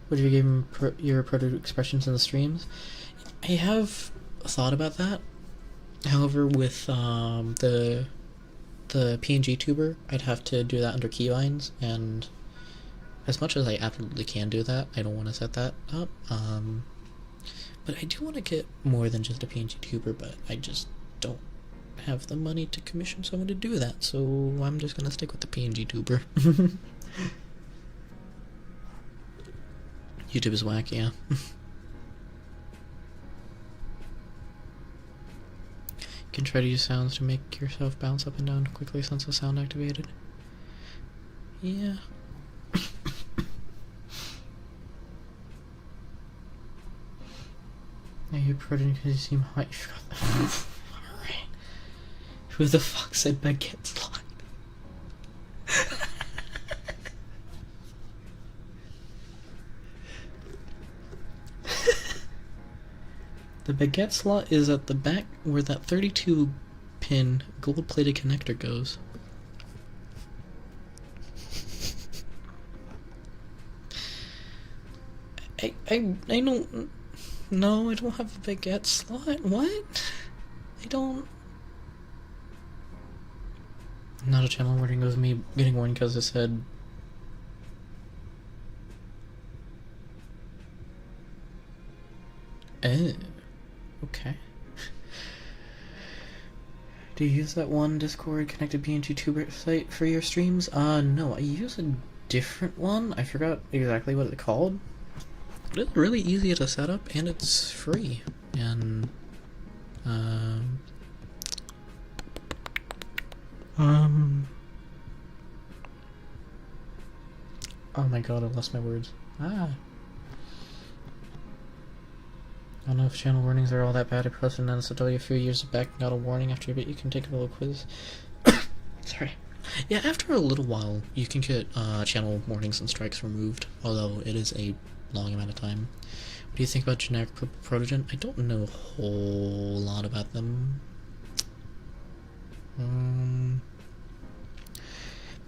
Speaker 1: Would you give him your proto expressions in the streams? I have thought about that. However, with the PNG tuber, I'd have to do that under keybinds, and as much as I absolutely can do that, I don't want to set that up. But I do want to get more than just a PNG tuber, but I just don't have the money to commission someone to do that, so I'm just gonna stick with the PNG tuber. YouTube is whack, yeah. You can try to use sounds to make yourself bounce up and down quickly since the sound activated. Yeah. Now you're protein because you seem hot. You forgot that. Alright. Who the fuck said baguette slot? The baguette slot is at the back where that 32 pin gold-plated connector goes. I don't... No, I don't have a baguette slot. What? I don't... Not a channel warning, it was me getting warned because it said... Oh. Okay. Do you use that one Discord connected PNG tuber site for your streams? No, I use a different one. I forgot exactly what it's called. But it's really easy to set up and it's free. And oh my god, I lost my words. I don't know if channel warnings are all that bad. I posted an NSW a few years back and got a warning after a bit. You can take a little quiz. Sorry. Yeah, after a little while, you can get channel warnings and strikes removed, although it is a long amount of time. What do you think about generic protogen? I don't know a whole lot about them.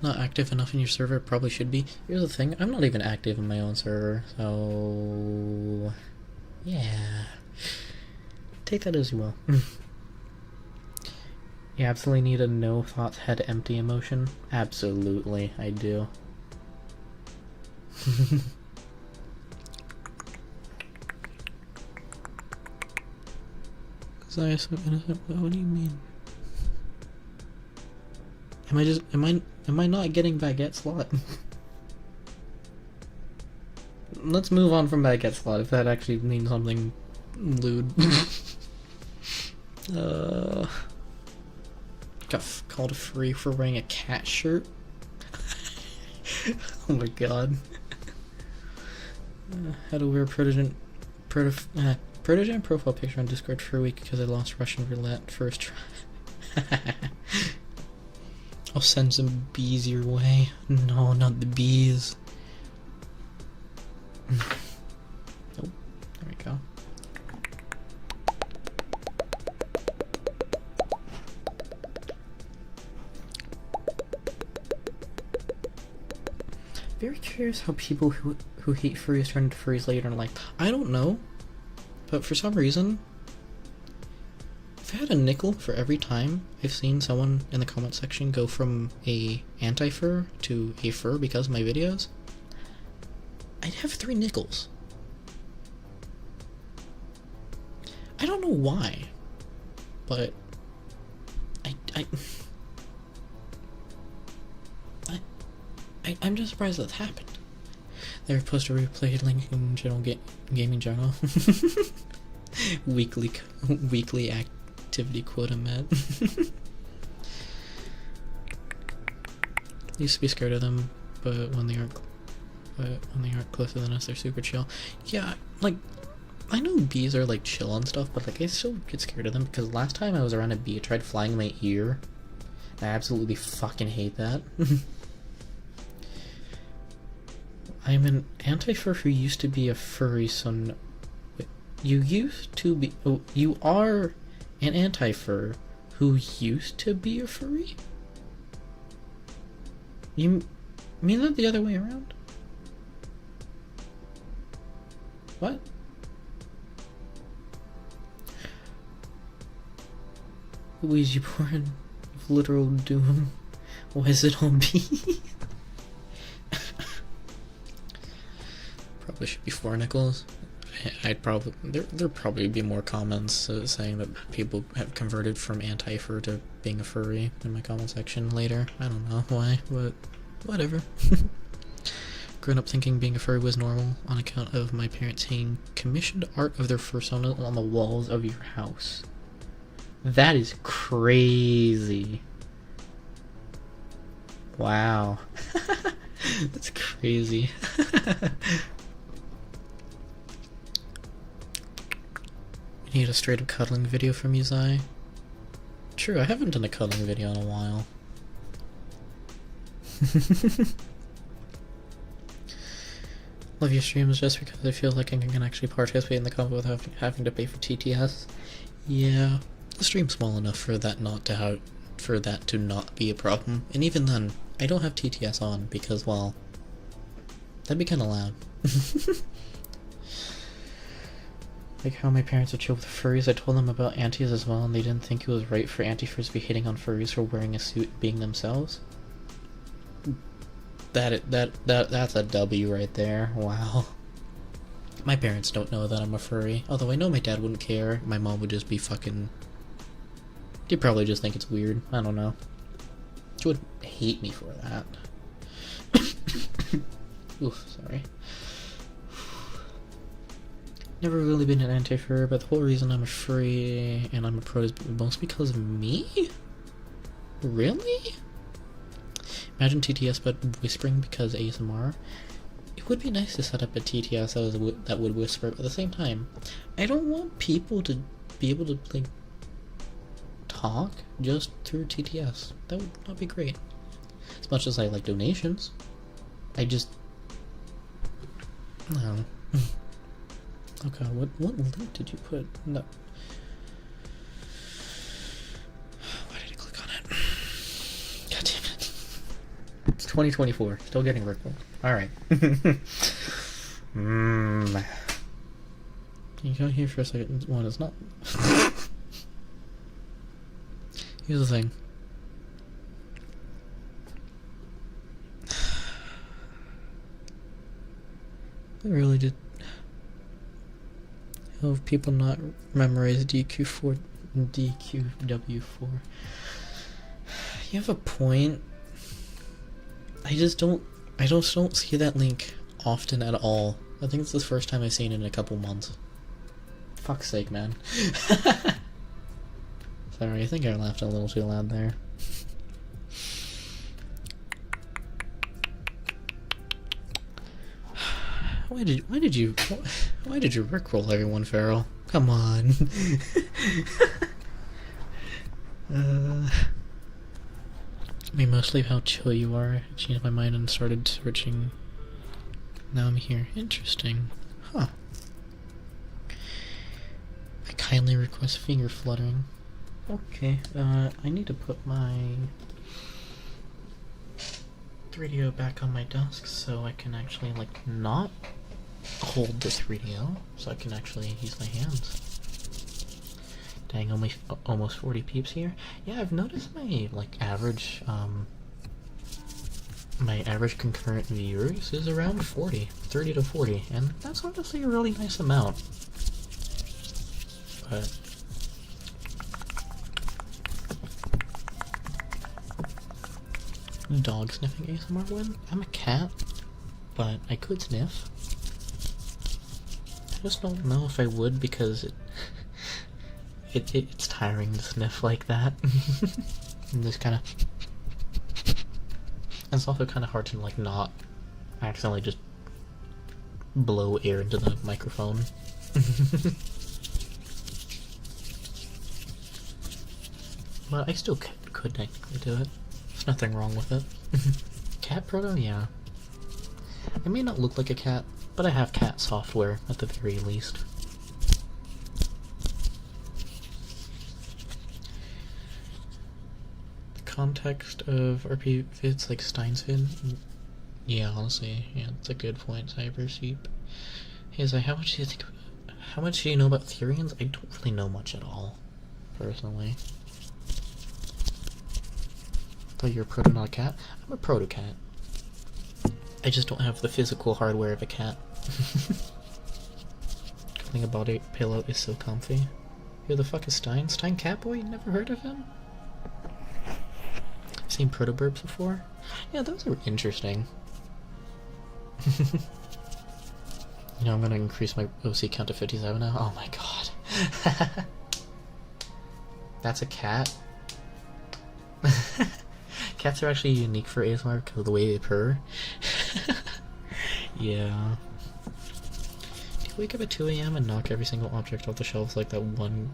Speaker 1: Not active enough in your server, probably should be. Here's the thing, I'm not even active in my own server, so... yeah. Take that as you will. You absolutely need a no thoughts head empty emotion? Absolutely, I do. Zaya so innocent. What do you mean? Am I not getting baguette slot? Let's move on from baguette slot if that actually means something lewd. Got called a furry for wearing a cat shirt. Oh my god. How to wear protege profile picture on Discord for a week because I lost Russian roulette first try. I'll send some bees your way. No, not the bees. Oh, there we go. Very curious how people who hate furries turn into furries later in life. I don't know, but for some reason, I've had a nickel for every time I've seen someone in the comment section go from a anti-fur to a fur because of my videos. I'd have 3 nickels. I don't know why, but I'm just surprised that's happened. They're supposed to replay link in general gaming journal. weekly activity quota met. Used to be scared of them, but when they aren't closer than us, they're super chill. Yeah, like I know bees are like chill and stuff, but like I still get scared of them because last time I was around a bee, it tried flying in my ear. I absolutely fucking hate that. I'm an anti-fur who used to be a furry, so no, you used to be. Oh, you are an anti-fur who used to be a furry? You mean that the other way around? What? Ouija board of literal doom. Why is it on B? Probably should be 4 nickels. I'd probably there'd probably be more comments saying that people have converted from anti-fur to being a furry in my comment section later. I don't know why, but whatever. Grown up thinking being a furry was normal on account of my parents hanging commissioned art of their fursuit on the walls of your house. That is crazy. Wow. That's crazy. We need a straight up cuddling video from you, Zai. True, I haven't done a cuddling video in a while. Love your streams just because I feel like I can actually participate in the combo without having to pay for TTS. Yeah, the stream's small enough for that to not be a problem. And even then, I don't have TTS on because, well, that'd be kind of loud. Like how my parents are chill with furries. I told them about antis as well, and they didn't think it was right for anti-furs to be hitting on furries for wearing a suit and being themselves. That's a W right there. Wow. My parents don't know that I'm a furry. Although I know my dad wouldn't care. My mom would just be fucking... He'd probably just think it's weird. I don't know. She would hate me for that. Oof, sorry. Never really been an anti-fur, but the whole reason I'm a furry and I'm a pro is mostly because of me? Really? Imagine TTS but whispering because ASMR. It would be nice to set up a TTS that would whisper, but at the same time, I don't want people to be able to like talk just through TTS. That would not be great. As much as I like donations, I just no. Oh god, what link did you put? No. Why did I click on it? God damn it. It's 2024. Still getting recorded. Alright. Can you go here for a second? One is not. Here's the thing. I really did. How have people not memorized DQ4 DQW4. You have a point. I just don't see that link often at all. I think it's the first time I've seen it in a couple months. Fuck's sake, man. Sorry, I think I laughed a little too loud there. Why did you rickroll everyone, Farrell? Come on. I mean, mostly how chill you are. I changed my mind and started searching. Now I'm here. Interesting. Huh. I kindly request finger fluttering. Okay, I need to put my 3DO back on my desk so I can actually, like, not hold the 3DO, so I can actually use my hands. Dang, only almost 40 peeps here. Yeah, I've noticed my, like, average, my average concurrent viewers is around 30 to 40, and that's honestly a really nice amount. But dog sniffing ASMR win? I'm a cat, but I could sniff. I just don't know if I would because it's tiring to sniff like that. And just kind of. It's also kind of hard to like not accidentally just blow air into the microphone. But I still could technically do it. There's nothing wrong with it. Cat proto? Yeah. I may not look like a cat, but I have cat software at the very least. The context of RP vids like Stein's vid? Yeah, honestly, yeah, that's a good point, Cybersheep. Hey, Zai, how much do you know about Therians? I don't really know much at all, personally. Thought you were a proto, not a cat? I'm a proto-cat. I just don't have the physical hardware of a cat. Calling a body pillow is so comfy. Who the fuck is Stein? Stein Catboy? Never heard of him? Seen proto-burbs before? Yeah, those are interesting. You know, I'm gonna increase my OC count to 57 now. Oh my god. That's a cat? Cats are actually unique for ASMR because of the way they purr. Yeah. Do you wake up at 2 AM and knock every single object off the shelves like that one?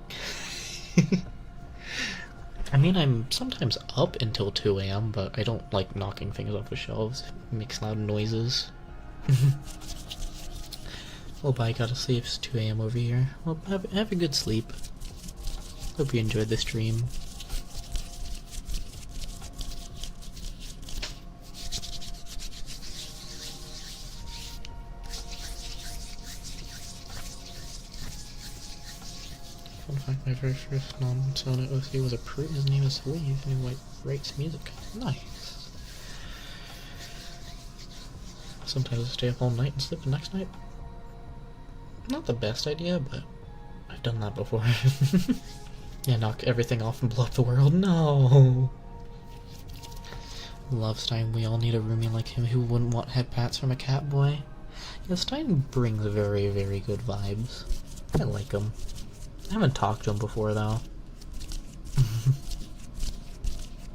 Speaker 1: I mean, I'm sometimes up until 2 AM, but I don't like knocking things off the shelves. It makes loud noises. Oh, bye, gotta sleep. It's 2 AM over here. Well, have a good sleep. Hope you enjoyed the stream. Fun fact, my very first non-Sona OC was a proot. His name is Lee, and he writes music. Nice. Sometimes I stay up all night and sleep the next night. Not the best idea, but I've done that before. Yeah, knock everything off and blow up the world. No! Love Stein. We all need a roomie like him. Who wouldn't want head pats from a cat boy? Yeah, Stein brings very, very good vibes. I like him. I haven't talked to him before, though.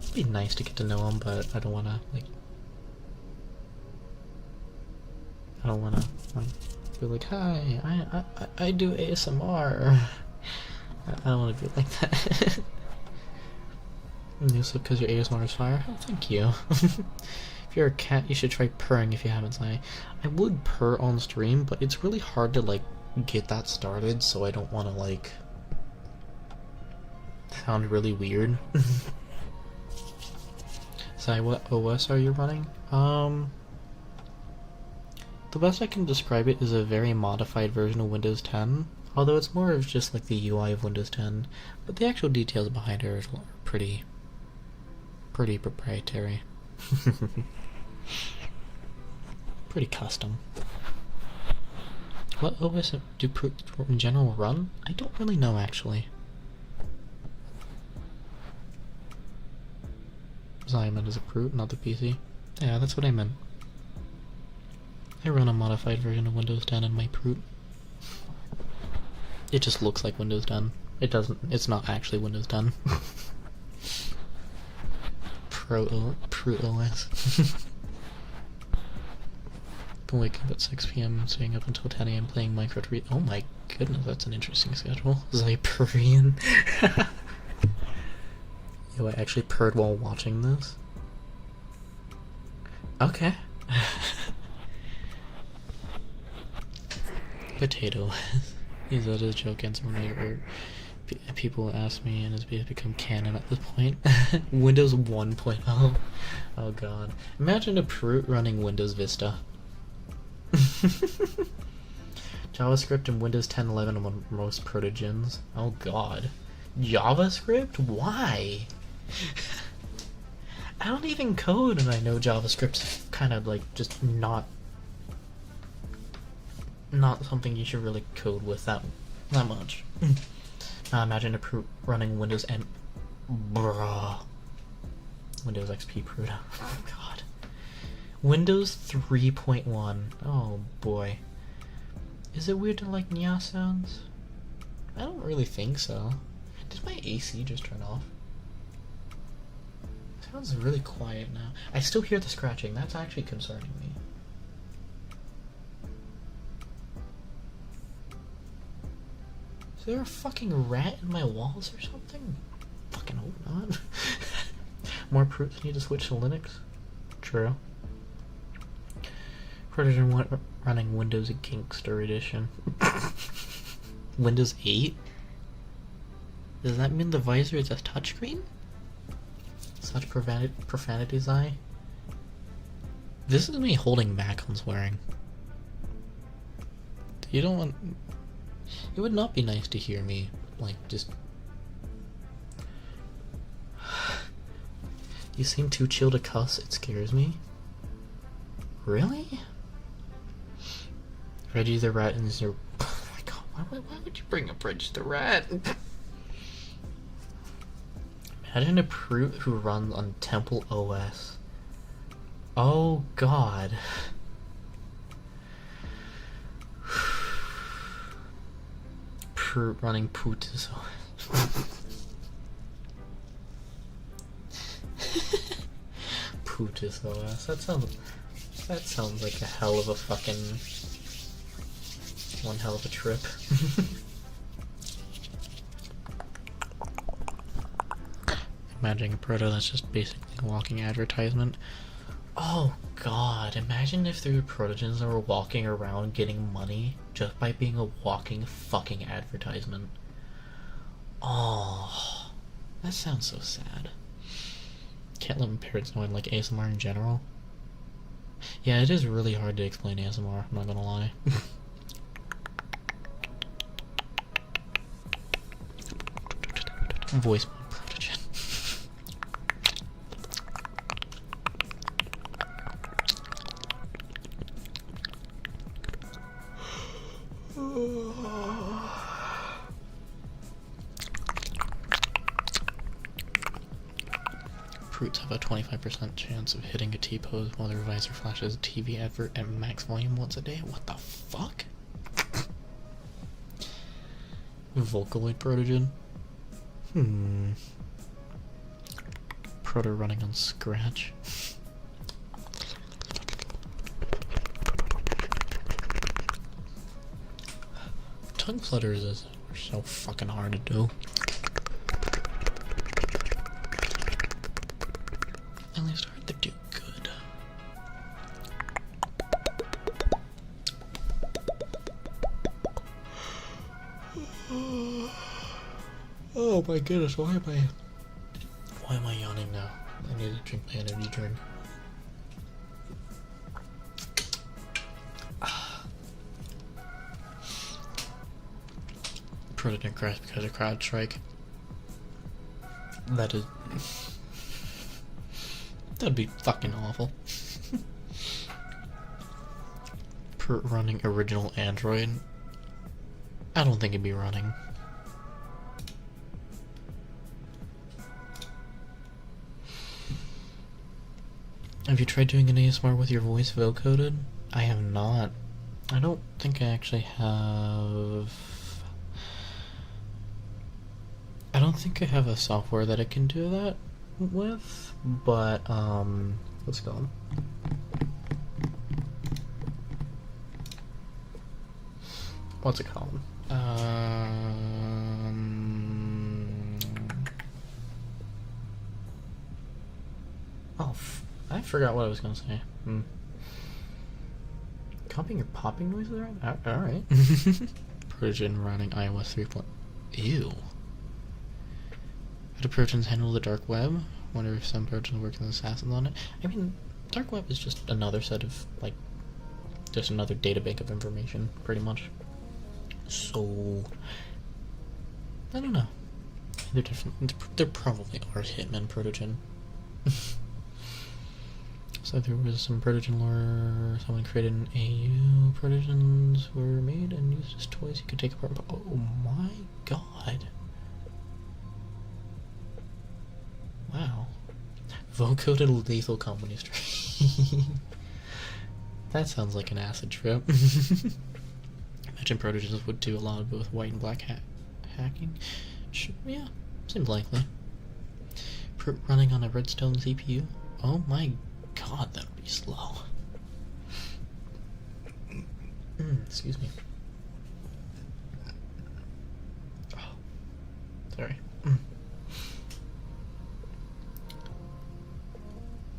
Speaker 1: It'd be nice to get to know him, but I don't wanna, like... I don't wanna, be like, hi, I do ASMR. I don't wanna be like that. Also, because your ASMR is fire? Oh, thank you. If you're a cat, you should try purring if you haven't, I would purr on stream, but it's really hard to, like, get that started, so I don't want to, like, sound really weird. Sai, what OS are you running? The best I can describe it is a very modified version of Windows 10, although it's more of just like the UI of Windows 10, but the actual details behind it are pretty proprietary. Pretty custom. What OS do proot in general run? I don't really know, actually. Sorry, I meant as a proot, not the PC. Yeah, that's what I meant. I run a modified version of Windows 10 in my proot. It just looks like Windows 10. It's not actually Windows 10. Proot OS. Been waking up at 6 p.m. staying up until 10 a.m. playing Minecraft. Oh my goodness, that's an interesting schedule. Zyperian. Yo, I actually purred while watching this. Okay. Potato. Is that a joke answer whenever people ask me and it's become canon at this point? Windows 1.0. Oh god. Imagine a proot running Windows Vista. JavaScript and Windows 10 11 on most protogens. Oh god. JavaScript? Why? I don't even code and I know JavaScript's kind of like just not something you should really code with that much. Now imagine a proot running Windows and Windows XP proot. Oh god. Windows 3.1. Oh boy. Is it weird to like Nya sounds? I don't really think so. Did my AC just turn off? It sounds really quiet now. I still hear the scratching. That's actually concerning me. Is there a fucking rat in my walls or something? Fucking hope not. More proofs need to switch to Linux? True. Protogen running Windows Gangster Edition. Windows 8? Does that mean the visor is a touchscreen? Such profanities, This is me holding back on swearing. You don't want... It would not be nice to hear me, like, just... You seem too chill to cuss, it scares me. Really? Reggie the Rat and your... Oh my god, why would you bring up Reggie the Rat? Imagine a proot who runs on Temple OS. Oh god. Proot running Pootis OS. Pootis OS. That sounds like a hell of a fucking... one hell of a trip. Imagining a proto that's just basically a walking advertisement. Oh god, imagine if there were protogens that were walking around getting money just by being a walking fucking advertisement. Oh, that sounds so sad. Can't let my parents know I like ASMR in general. Yeah, it is really hard to explain ASMR, I'm not gonna lie. Voice mod protogen. Proots have a 25% chance of hitting a T-pose while their visor flashes a TV advert at max volume once a day. What the fuck? Vocaloid protogen? Proto running on Scratch. Tongue flutters are so fucking hard to do. At least hard to do good. Oh my goodness, why am I yawning now? I need to drink my energy drink. Prototype crash because of crowd strike. That'd be fucking awful. Running original Android. I don't think it'd be running. Have you tried doing an ASMR with your voice vocoded? I have not. I don't think I actually have... I don't think I have a software that I can do that with, but, what's it called? What's it called? Oh, I forgot what I was gonna say. Copying your popping noises around? Alright. Protogen running iOS 3. Ew. How do Protons handle the dark web? Wonder if some Protons work as assassins on it. I mean, dark web is just another set of, like, just another databank of information, pretty much. So, I don't know. They're different. There probably are hitmen Protogen. So there was some Protogen lore. Someone created an AU. Protogens were made and used as toys you could take apart. Oh my god. Wow. Vocoded lethal company stream. That sounds like an acid trip. Imagine Protogens would do a lot of both white and black hacking. Sure, yeah, seems likely. Running on a redstone CPU. Oh my god, that would be slow. Excuse me. Oh, sorry.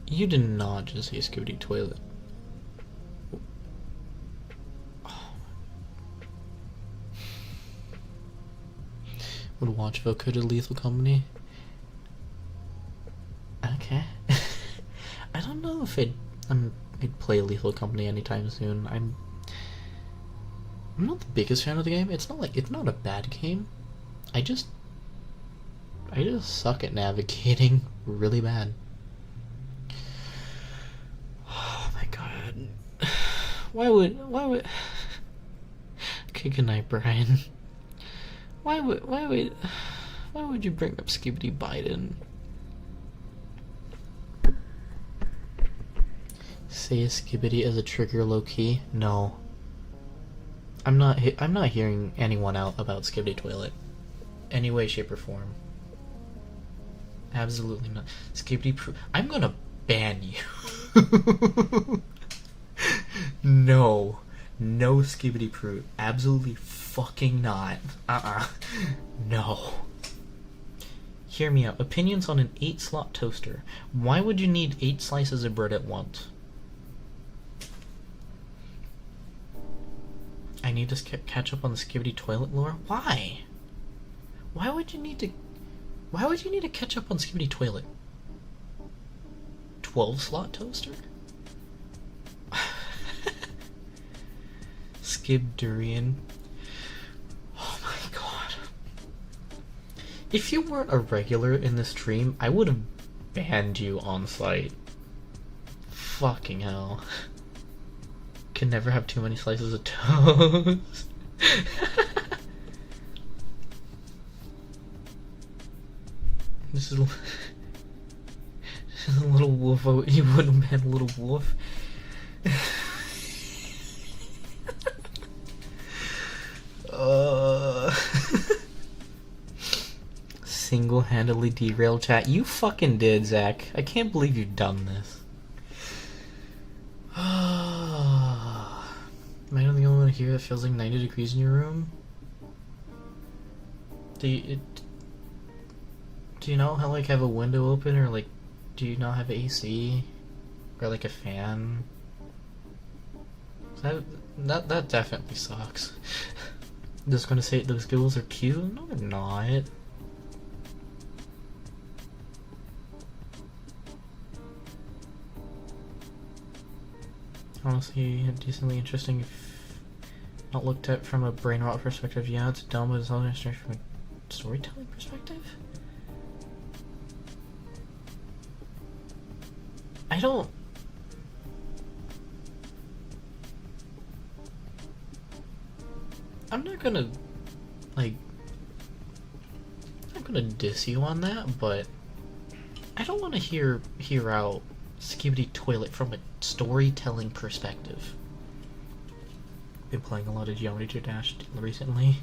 Speaker 1: You did not just say Scooty toilet. Would watch Vocoded Lethal Company. Okay. I don't know if I'd play Lethal Company anytime soon. I'm not the biggest fan of the game. It's not a bad game. I just suck at navigating really bad. Oh my god. Why would okay, good night, Brian. Why would you bring up Skibbity Biden? Say Skibbity as a trigger low key? No. I'm not hearing anyone out about Skibbity Toilet. Any way, shape, or form. Absolutely not. Skibbity I'm gonna ban you. No. No Skibbity Proot. Absolutely fucking not. No. Hear me out. Opinions on an 8-slot toaster. Why would you need 8 slices of bread at once? I need to catch up on the Skibbity Toilet lore? Why? Why would you need to catch up on Skibbity Toilet? 12-slot toaster? Skib Durian. Oh my god. If you weren't a regular in the stream, I would have banned you on site. Fucking hell. Can never have too many slices of toast. This is a little wolf. You wouldn't ban a little wolf. Single-handedly derailed chat. You fucking did, Zach. I can't believe you've done this. Am I the only one here that feels like 90 degrees in your room? Do you not have a window open, or like, do you not have AC? Or like a fan? That definitely sucks. Just gonna say those girls are cute? No, they're not. Honestly, decently interesting if not looked at from a brain rot perspective. Yeah, it's dumb, but it's also interesting from a storytelling perspective. I'm not gonna diss you on that, but I don't want to hear out Skibidi Toilet from a storytelling perspective. Been playing a lot of Geometry Dash recently.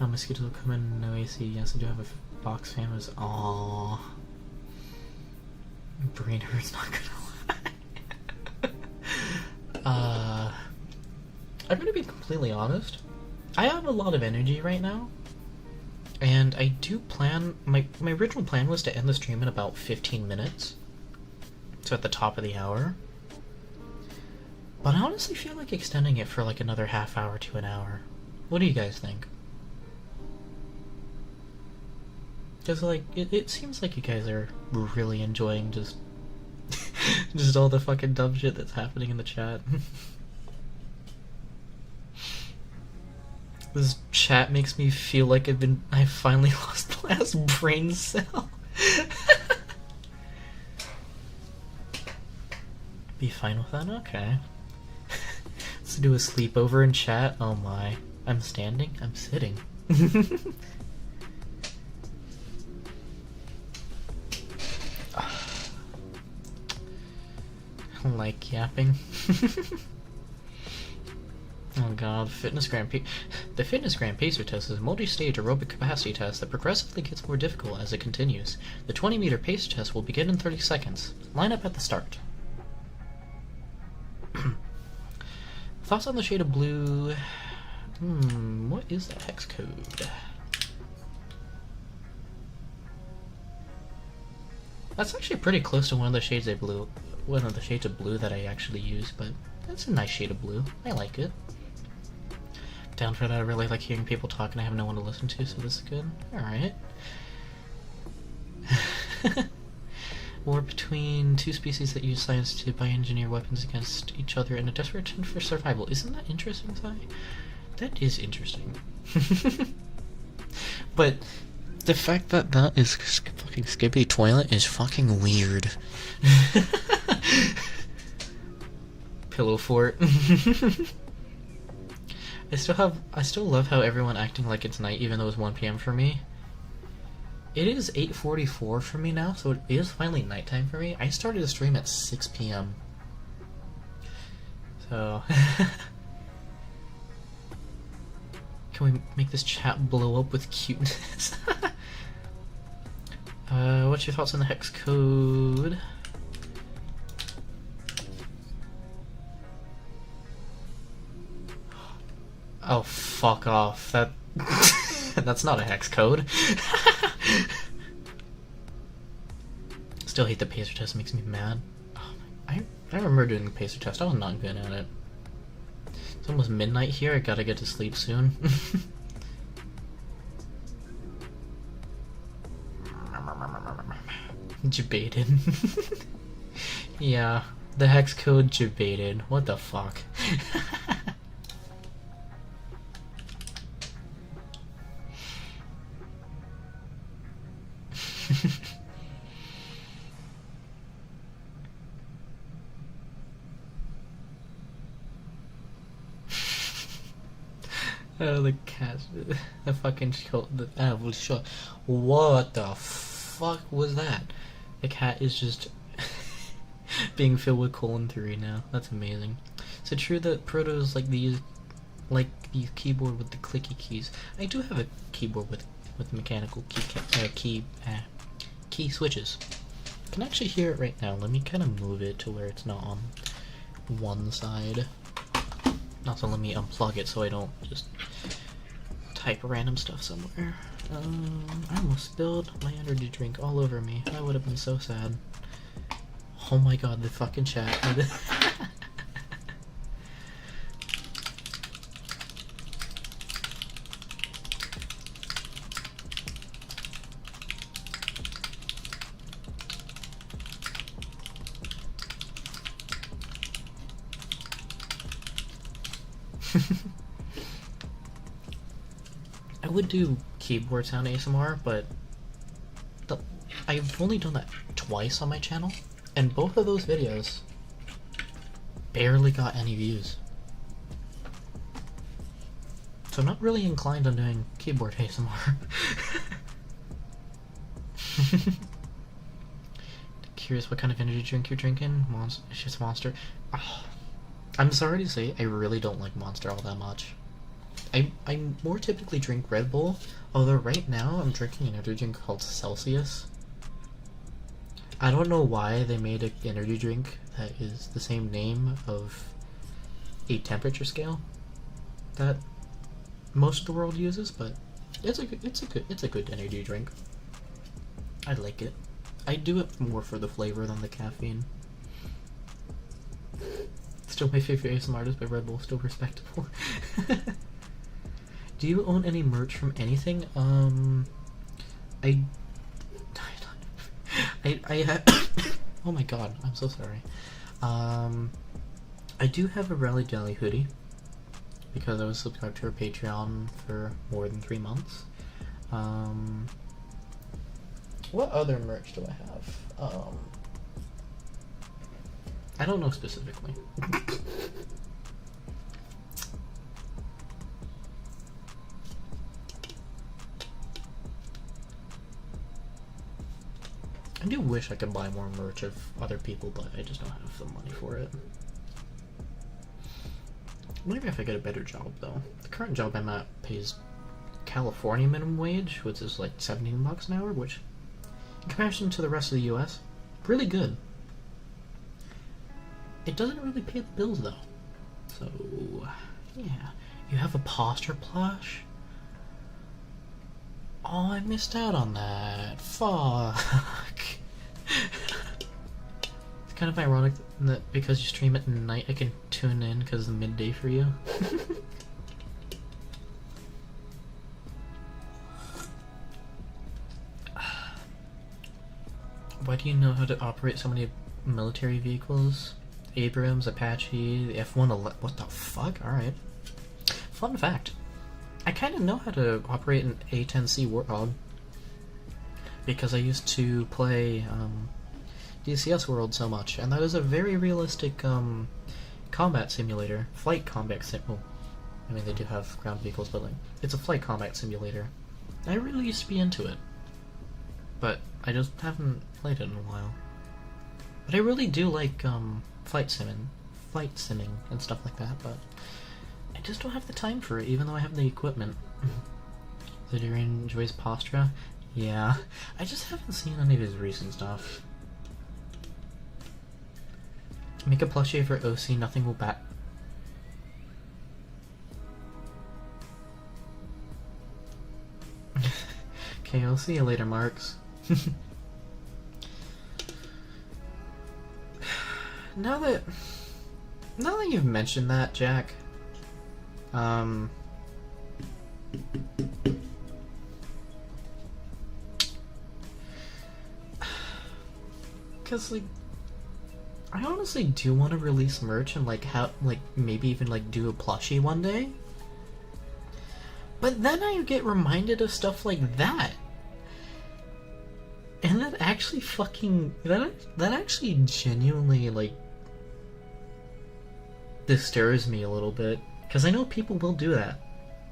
Speaker 1: No mosquitoes will come in, no AC. Yes, I do have a box fan. Aww. Brain hurts, not gonna lie. I'm gonna be completely honest. I have a lot of energy right now. And I do plan, my original plan was to end the stream in about 15 minutes. So at the top of the hour. But I honestly feel like extending it for like another half hour to an hour. What do you guys think? Because like, it seems like you guys are really enjoying just just all the fucking dumb shit that's happening in the chat. This chat makes me feel like I finally lost the last brain cell. Be fine with that? Okay. Let's do a sleepover in chat. Oh my. I'm standing? I'm sitting. I like yapping. Oh god, the Fitness Grand Pacer test is a multi-stage aerobic capacity test that progressively gets more difficult as it continues. The 20-meter pacer test will begin in 30 seconds. Line up at the start. Thoughts on the shade of blue? What is that hex code? That's actually pretty close to one of the shades of blue that I actually use, but that's a nice shade of blue. I like it. Down for that. I really like hearing people talk and I have no one to listen to, so this is good. Alright. War between two species that use science to bioengineer weapons against each other in a desperate attempt for survival. Isn't that interesting, Sai? That is interesting. But the fact that that is fucking Skibidi Toilet is fucking weird. Pillow fort. I still love how everyone acting like it's night even though it's 1 PM for me. It is 8:44 for me now, so it is finally nighttime for me. I started the stream at 6 PM. So can we make this chat blow up with cuteness? What's your thoughts on the hex code? Oh, fuck off. That's not a hex code. Still hate the pacer test, makes me mad. Oh, I remember doing the pacer test, I was not good at it. It's almost midnight here, I gotta get to sleep soon. Debated. Yeah, the hex code debated. What the fuck? Oh, the cat, the fucking shot, what the fuck was that? The cat is just being filled with colon-3 now. That's amazing. Is it true that protos like the keyboard with the clicky keys? I do have a keyboard with mechanical key switches. I can actually hear it right now. Let me kind of move it to where it's not on one side. Also, let me unplug it so I don't just type random stuff somewhere. I almost spilled my energy drink all over me. That would have been so sad. Oh my god, the fucking chat. I would do keyboard sound ASMR, but I've only done that twice on my channel, and both of those videos barely got any views. So I'm not really inclined on doing keyboard ASMR. curious what kind of energy drink you're drinking. It's just Monster. Oh, I'm sorry to say, I really don't like Monster all that much. I more typically drink Red Bull, although right now I'm drinking an energy drink called Celsius. I don't know why they made an energy drink that is the same name of a temperature scale that most of the world uses, but it's a good energy drink. I like it. I do it more for the flavor than the caffeine. Still my favorite ASMR artist by Red Bull, still respectable. Do you own any merch from anything? I have. Oh my god, I'm so sorry. I do have a Rally Jelly hoodie because I was subscribed to her Patreon for more than 3 months. What other merch do I have? I don't know specifically. I do wish I could buy more merch of other people, but I just don't have the money for it. Maybe if I get a better job, though. The current job I'm at pays California minimum wage, which is like $17 an hour, which, in comparison to the rest of the US, really good. It doesn't really pay the bills, though. So, yeah. You have a poster plush? Oh, I missed out on that. Fuck. It's kind of ironic that because you stream at night, I can tune in because it's midday for you. Why do you know how to operate so many military vehicles? Abrams, Apache, the F-111. What the fuck? Alright. Fun fact. I kind of know how to operate an A-10C Warthog because I used to play DCS World so much, and that is a very realistic combat simulator. Flight combat sim. Oh, I mean, they do have ground vehicles, but like, it's a flight combat simulator. I really used to be into it, but I just haven't played it in a while. But I really do like flight simming and stuff like that, but I just don't have the time for it, even though I have the equipment. Lydian enjoys Postra? Yeah. I just haven't seen any of his recent stuff. Make a plushie for OC, nothing will bat. Okay, I'll see you later, Marks. Now that you've mentioned that, Jack, because like I honestly do want to release merch and like maybe even like do a plushie one day, but then I get reminded of stuff like that, and that actually that actually genuinely like disturbs me a little bit, because I know people will do that.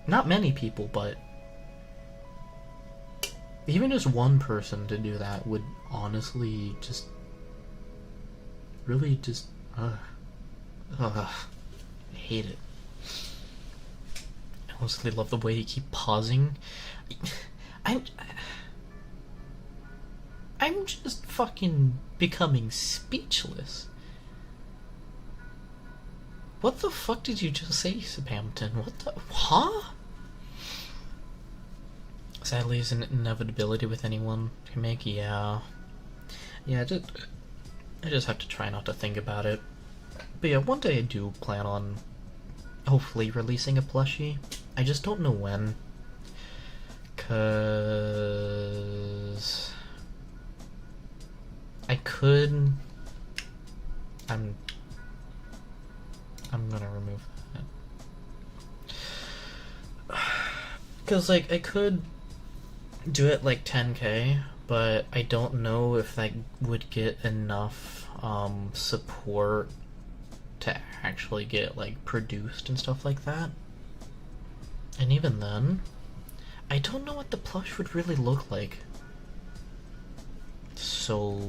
Speaker 1: Not many people, but even just one person to do that would honestly just really just I hate it. I honestly love the way you keep pausing. I'm just fucking becoming speechless. What the fuck did you just say, Sabampton? What the... Huh? Sadly, is an inevitability with anyone can make, yeah. Yeah, I just have to try not to think about it. But yeah, one day I do plan on hopefully releasing a plushie. I just don't know when. 'Cause I could... I'm gonna remove that. Because, like, I could do it, like, 10k, but I don't know if that would get enough, support to actually get, like, produced and stuff like that. And even then, I don't know what the plush would really look like. so...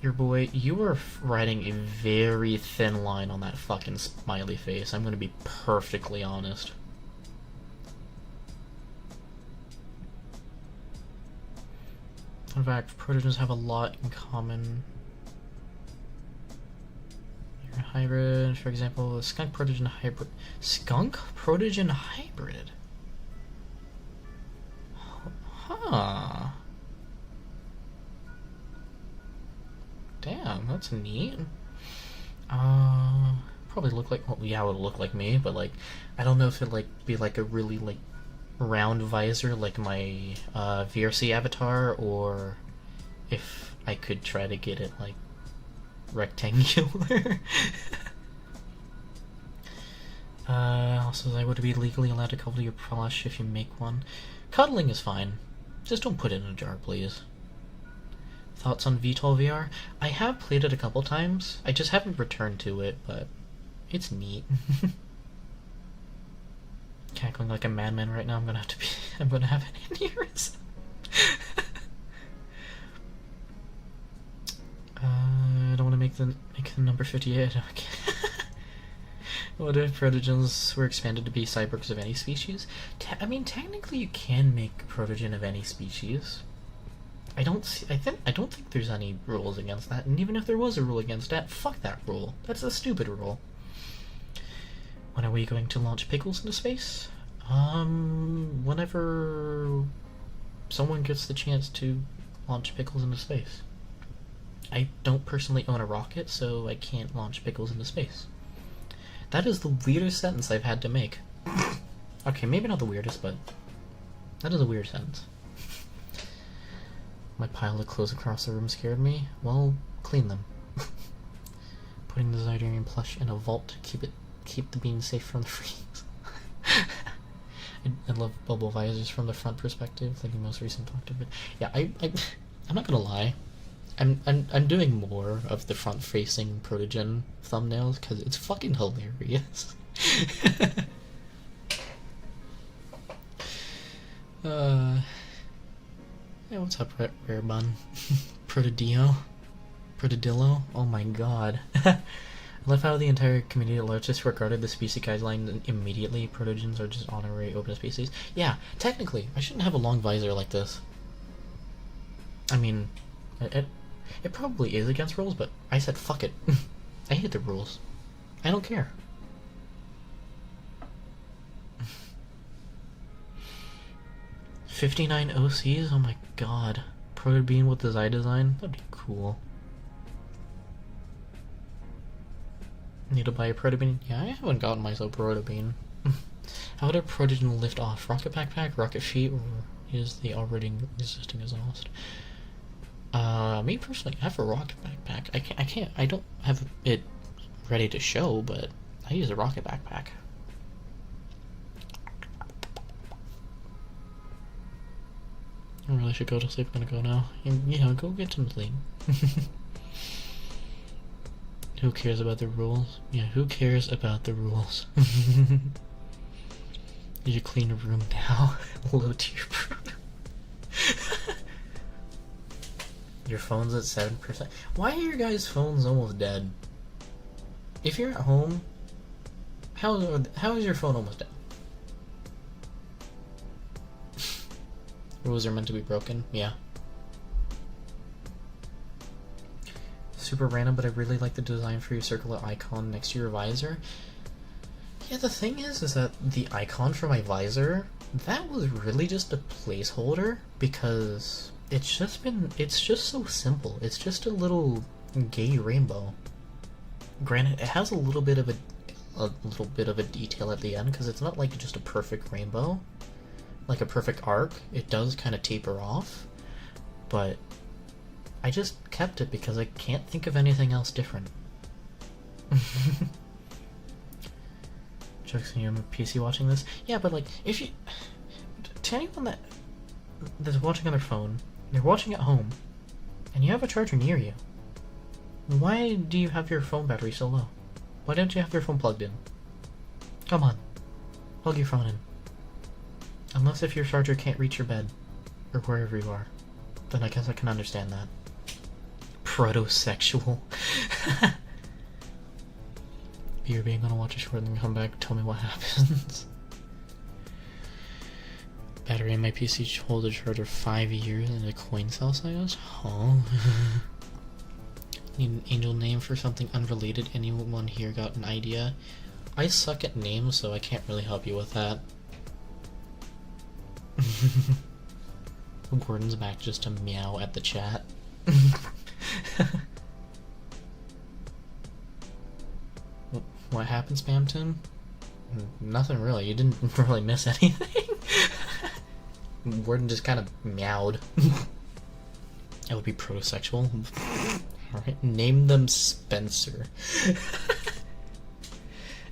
Speaker 1: Your boy, you are riding a very thin line on that fucking smiley face. I'm gonna be perfectly honest. In fact, protogens have a lot in common. You're a hybrid, for example, a skunk protogen hybrid. Skunk protogen hybrid? Huh. Damn, that's neat. Probably look like, well, yeah, it would look like me, but like, I don't know if it'd like be like a really like round visor like my VRC avatar, or if I could try to get it like rectangular. Also, I would be legally allowed to cuddle your plush if you make one. Cuddling is fine. Just don't put it in a jar, please. Thoughts on VTOL VR? I have played it a couple times. I just haven't returned to it, but it's neat. Cackling like a madman right now. I'm gonna have an aneurysm. I don't want to make the number 58. Okay. What if protogens were expanded to be cyborgs of any species? I mean, technically, you can make protogen of any species. I don't think there's any rules against that, and even if there was a rule against that, fuck that rule. That's a stupid rule. When are we going to launch pickles into space? Whenever someone gets the chance to launch pickles into space. I don't personally own a rocket, so I can't launch pickles into space. That is the weirdest sentence I've had to make. Okay, maybe not the weirdest, but that is a weird sentence. My pile of clothes across the room scared me. Well, clean them. Putting the Zidarian plush in a vault to keep the beans safe from the freeze. I love bubble visors from the front perspective, like the most recent talk of it. Yeah, I'm not gonna lie. I'm doing more of the front-facing protogen thumbnails because it's fucking hilarious. Hey, what's up, Rare Bun? Protodillo? Oh my god. I love how the entire community at large just regarded the species guidelines immediately. Protogens are just honorary open species. Yeah, technically, I shouldn't have a long visor like this. I mean, it probably is against rules, but I said fuck it. I hate the rules. I don't care. $59 OCs? Oh my god. Protobean with the Xi design? That'd be cool. Need to buy a Protobean? Yeah, I haven't gotten myself a Protobean. How would a Protogen lift off? Rocket backpack, rocket feet, or is the already existing exhaust? Me personally, I have a rocket backpack. I don't have it ready to show, but I use a rocket backpack. I really should go to sleep. I'm gonna go now. Yeah, go get some sleep. Who cares about the rules? Yeah, who cares about the rules? Did you clean your room now? Low tier brood. Your phone's at 7%. Why are your guys' phones almost dead? If you're at home, how is your phone almost dead? Rules are meant to be broken, yeah. Super random, but I really like the design for your circular icon next to your visor. Yeah, the thing is that the icon for my visor, that was really just a placeholder, because it's just so simple. It's just a little gay rainbow. Granted, it has a little bit of a detail at the end, because it's not like just a perfect rainbow. Like a perfect arc, it does kind of taper off, but I just kept it because I can't think of anything else different. Jokes on you, I'm a PC watching this. Yeah, but like, if you, to anyone that's watching on their phone, they're watching at home, and you have a charger near you, why do you have your phone battery so low? Why don't you have your phone plugged in? Come on. Plug your phone in. Unless if your charger can't reach your bed. Or wherever you are. Then I guess I can understand that. Protosexual. You're being gonna watch a short and then come back, tell me what happens. Battery in my PC hold a charger 5 years and a coin cell size? Huh? Need an angel name for something unrelated. Anyone here got an idea? I suck at names, so I can't really help you with that. Gordon's back just to meow at the chat. What happened, Spamton? Nothing really. You didn't really miss anything. Gordon just kind of meowed. That would be protosexual. Alright, name them Spencer.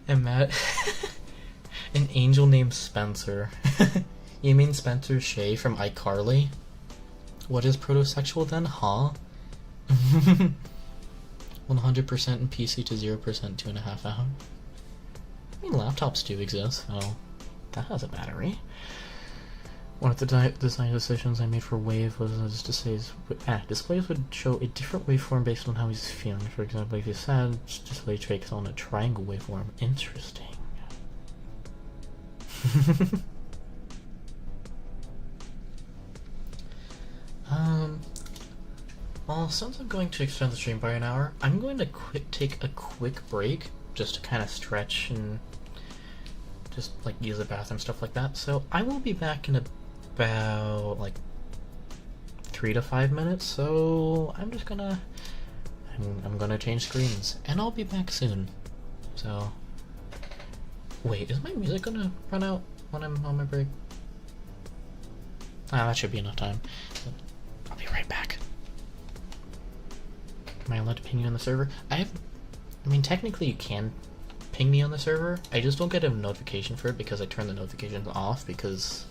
Speaker 1: And Matt. An angel named Spencer. You mean Spencer Shay from iCarly? What is protosexual then, huh? 100% in PC to 0% 2.5 hours. I mean, laptops do exist, so that has a battery. One of the design decisions I made for Wave was to say displays would show a different waveform based on how he's feeling. For example, if he's sad, display takes on a triangle waveform. Interesting. Well, since I'm going to extend the stream by an hour, I'm going to take a quick break just to kind of stretch and just like use the bathroom, stuff like that. So I will be back in about like 3 to 5 minutes. So I'm just gonna I'm gonna change screens and I'll be back soon. So wait, is my music gonna run out when I'm on my break? Ah, that should be enough time. I'll be right back. Am I allowed to ping you on the server? I mean, technically you can ping me on the server. I just don't get a notification for it because I turn the notifications off because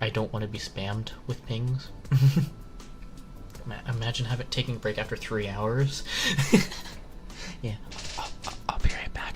Speaker 1: I don't want to be spammed with pings. Imagine taking a break after 3 hours. Yeah, I'll be right back.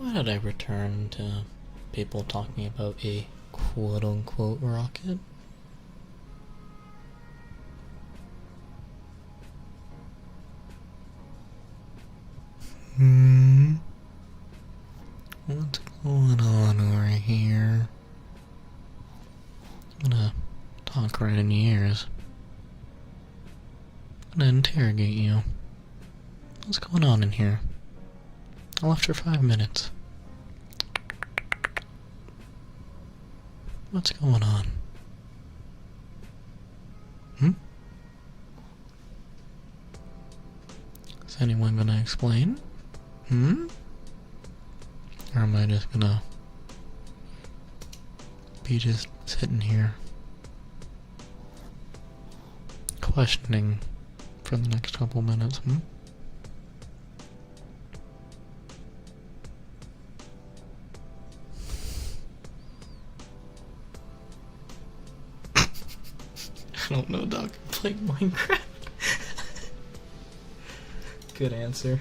Speaker 1: Why did I return to people talking about a quote-unquote rocket? What's going on over here? I'm gonna talk right in your ears. I'm gonna interrogate you. What's going on in here? I left for 5 minutes. What's going on? Is anyone gonna explain? Or am I just gonna be just sitting here questioning for the next couple minutes? I don't know, dog. I'm playing Minecraft. Good answer.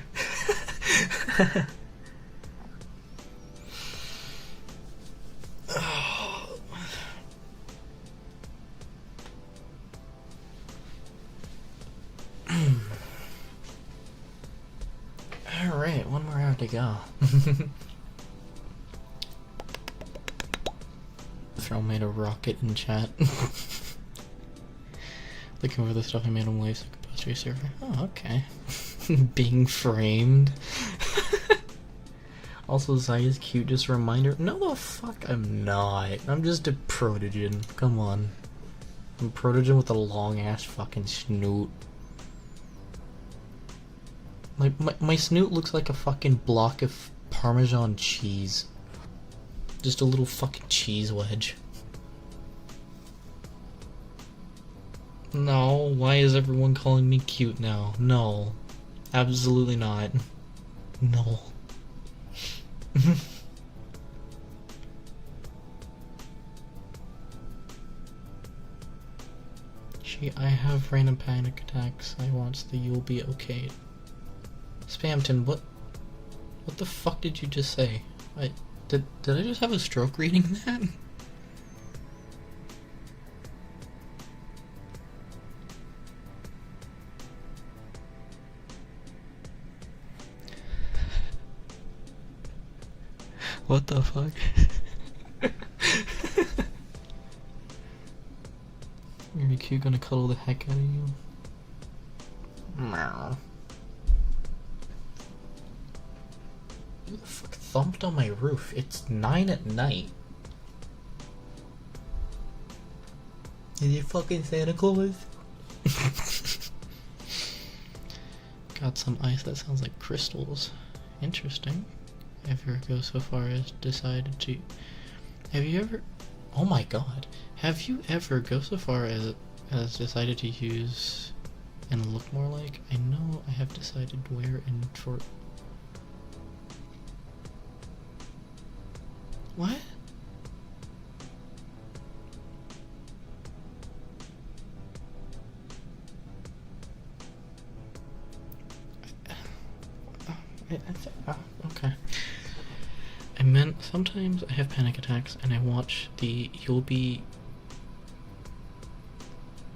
Speaker 1: Alright, one more hour to go. Throw made a rocket in chat. Looking for the stuff I made on Waves so I could post to your server. Oh, okay. Being framed. Also, Zaya's cute, just a reminder. No, the fuck I'm not. I'm just a protogen. Come on. I'm a protogen with a long ass fucking snoot. My snoot looks like a fucking block of Parmesan cheese. Just a little fucking cheese wedge. No, why is everyone calling me cute now? No. Absolutely not. No. Gee, I have random panic attacks. I watched the You'll Be Okay. Spamton, what the fuck did you just say? Did I just have a stroke reading that? What the fuck? Are you gonna cuddle the heck out of you? Meow. Who the fuck thumped on my roof? It's 9 at night. Is it fucking Santa Claus? Got some ice that sounds like crystals. Interesting. Ever go so far as decided to... Have you ever... Oh my god. Have you ever go so far as decided to use and look more like? I know I have decided where and for... What? Okay. I meant sometimes I have panic attacks and I watch the You'll Be...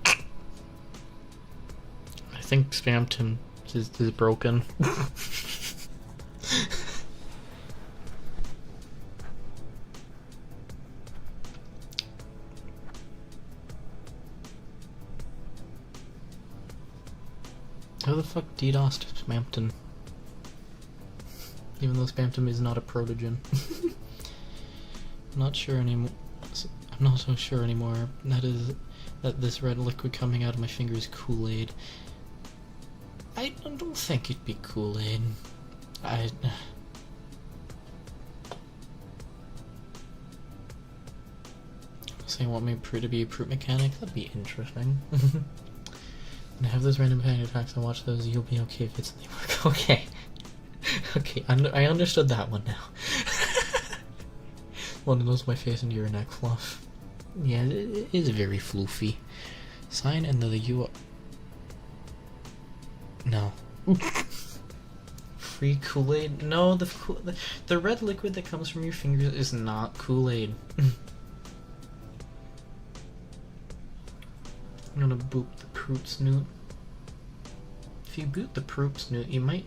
Speaker 1: I think Spamton is broken. How the fuck DDoSed Spamton? Even though Spamton is not a protogen. Not sure anymore. I'm not so sure anymore. That this red liquid coming out of my finger is Kool-Aid. I don't think it'd be Kool-Aid. So you want me to be a proot mechanic? That'd be interesting. And I have those random panic attacks. I watch those. You'll be okay if it's they work. Okay. Okay, I understood that one now. One of those my face into your neck fluff. Yeah, it is very floofy. Sign and the you. No. free Kool-Aid? No, the red liquid that comes from your fingers is not Kool-Aid. I'm gonna boot the proot snoot. If you boot the proot snoot, you might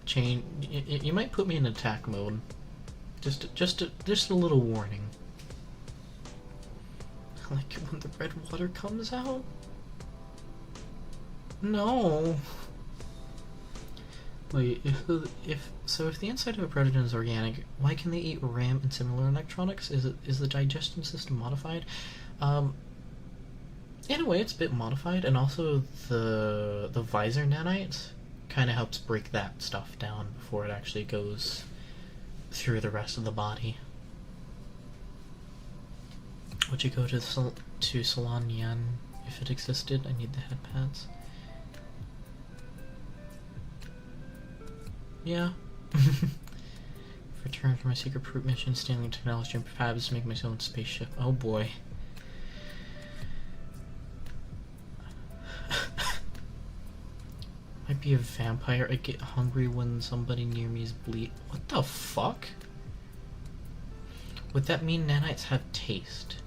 Speaker 1: change. You might put me in attack mode. Just a little warning. Like when the red water comes out. No. Wait, if the inside of a protogen is organic, why can they eat RAM and similar electronics? Is the digestion system modified? In a way, it's a bit modified, and also the visor nanites kind of helps break that stuff down before it actually goes through the rest of the body. Would you go to Salon Yan if it existed? I need the head pads. Yeah. Return from my secret proot mission, stealing technology and fabs to make my own spaceship. Oh boy. Might be a vampire. I get hungry when somebody near me is bleed. What the fuck? Would that mean nanites have taste?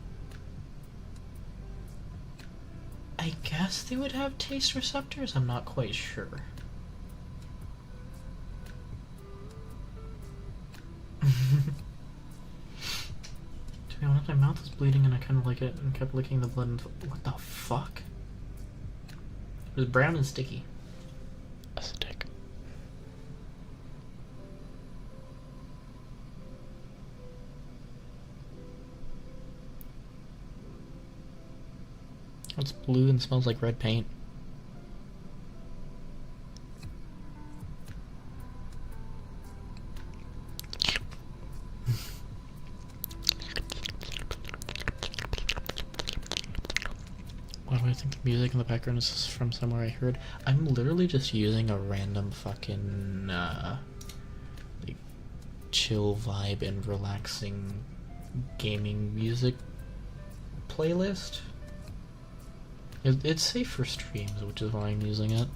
Speaker 1: I guess they would have taste receptors? I'm not quite sure. To be honest, my mouth is bleeding and I kind of like it and kept licking the blood and what the fuck? It was brown and sticky. A stick. It's blue and smells like red paint. Why do I think the music in the background is from somewhere I heard? I'm literally just using a random fucking like chill vibe and relaxing gaming music playlist. It's safe for streams, which is why I'm using it.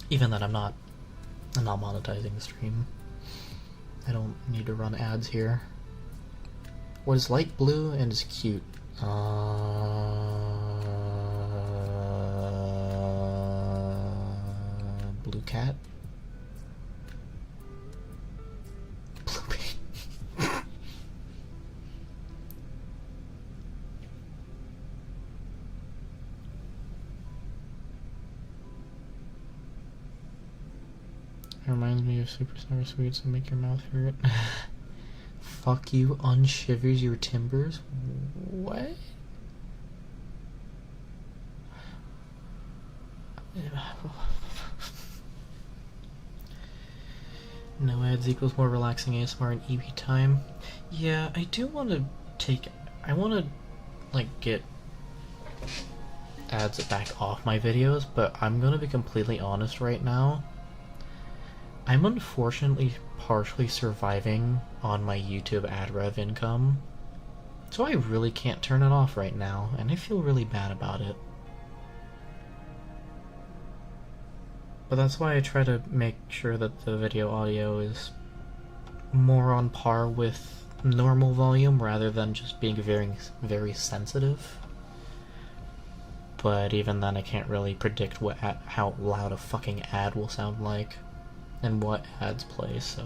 Speaker 1: Even then, I'm not monetizing the stream. I don't need to run ads here. What is light blue and is cute? Blue cat? Blue paint. It reminds me of super sour sweets that make your mouth hurt. Fuck you, unshivers your timbers? What? No ads equals more relaxing ASMR and EB time. Yeah, I do want to I want to, like, get ads back off my videos, but I'm gonna be completely honest right now. I'm unfortunately partially surviving on my YouTube ad rev income, so I really can't turn it off right now, and I feel really bad about it. But that's why I try to make sure that the video audio is more on par with normal volume rather than just being very, very sensitive. But even then, I can't really predict how loud a fucking ad will sound like and what ads play, so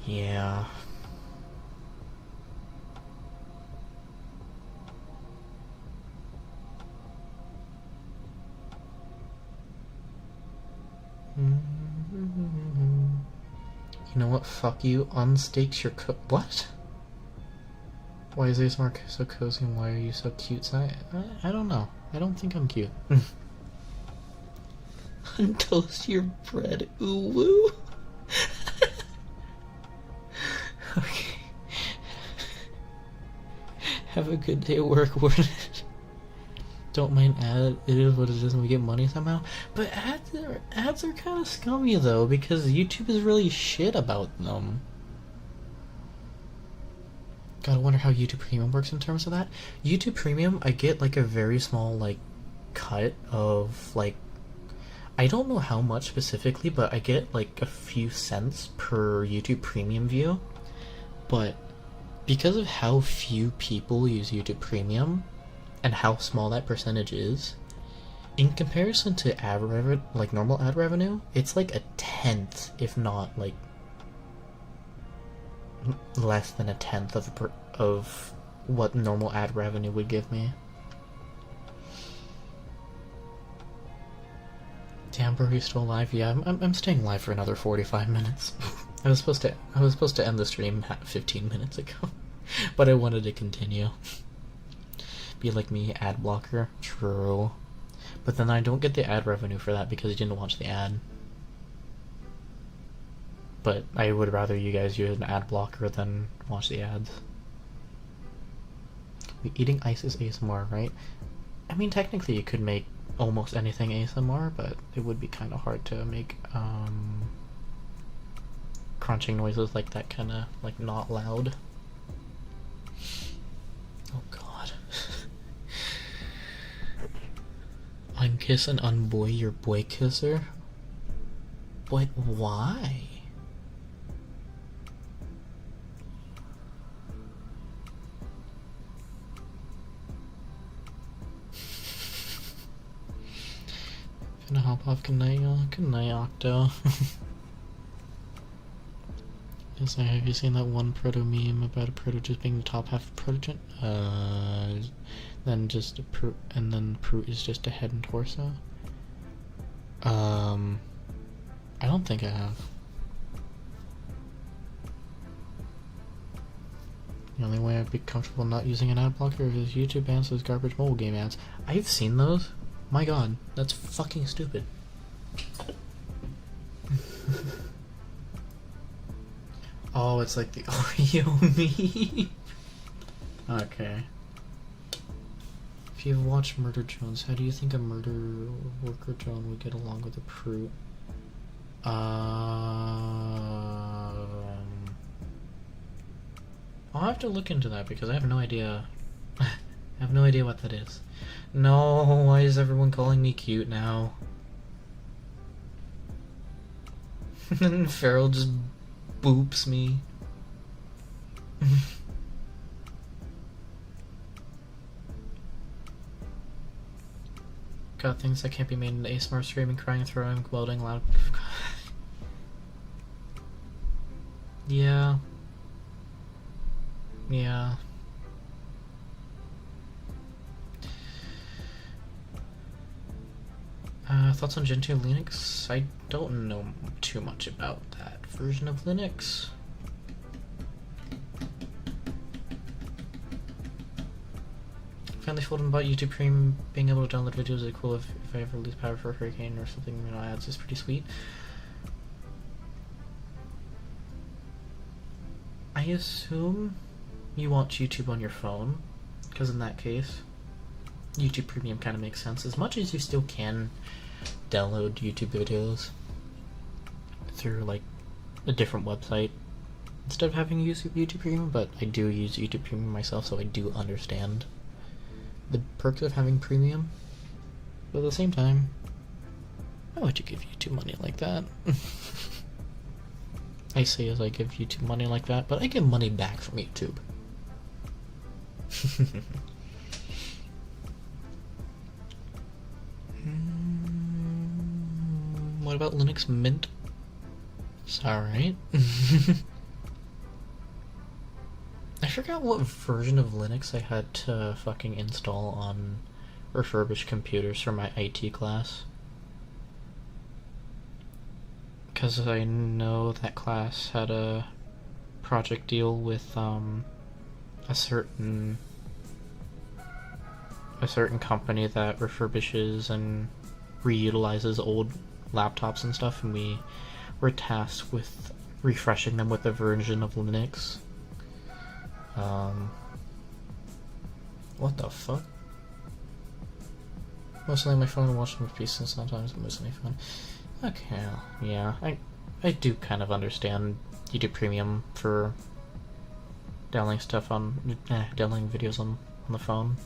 Speaker 1: yeah. You know what? Fuck you. Unstakes your what? Why is ASMR so cozy and why are you so cute? I don't know. I don't think I'm cute. Untoast your bread. Ooh woo. Okay. Have a good day at work. Don't mind ad. It is what it is, and we get money somehow. But ads are kind of scummy though, because YouTube is really shit about them. Gotta wonder how YouTube Premium works in terms of that. YouTube Premium, I get like a very small like cut of like I don't know how much specifically, but I get like a few cents per YouTube Premium view. But because of how few people use YouTube Premium and how small that percentage is, in comparison to like normal ad revenue, it's like a tenth, if not like less than a tenth of what normal ad revenue would give me. Damn, bro, you still alive? Yeah, I'm staying live for another 45 minutes. I was supposed to end the stream 15 minutes ago, but I wanted to continue. Be like me, ad blocker. True, but then I don't get the ad revenue for that because you didn't watch the ad. But I would rather you guys use an ad blocker than watch the ads. Eating ice is ASMR, right? I mean, technically you could make almost anything ASMR, but it would be kind of hard to make crunching noises like that, kind of like not loud. Oh god. Unkiss and unboy your boy kisser? But why? Gonna hop off. Good night, y'all. Good night, Octo. Yes, have you seen that one proto meme about a proto just being the top half of protogen? Then just a proot, and then proot is just a head and torso? I don't think I have. The only way I'd be comfortable not using an ad blocker is YouTube bans those garbage mobile game ads. I've seen those. My god, that's fucking stupid. Oh, it's like the Oreo meme. Okay. If you've watched Murder Jones, how do you think a murder worker drone would get along with a proot? I'll have to look into that because I have no idea. I have no idea what that is. No, why is everyone calling me cute now? And Farrell just boops me. Got things that can't be made into ASMR: screaming, crying, throwing, welding, loud. Yeah. Yeah. Thoughts on Gentoo Linux? I don't know too much about that version of Linux. Finally folded about YouTube Premium. Being able to download videos is cool if I ever lose power for a hurricane or something. You know, ads is pretty sweet. I assume you watch YouTube on your phone, because in that case, YouTube Premium kind of makes sense. As much as you still can download YouTube videos through like a different website instead of having to use YouTube Premium, but I do use YouTube Premium myself, so I do understand the perks of having Premium. But at the same time, why would you give YouTube money like that? I say as I give YouTube money like that, but I get money back from YouTube. What about Linux Mint? It's alright. I forgot what version of Linux I had to fucking install on refurbished computers for my IT class. Because I know that class had a project deal with a certain company that refurbishes and reutilizes old laptops and stuff, and we were tasked with refreshing them with a version of Linux. What the fuck? Mostly on my phone and watching with PC, and sometimes mostly fun. Okay, yeah, I do kind of understand YouTube Premium for downloading stuff downloading videos on the phone.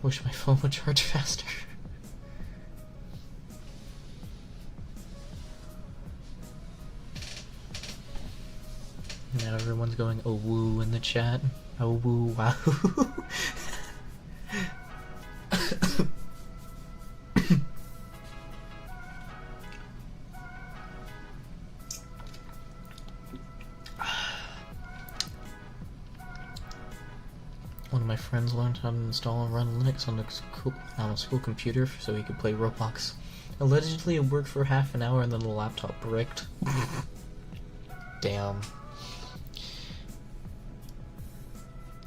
Speaker 1: Wish my phone would charge faster. now everyone's going oh woo in the chat. Oh woo wow. One of my friends learned how to install and run Linux on a school computer so he could play Roblox. Allegedly it worked for half an hour and then the laptop bricked. Damn.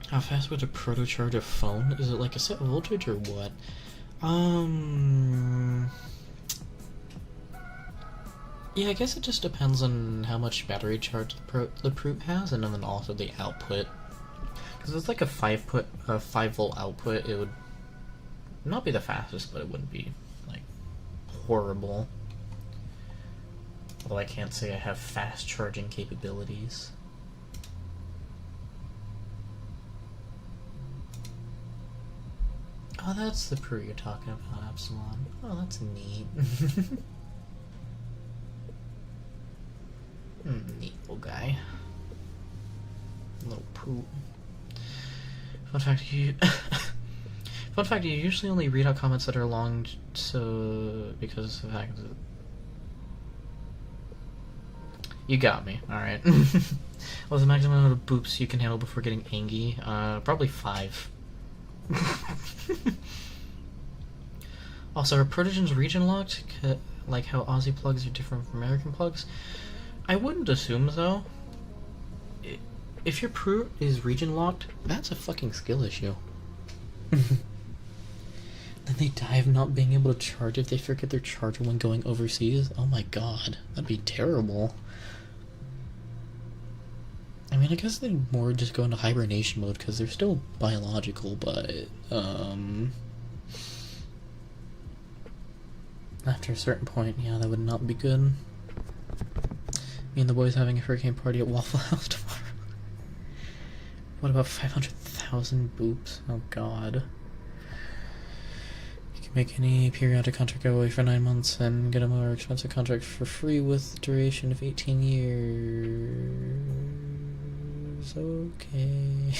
Speaker 1: How fast would a proto charge a phone? Is it like a set voltage or what? Yeah, I guess it just depends on how much battery charge the proot has, and then also the output. Because it's like a 5-volt output, it would not be the fastest, but it wouldn't be like horrible. Although I can't say I have fast charging capabilities. Oh, that's the proot you're talking about, Epsilon. Oh, that's neat. Neat little guy. Little proot. Fun fact, you usually only read out comments that are long, so because of the fact that you got me. All right. What's the maximum amount of boops you can handle before getting angry? Probably 5. Also, are protogens region locked? Like how Aussie plugs are different from American plugs? I wouldn't assume so. If your proot is region locked, that's a fucking skill issue. Then they die of not being able to charge if they forget their charger when going overseas. Oh my god, that'd be terrible. I mean, I guess they'd more just go into hibernation mode because they're still biological, but after a certain point, yeah, that would not be good. Me and the boys having a hurricane party at Waffle House tomorrow. What about 500,000 boops? Oh god. You can make any periodic contract go away for 9 months and get a more expensive contract for free with a duration of 18 years. Okay.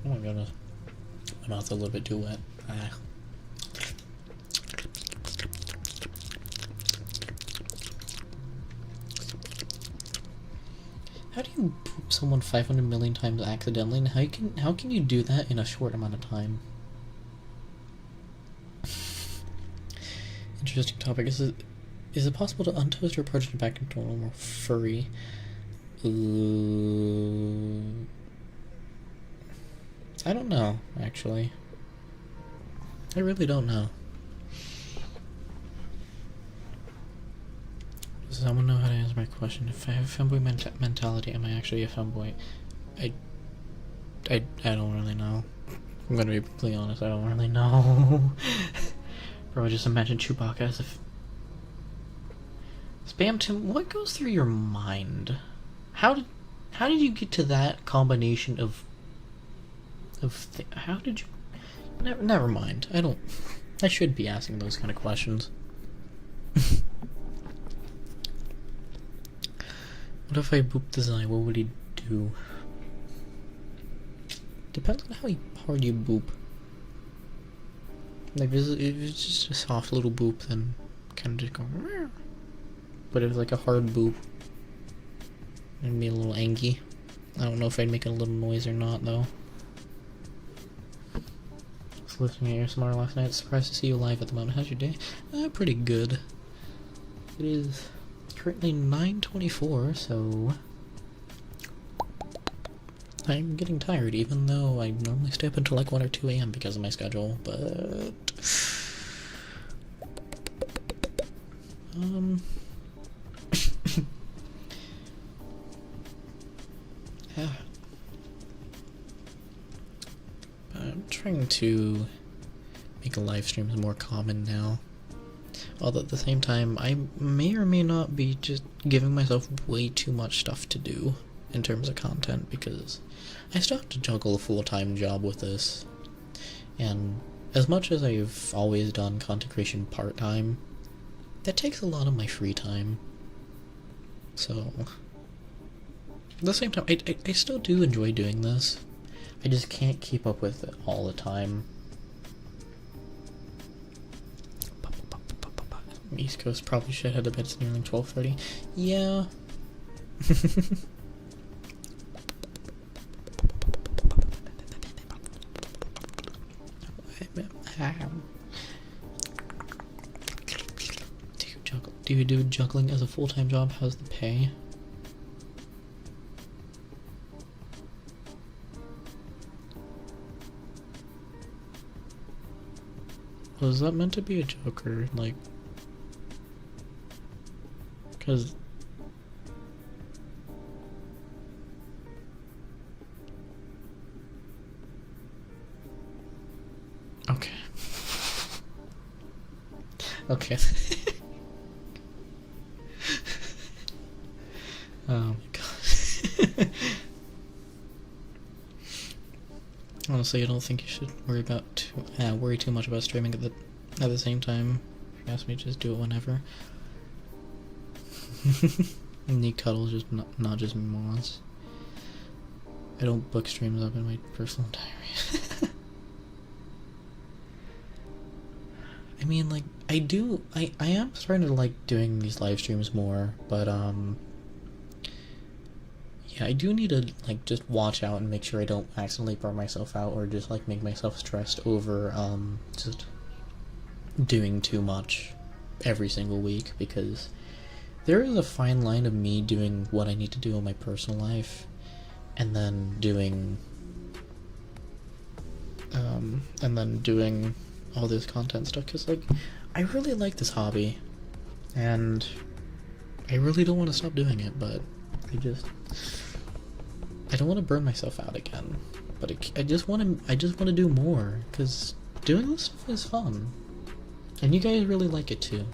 Speaker 1: Oh my goodness. My mouth's a little bit too wet. How do you poop someone 500 million times accidentally, and how can you do that in a short amount of time? Interesting topic. Is it possible to untoast your protein back into a more furry? I don't know, actually. I really don't know. Does someone know how to answer my question? If I have a femboy mentality, am I actually a femboy? I don't really know. I'm gonna be completely honest, I don't really know. Bro, just imagine Chewbacca as if... Spam Tim, what goes through your mind? How did you get to that combination of how did you... Never mind. I should be asking those kind of questions. What if I boop this guy? What would he do? Depends on how hard you boop. Like, if it's just a soft little boop, then kind of just go... But if it's like a hard boop, it'd be a little angry. I don't know if I'd make a little noise or not, though. Listening to ASMR last night. Surprised to see you live at the moment. How's your day? Pretty good. It is currently 9:24, so I'm getting tired, even though I normally stay up until like 1 or 2 a.m. because of my schedule, but yeah. I'm trying to make live streams more common now. Although at the same time, I may or may not be just giving myself way too much stuff to do in terms of content, because I still have to juggle a full-time job with this, and as much as I've always done content creation part-time, that takes a lot of my free time. So at the same time, I still do enjoy doing this. I just can't keep up with it all the time. East Coast probably should head to bed. It's nearly 12:30. Yeah. Do you do juggling as a full-time job? How's the pay? Was that meant to be a joke, or like? Cause okay. Okay. Oh my god. Honestly, I don't think you should worry too much about streaming at the same time. If you ask me, just do it whenever. Need cuddles, just not just moths. I don't book streams up in my personal diary. I mean, like, I am starting to like doing these live streams more, but yeah, I do need to like just watch out and make sure I don't accidentally burn myself out, or just like make myself stressed over just doing too much every single week, because there is a fine line of me doing what I need to do in my personal life and then doing all this content stuff, because like I really like this hobby and I really don't want to stop doing it, but I don't want to burn myself out again, but I just want to do more, because doing this stuff is fun and you guys really like it too.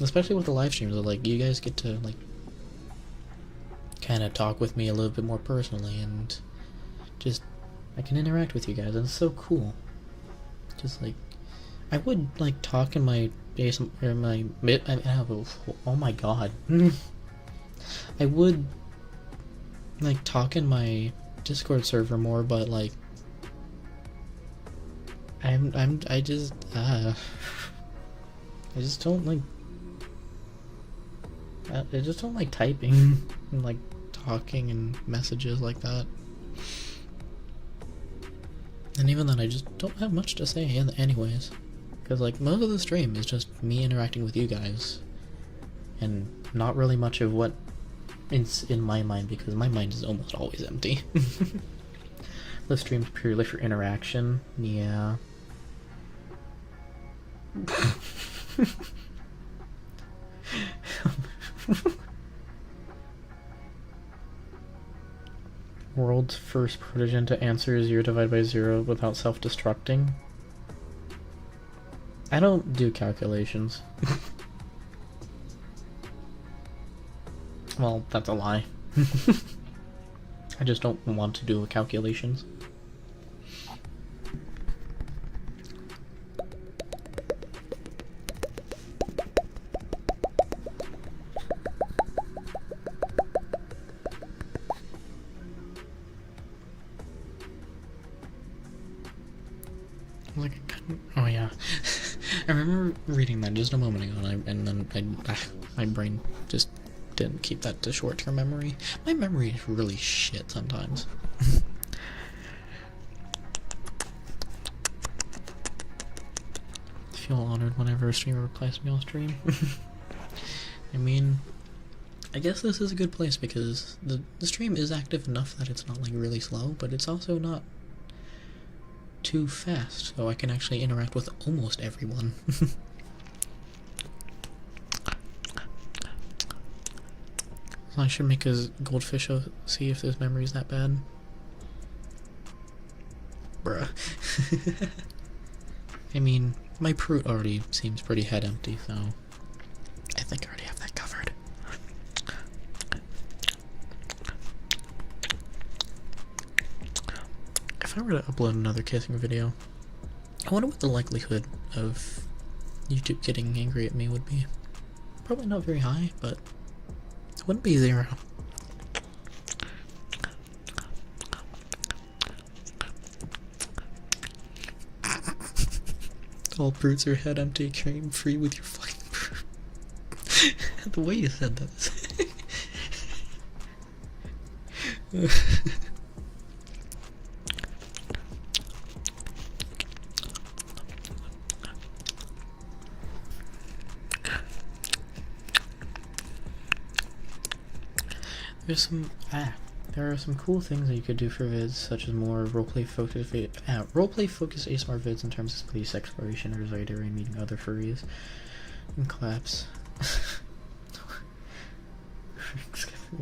Speaker 1: Especially with the live streams, like, you guys get to, like, kind of talk with me a little bit more personally, and just, I can interact with you guys, and it's so cool. Just, like, I would, like, talk in my base, or my mid, oh my god. I would, like, talk in my Discord server more, but, like, I just don't, like, I just don't like typing and like talking and messages like that. And even then, I just don't have much to say anyways, because like most of the stream is just me interacting with you guys, and not really much of what is in my mind, because my mind is almost always empty. The stream's purely for interaction. Yeah. World's first protogen to answer 0 divided by 0 without self-destructing. I don't do calculations. Well, that's a lie. I just don't want to do calculations. Like, oh yeah. I remember reading that just a moment ago, and then my brain just didn't keep that to short-term memory. My memory is really shit sometimes. I feel honored whenever a streamer replies me on stream. I mean, I guess this is a good place, because the stream is active enough that it's not like really slow, but it's also not too fast, so I can actually interact with almost everyone. I should make a goldfish see if this memory is that bad. Bruh. I mean, my proot already seems pretty head empty, so I think I already have that covered. if I were to upload another kissing video, I wonder what the likelihood of YouTube getting angry at me would be. Probably not very high, but it wouldn't be 0. All brutes are head empty, cream free with your fucking brute. The way you said that is there are some cool things that you could do for vids, such as more roleplay focused ASMR vids in terms of space exploration or Zyder and meeting other furries and claps.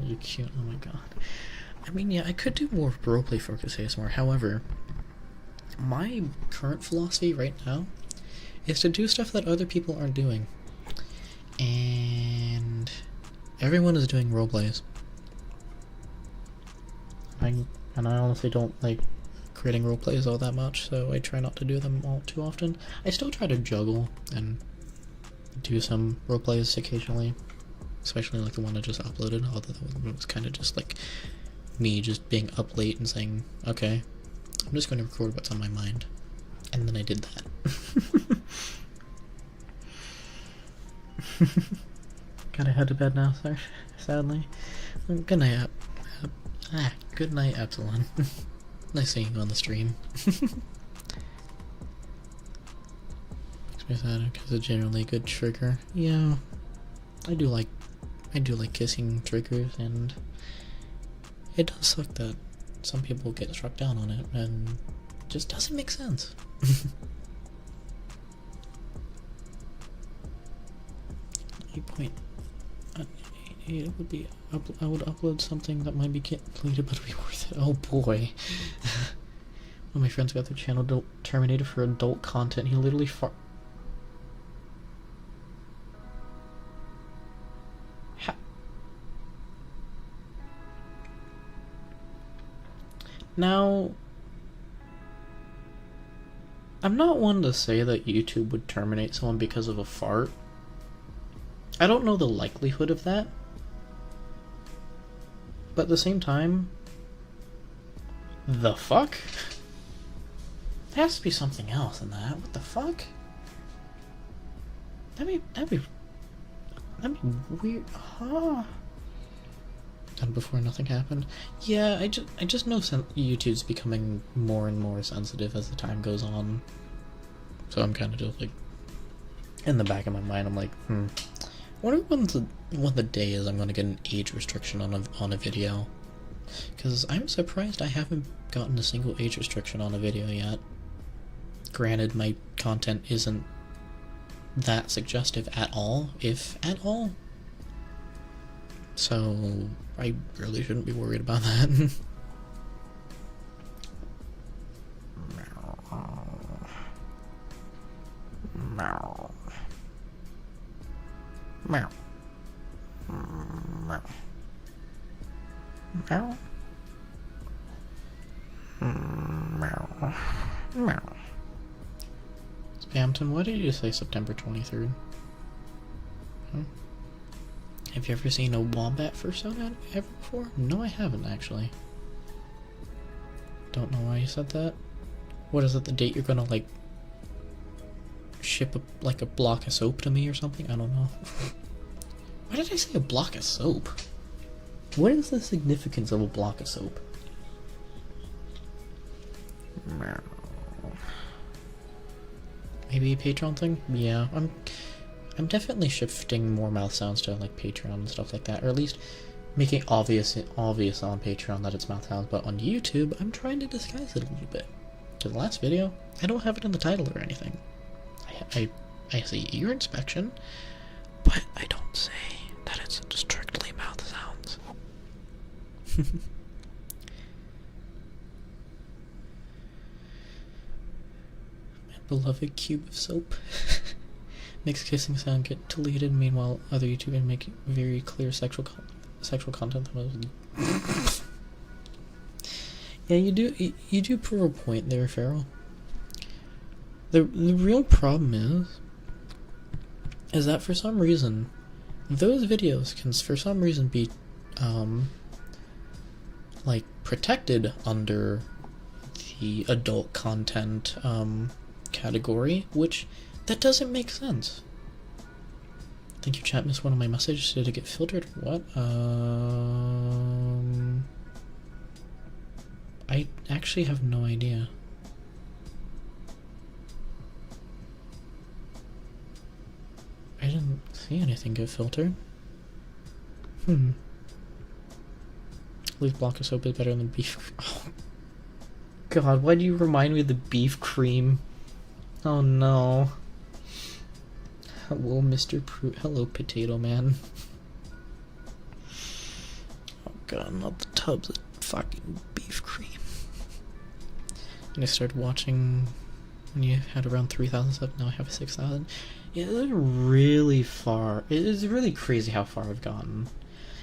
Speaker 1: You're cute, oh my god. I mean, yeah, I could do more roleplay focused ASMR, however, my current philosophy right now is to do stuff that other people aren't doing. And everyone is doing roleplays. And I honestly don't like creating roleplays all that much, so I try not to do them all too often. I still try to juggle and do some roleplays occasionally, especially like the one I just uploaded, although that was kind of just like me just being up late and saying, okay, I'm just going to record what's on my mind. And then I did that. Gotta head to bed now, sir, sadly. Good night, good night, Epsilon. Nice seeing you on the stream. Makes me sad because it's generally a good trigger. Yeah, I do like kissing triggers, and it does suck that some people get struck down on it, and it just doesn't make sense. It would be I would upload something that might be deleted, but it'd be worth it. Oh boy. One of my friends got their channel terminated for adult content. He literally Now, I'm not one to say that YouTube would terminate someone because of a fart. I don't know the likelihood of that. But at the same time, the fuck? There has to be something else in that. What the fuck? That'd be weird. Huh? Done before nothing happened. Yeah, I just know YouTube's becoming more and more sensitive as the time goes on. So I'm kind of just like, in the back of my mind, I'm like, I wonder when the day is I'm gonna get an age restriction on a video. Because I'm surprised I haven't gotten a single age restriction on a video yet. Granted, my content isn't that suggestive at all, if at all. So I really shouldn't be worried about that. Meow. Meow. Meow. Meow. Meow. Meow. Spamton, why did you say September 23rd? Huh? Have you ever seen a wombat first out ever before? No, I haven't, actually. Don't know why you said that. What is it, the date you're gonna, like, ship a block of soap to me or something? I don't know. Why did I say a block of soap? What is the significance of a block of soap? Maybe a Patreon thing? Yeah, I'm definitely shifting more mouth sounds to like Patreon and stuff like that, or at least making obvious on Patreon that it's mouth sounds, but on YouTube I'm trying to disguise it a little bit. To the last video, I don't have it in the title or anything. I say ear inspection, but I don't say that it's strictly mouth sounds. My beloved cube of soap. Makes kissing sound get deleted, meanwhile other YouTubers make very clear sexual content. Yeah, you do prove a point there, Farrell. The real problem is that for some reason, those videos can for some reason be, like, protected under the adult content, category, which, that doesn't make sense. I think your chat missed one of my messages. Did it get filtered? What? I actually have no idea. I didn't see anything get filtered. Leaf block is so bit better than beef. Oh, God, why do you remind me of the beef cream? Oh no. Hello, Mr. Proot. Hello, Potato Man. Oh God, not the tubs of fucking beef cream. And I started watching when you had around 3,000 subs, now I have 6,000. Yeah, it's really far. It is really crazy how far I've gotten.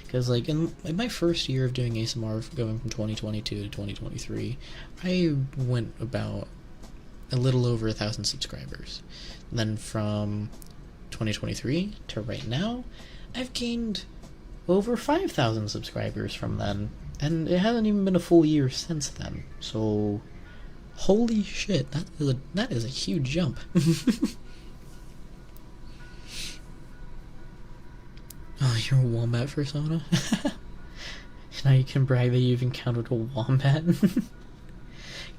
Speaker 1: Because, like, in my first year of doing ASMR, going from 2022 to 2023, I went about a little over 1,000 subscribers. Then from 2023 to right now, I've gained over 5,000 subscribers from then. And it hasn't even been a full year since then. So, holy shit, that is a huge jump. Oh, you're a wombat persona? Now you can brag that you've encountered a wombat.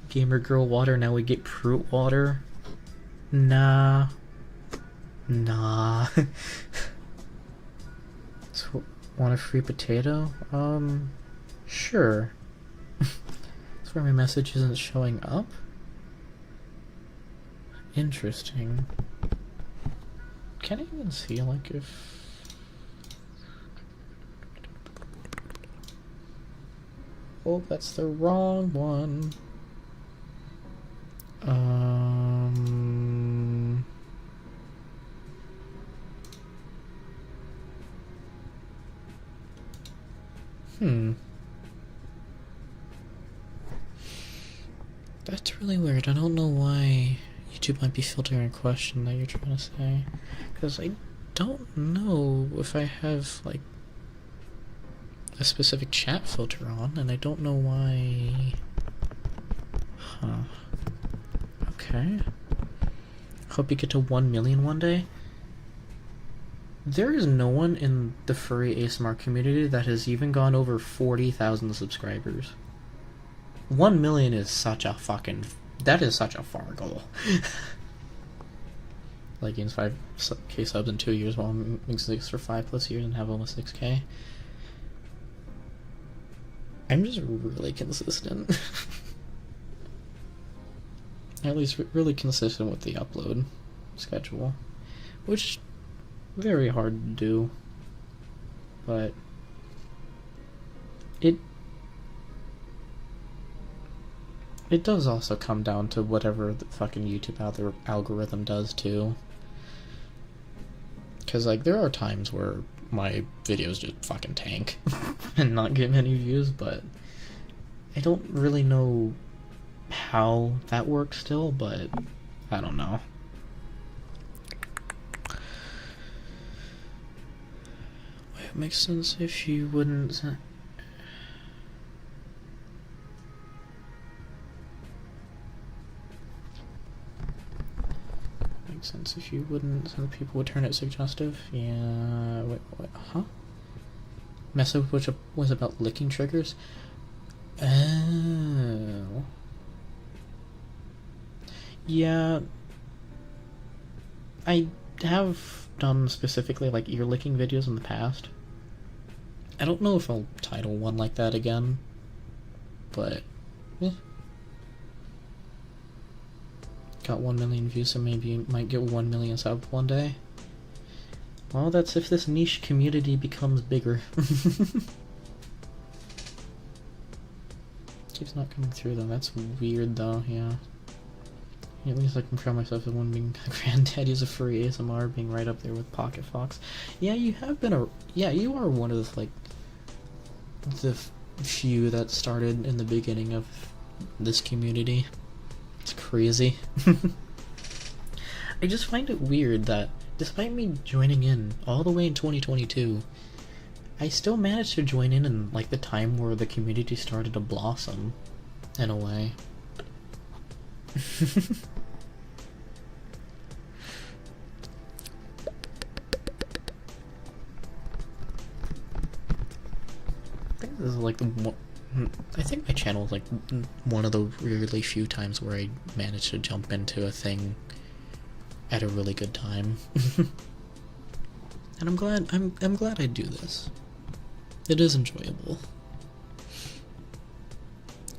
Speaker 1: Gamer girl water, now we get proot water. Nah. So, want a free potato? Sure. That's where my message isn't showing up? Interesting. Can't even see, like, if... Oh, that's the wrong one. That's really weird. I don't know why YouTube might be filtering a question that you're trying to say. Because I don't know if I have, like, a specific chat filter on, and I don't know why. Huh. Okay. Hope you get to 1 million one day. There is no one in the furry ASMR community that has even gone over 40,000 subscribers. 1 million is such a fucking... That is such a far goal. Like, gains 5k subs in 2 years while I'm exists for 5+ years and have almost 6k. I'm just really consistent. At least really consistent with the upload schedule. Which, very hard to do. But, it does also come down to whatever the fucking YouTube algorithm does too. Because, like, there are times where my videos just fucking tank and not get many views, but I don't really know how that works still, but I don't know. It makes sense if you wouldn't... Makes sense if you wouldn't, so people would turn it suggestive. Yeah, wait, huh? Message which was about licking triggers? Oh. Yeah, I have done specifically, like, ear licking videos in the past. I don't know if I'll title one like that again, but, yeah. Got 1 million views, so maybe you might get 1 million subs one day. Well, that's if this niche community becomes bigger. Keeps not coming through though, that's weird though, yeah. At least I can crown myself as one being granddaddy's a furry ASMR, being right up there with Pocket Fox. Yeah, you have been yeah, you are one of, like, the few that started in the beginning of this community. It's crazy. I just find it weird that despite me joining in all the way in 2022, I still managed to join in like the time where the community started to blossom, in a way. I think this is like I think my channel is like one of the really few times where I managed to jump into a thing at a really good time. And I'm glad I do this. It is enjoyable.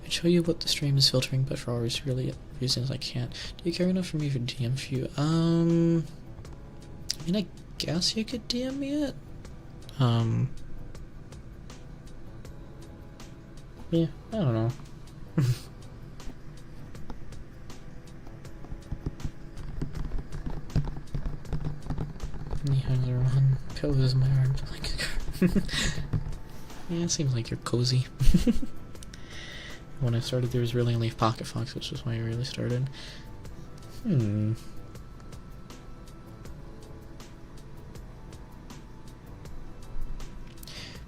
Speaker 1: I'd show you what the stream is filtering, but for always really reasons I can't. Do you care enough for me for DM for you? I mean, I guess you could DM me it. Yeah, I don't know. Everyone cozy my arms like. Yeah, it seems like you're cozy. When I started, there was really only Pocket Fox, which was why I really started.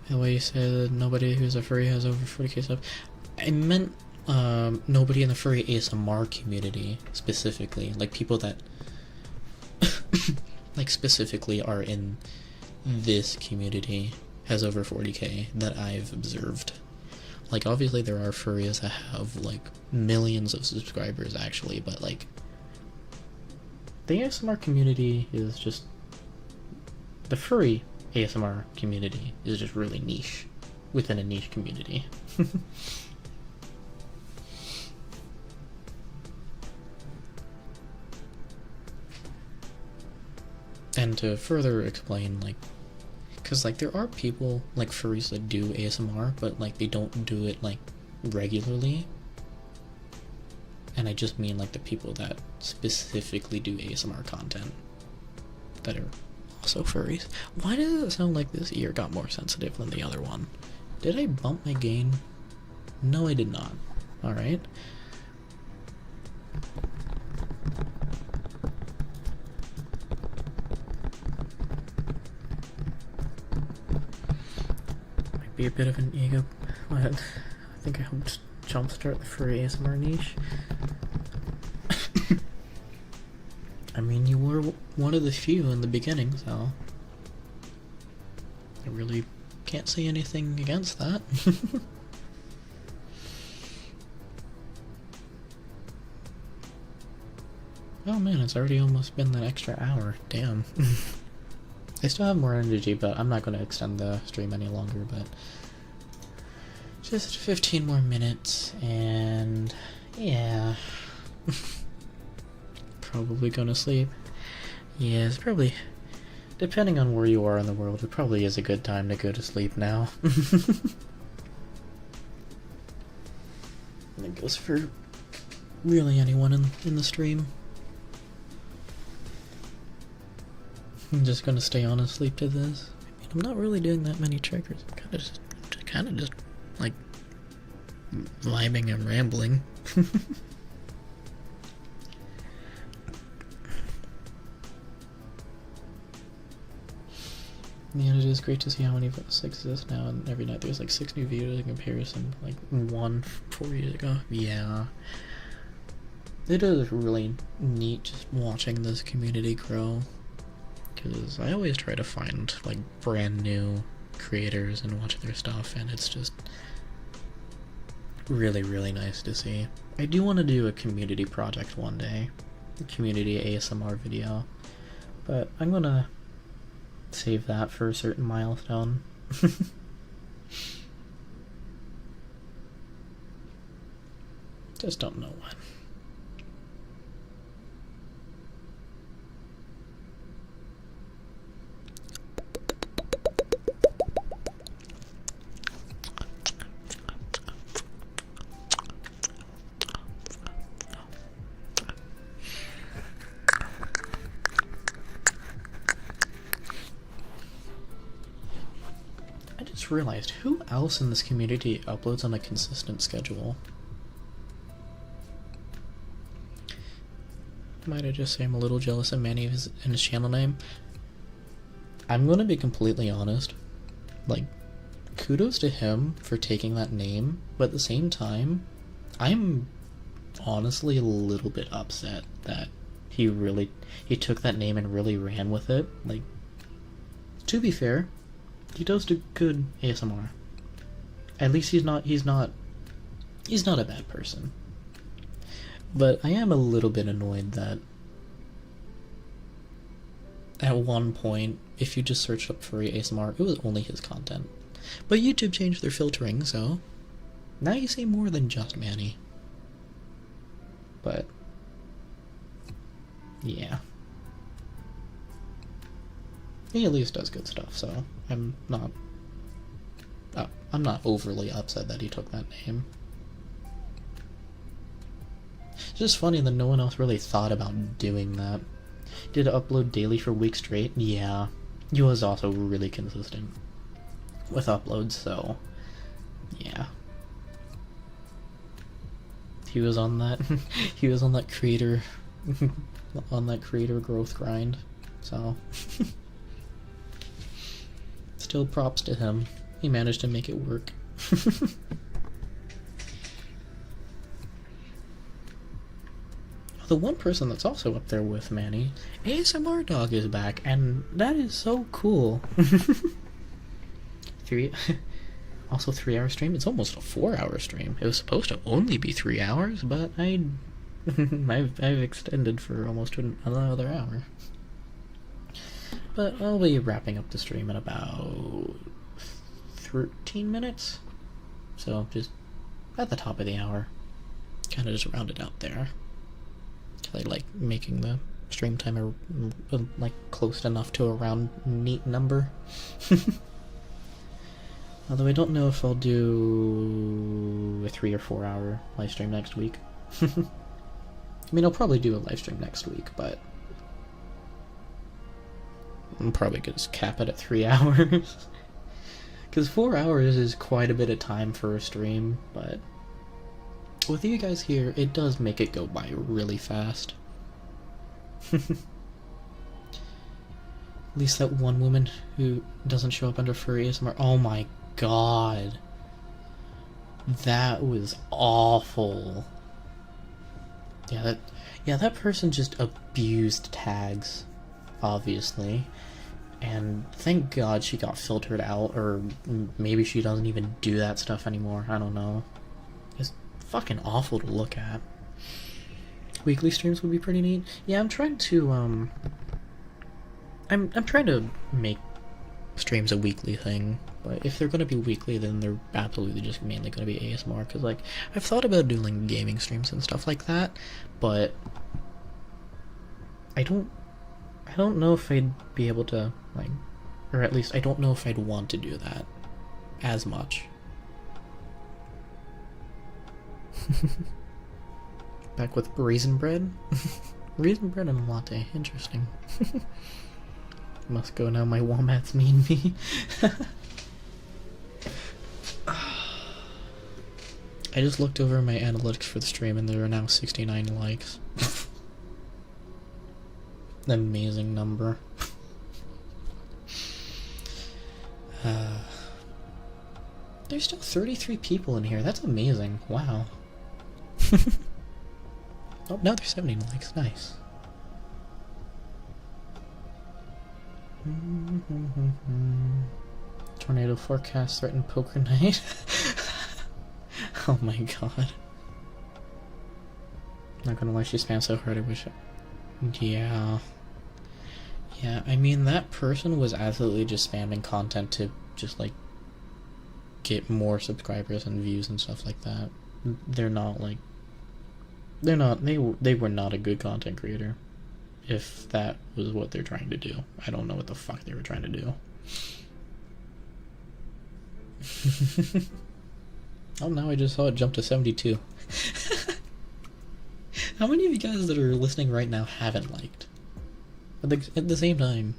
Speaker 1: The way you said nobody who's a furry has over 40k stuff. I meant nobody in the furry ASMR community specifically, like people that like specifically are in this community has over 40k that I've observed. Like obviously there are furries that have like millions of subscribers actually, but like the ASMR community is just the furry ASMR community is just really niche within a niche community. And to further explain, like, because like there are people like furries that do ASMR, but like they don't do it like regularly. And I just mean like the people that specifically do ASMR content that are also furries. Why does it sound like this ear got more sensitive than the other one? Did I bump my gain? No, I did not. Alright. Might be a bit of an ego, but I think I helped jumpstart the furry ASMR niche. I mean, you were one of the few in the beginning, so I really can't say anything against that. Oh man, it's already almost been that extra hour. Damn. I still have more energy, but I'm not going to extend the stream any longer, but just 15 more minutes, and yeah. Probably gonna sleep. Yeah, it's probably, depending on where you are in the world, it probably is a good time to go to sleep now. And it goes for really anyone in the stream. I'm just gonna stay on and sleep to this. I mean, I'm not really doing that many triggers. I'm kind of just like vibing and rambling. Yeah, it is great to see how many votes exist now, and every night there's like 6 new videos in comparison, like 1 4 years ago. Yeah. It is really neat just watching this community grow, because I always try to find like brand new creators and watch their stuff, and it's just really, really nice to see. I do want to do a community project one day, a community ASMR video, but I'm gonna save that for a certain milestone. Just don't know when. Realized who else in this community uploads on a consistent schedule. Might I just say I'm a little jealous of Manny and his channel name? I'm gonna be completely honest. Like, kudos to him for taking that name, but at the same time, I'm honestly a little bit upset that he took that name and really ran with it. Like, to be fair, he does do good ASMR. At least he's not a bad person. But I am a little bit annoyed that at one point, if you just searched up furry ASMR, it was only his content. But YouTube changed their filtering, so now you see more than just Manny. But yeah, he at least does good stuff, so I'm not overly upset that he took that name. It's just funny that no one else really thought about doing that. Did upload daily for weeks straight? Yeah. He was also really consistent with uploads, so yeah. He was on that he was on that creator growth grind, so still props to him. He managed to make it work. The one person that's also up there with Manny, ASMR Dog, is back, and that is so cool. Also 3-hour stream. It's almost a 4-hour stream. It was supposed to only be 3 hours, but I've extended for almost another hour. But I'll be wrapping up the stream in about 13 minutes. So just at the top of the hour. Kind of just round it out there. I like making the stream timer like close enough to a round neat number. Although I don't know if I'll do a 3 or 4 hour live stream next week. I mean, I'll probably do a live stream next week, but I'm probably gonna just cap it at 3 hours. Because 4 hours is quite a bit of time for a stream, but with you guys here, it does make it go by really fast. At least that one woman who doesn't show up under furry ASMR. Oh my god. That was awful. Yeah, that person just abused tags, obviously. And thank god she got filtered out, or maybe she doesn't even do that stuff anymore. I don't know. It's fucking awful to look at. Weekly streams would be pretty neat. Yeah, I'm trying to I'm trying to make streams a weekly thing, but if they're gonna be weekly, then they're absolutely just mainly gonna be ASMR. Because like I've thought about doing gaming streams and stuff like that, but I don't know if I'd be able to, like, or at least I don't know if I'd want to do that as much. Back with raisin bread? Raisin bread and a latte. Interesting. Must go now, my wombats mean me. I just looked over my analytics for the stream and there are now 69 likes. An amazing number. There's still 33 people in here. That's amazing. Wow. Oh, now there's 70 likes. Nice. Tornado forecast threatened poker night. Oh my god. Not gonna lie, she spammed so hard I wish Yeah. Yeah, I mean, that person was absolutely just spamming content to just, like, get more subscribers and views and stuff like that. They were not a good content creator. If that was what they're trying to do. I don't know what the fuck they were trying to do. Oh, now I just saw it jump to 72. How many of you guys that are listening right now haven't liked? At the same time,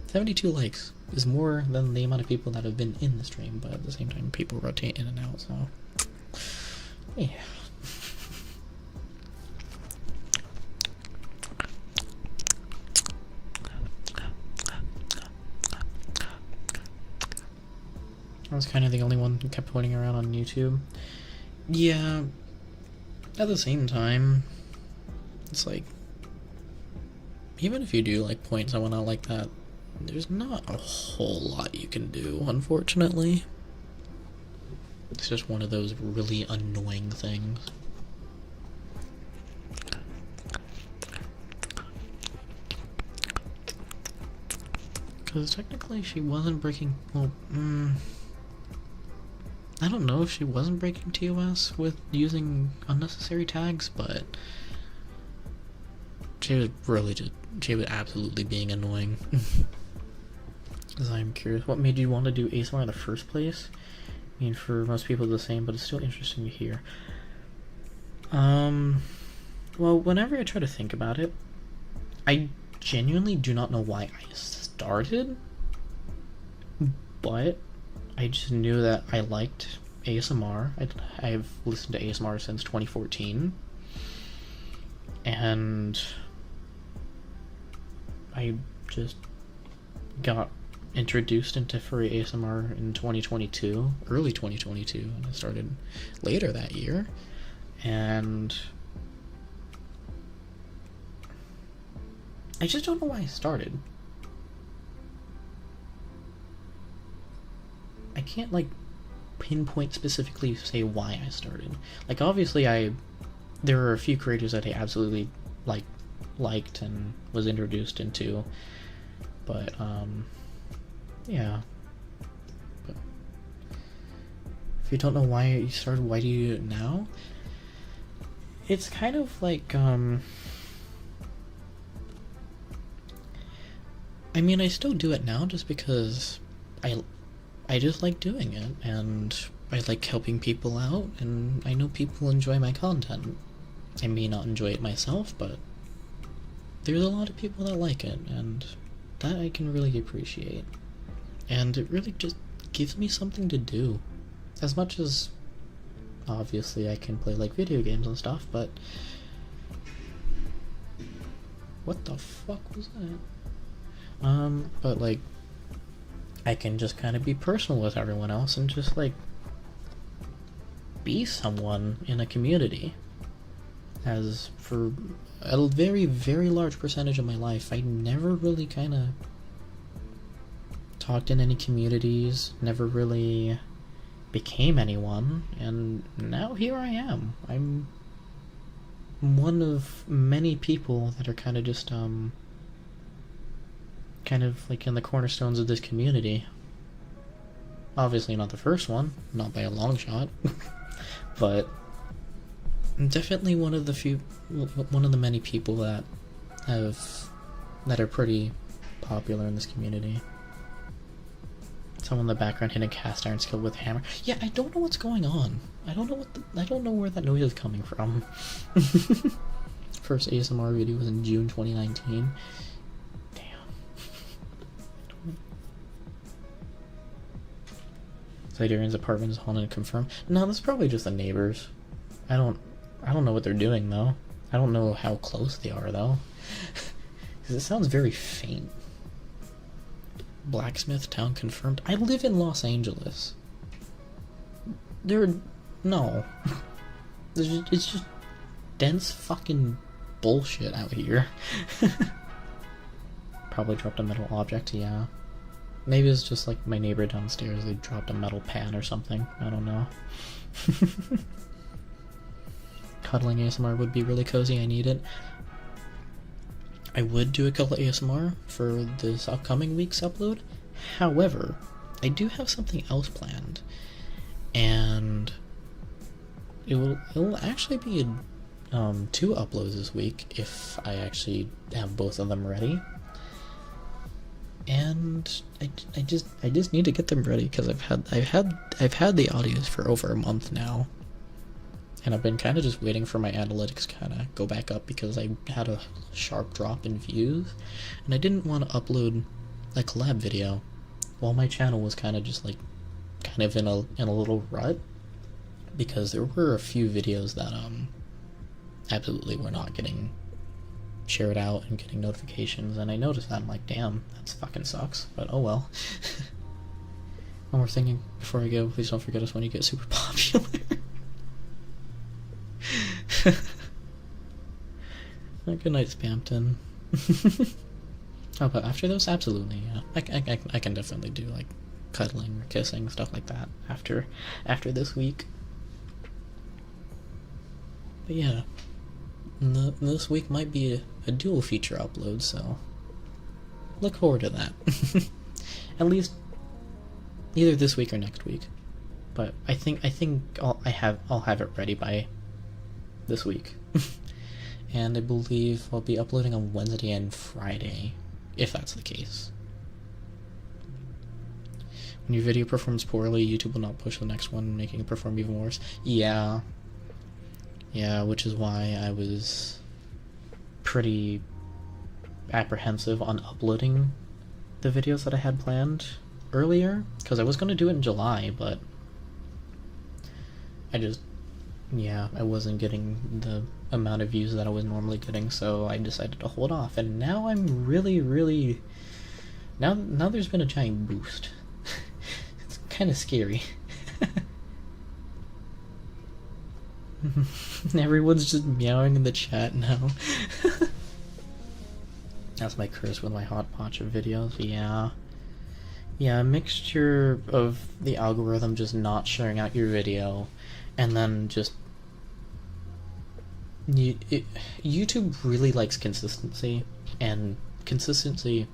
Speaker 1: 72 likes is more than the amount of people that have been in the stream, but at the same time, people rotate in and out, so yeah. I was kind of the only one who kept pointing around on YouTube. Yeah, at the same time, it's like, even if you do like point someone out like that, there's not a whole lot you can do, unfortunately. It's just one of those really annoying things. Because technically she wasn't breaking, well, I don't know if she wasn't breaking TOS with using unnecessary tags, but she was really just, she was absolutely being annoying. Because I'm curious, what made you want to do ASMR in the first place? I mean, for most people the same, but it's still interesting to hear. Well, whenever I try to think about it, I genuinely do not know why I started, but I just knew that I liked ASMR. I've listened to ASMR since 2014, and I just got introduced into furry ASMR in 2022, early 2022, and I started later that year, and I just don't know why I started. I can't like pinpoint specifically say why I started. Like obviously there are a few creators that I absolutely liked and was introduced into, but yeah. But if you don't know why you started, why do you do it now? It's kind of like I mean, I still do it now just because I just like doing it, and I like helping people out, and I know people enjoy my content. I may not enjoy it myself, but there's a lot of people that like it, and that I can really appreciate. And it really just gives me something to do. As much as, obviously, I can play like video games and stuff, but what the fuck was that? But like, I can just kind of be personal with everyone else and just like be someone in a community. As for a very, very large percentage of my life, I never really kind of talked in any communities, never really became anyone, and now here I am. I'm one of many people that are kind of just kind of like in the cornerstones of this community. Obviously not the first one, not by a long shot, but I'm definitely one of the many people that are pretty popular in this community. Someone in the background hitting cast iron skill with a hammer. Yeah, I don't know what's going on. I don't know where that noise is coming from. First ASMR video was in June 2019. Sidarian's apartment is haunted and confirmed. No, that's probably just the neighbors. I don't know what they're doing though. I don't know how close they are though. Because it sounds very faint. Blacksmith town confirmed. I live in Los Angeles. No. It's just dense fucking bullshit out here. Probably dropped a metal object, yeah. Maybe it's just like my neighbor downstairs, they dropped a metal pan or something. I don't know. Cuddling ASMR would be really cozy, I need it. I would do a couple ASMR for this upcoming week's upload. However, I do have something else planned. And it will actually be 2 uploads this week if I actually have both of them ready. And I just need to get them ready because I've had the audios for over a month now, and I've been kind of just waiting for my analytics kind of go back up because I had a sharp drop in views, and I didn't want to upload a collab video while my channel was kind of just like in a little rut, because there were a few videos that absolutely were not getting shared out and getting notifications, and I noticed that. I'm like, damn, that fucking sucks, but oh well. One more thing before I go, please don't forget us when you get super popular. Good night, Spampton. Oh, but after those, absolutely, yeah. I can definitely do, like, cuddling or kissing, stuff like that, after this week. But yeah, this week might be a dual feature upload, so look forward to that. At least either this week or next week. But I think I'll have it ready by this week. And I believe I'll be uploading on Wednesday and Friday, if that's the case. When your video performs poorly, YouTube will not push the next one, making it perform even worse. Yeah, which is why I was pretty apprehensive on uploading the videos that I had planned earlier, because I was going to do it in July, but I wasn't getting the amount of views that I was normally getting, so I decided to hold off, and now I'm really now there's been a giant boost. It's kind of scary. Everyone's just meowing in the chat now. That's my curse with my hot potch of videos. Yeah, a mixture of the algorithm just not sharing out your video, and then just YouTube really likes consistency, and consistency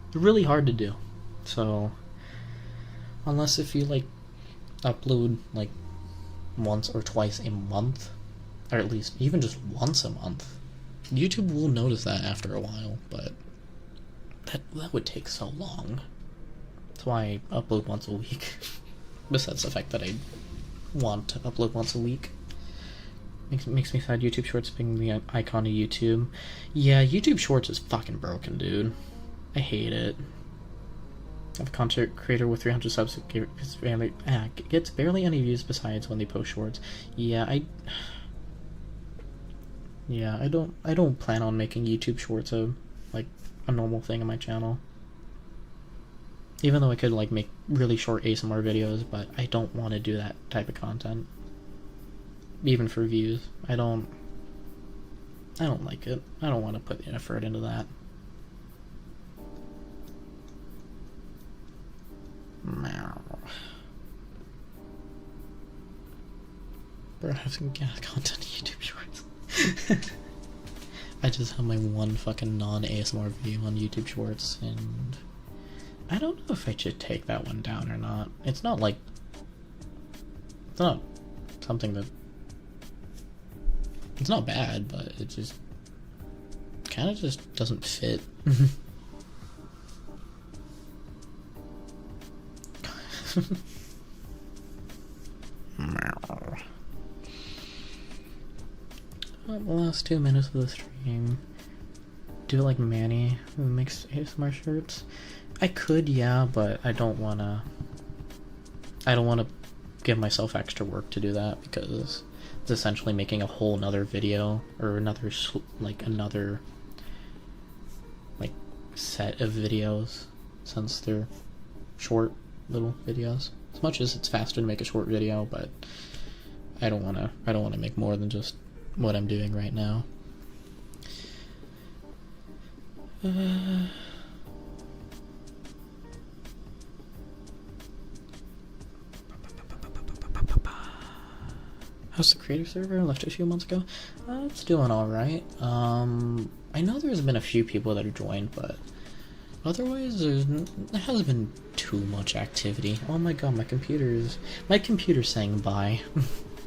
Speaker 1: is really hard to do. So unless if you like upload like once or twice a month, or at least even just once a month, YouTube will notice that after a while, but that would take so long. That's why I upload once a week. Besides the fact that I want to upload once a week. Makes me sad YouTube Shorts being the icon of YouTube. Yeah, YouTube Shorts is fucking broken, dude. I hate it. I have a content creator with 300 subs gets barely any views besides when they post shorts. Yeah, I don't plan on making YouTube Shorts a normal thing on my channel. Even though I could like make really short ASMR videos, but I don't want to do that type of content. Even for views. I don't like it. I don't want to put the effort into that. Bro, I have some content on YouTube Shorts. I just have my one fucking non-ASMR video on YouTube Shorts, and I don't know if I should take that one down or not. It's not something that... It's not bad, but it just kind of just doesn't fit. The last 2 minutes of the stream. Do like Manny, who makes ASMR shirts. I could, yeah, but I don't wanna give myself extra work to do that, because it's essentially making a whole nother video, or another set of videos, since they're short little videos. As much as it's faster to make a short video, but I don't wanna make more than just what I'm doing right now. How's the creative server? I left it a few months ago. It's doing alright. I know there's been a few people that have joined, but otherwise there hasn't been too much activity. Oh my god, my computer's saying bye.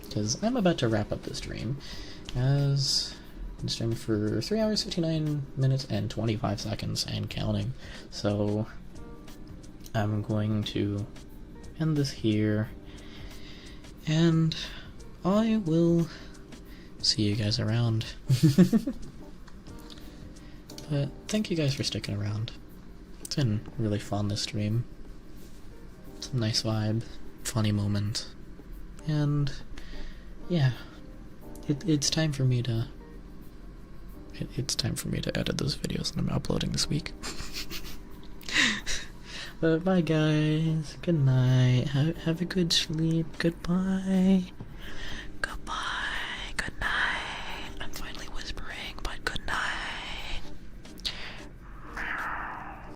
Speaker 1: Because I'm about to wrap up the stream. As been streaming for 3 hours, 59 minutes, and 25 seconds, and counting. So I'm going to end this here, and I will see you guys around. But thank you guys for sticking around. It's been really fun, this stream. It's a nice vibe, funny moment, and yeah, it's time for me to edit those videos that I'm uploading this week. But bye guys. Good night. Have a good sleep. Goodbye.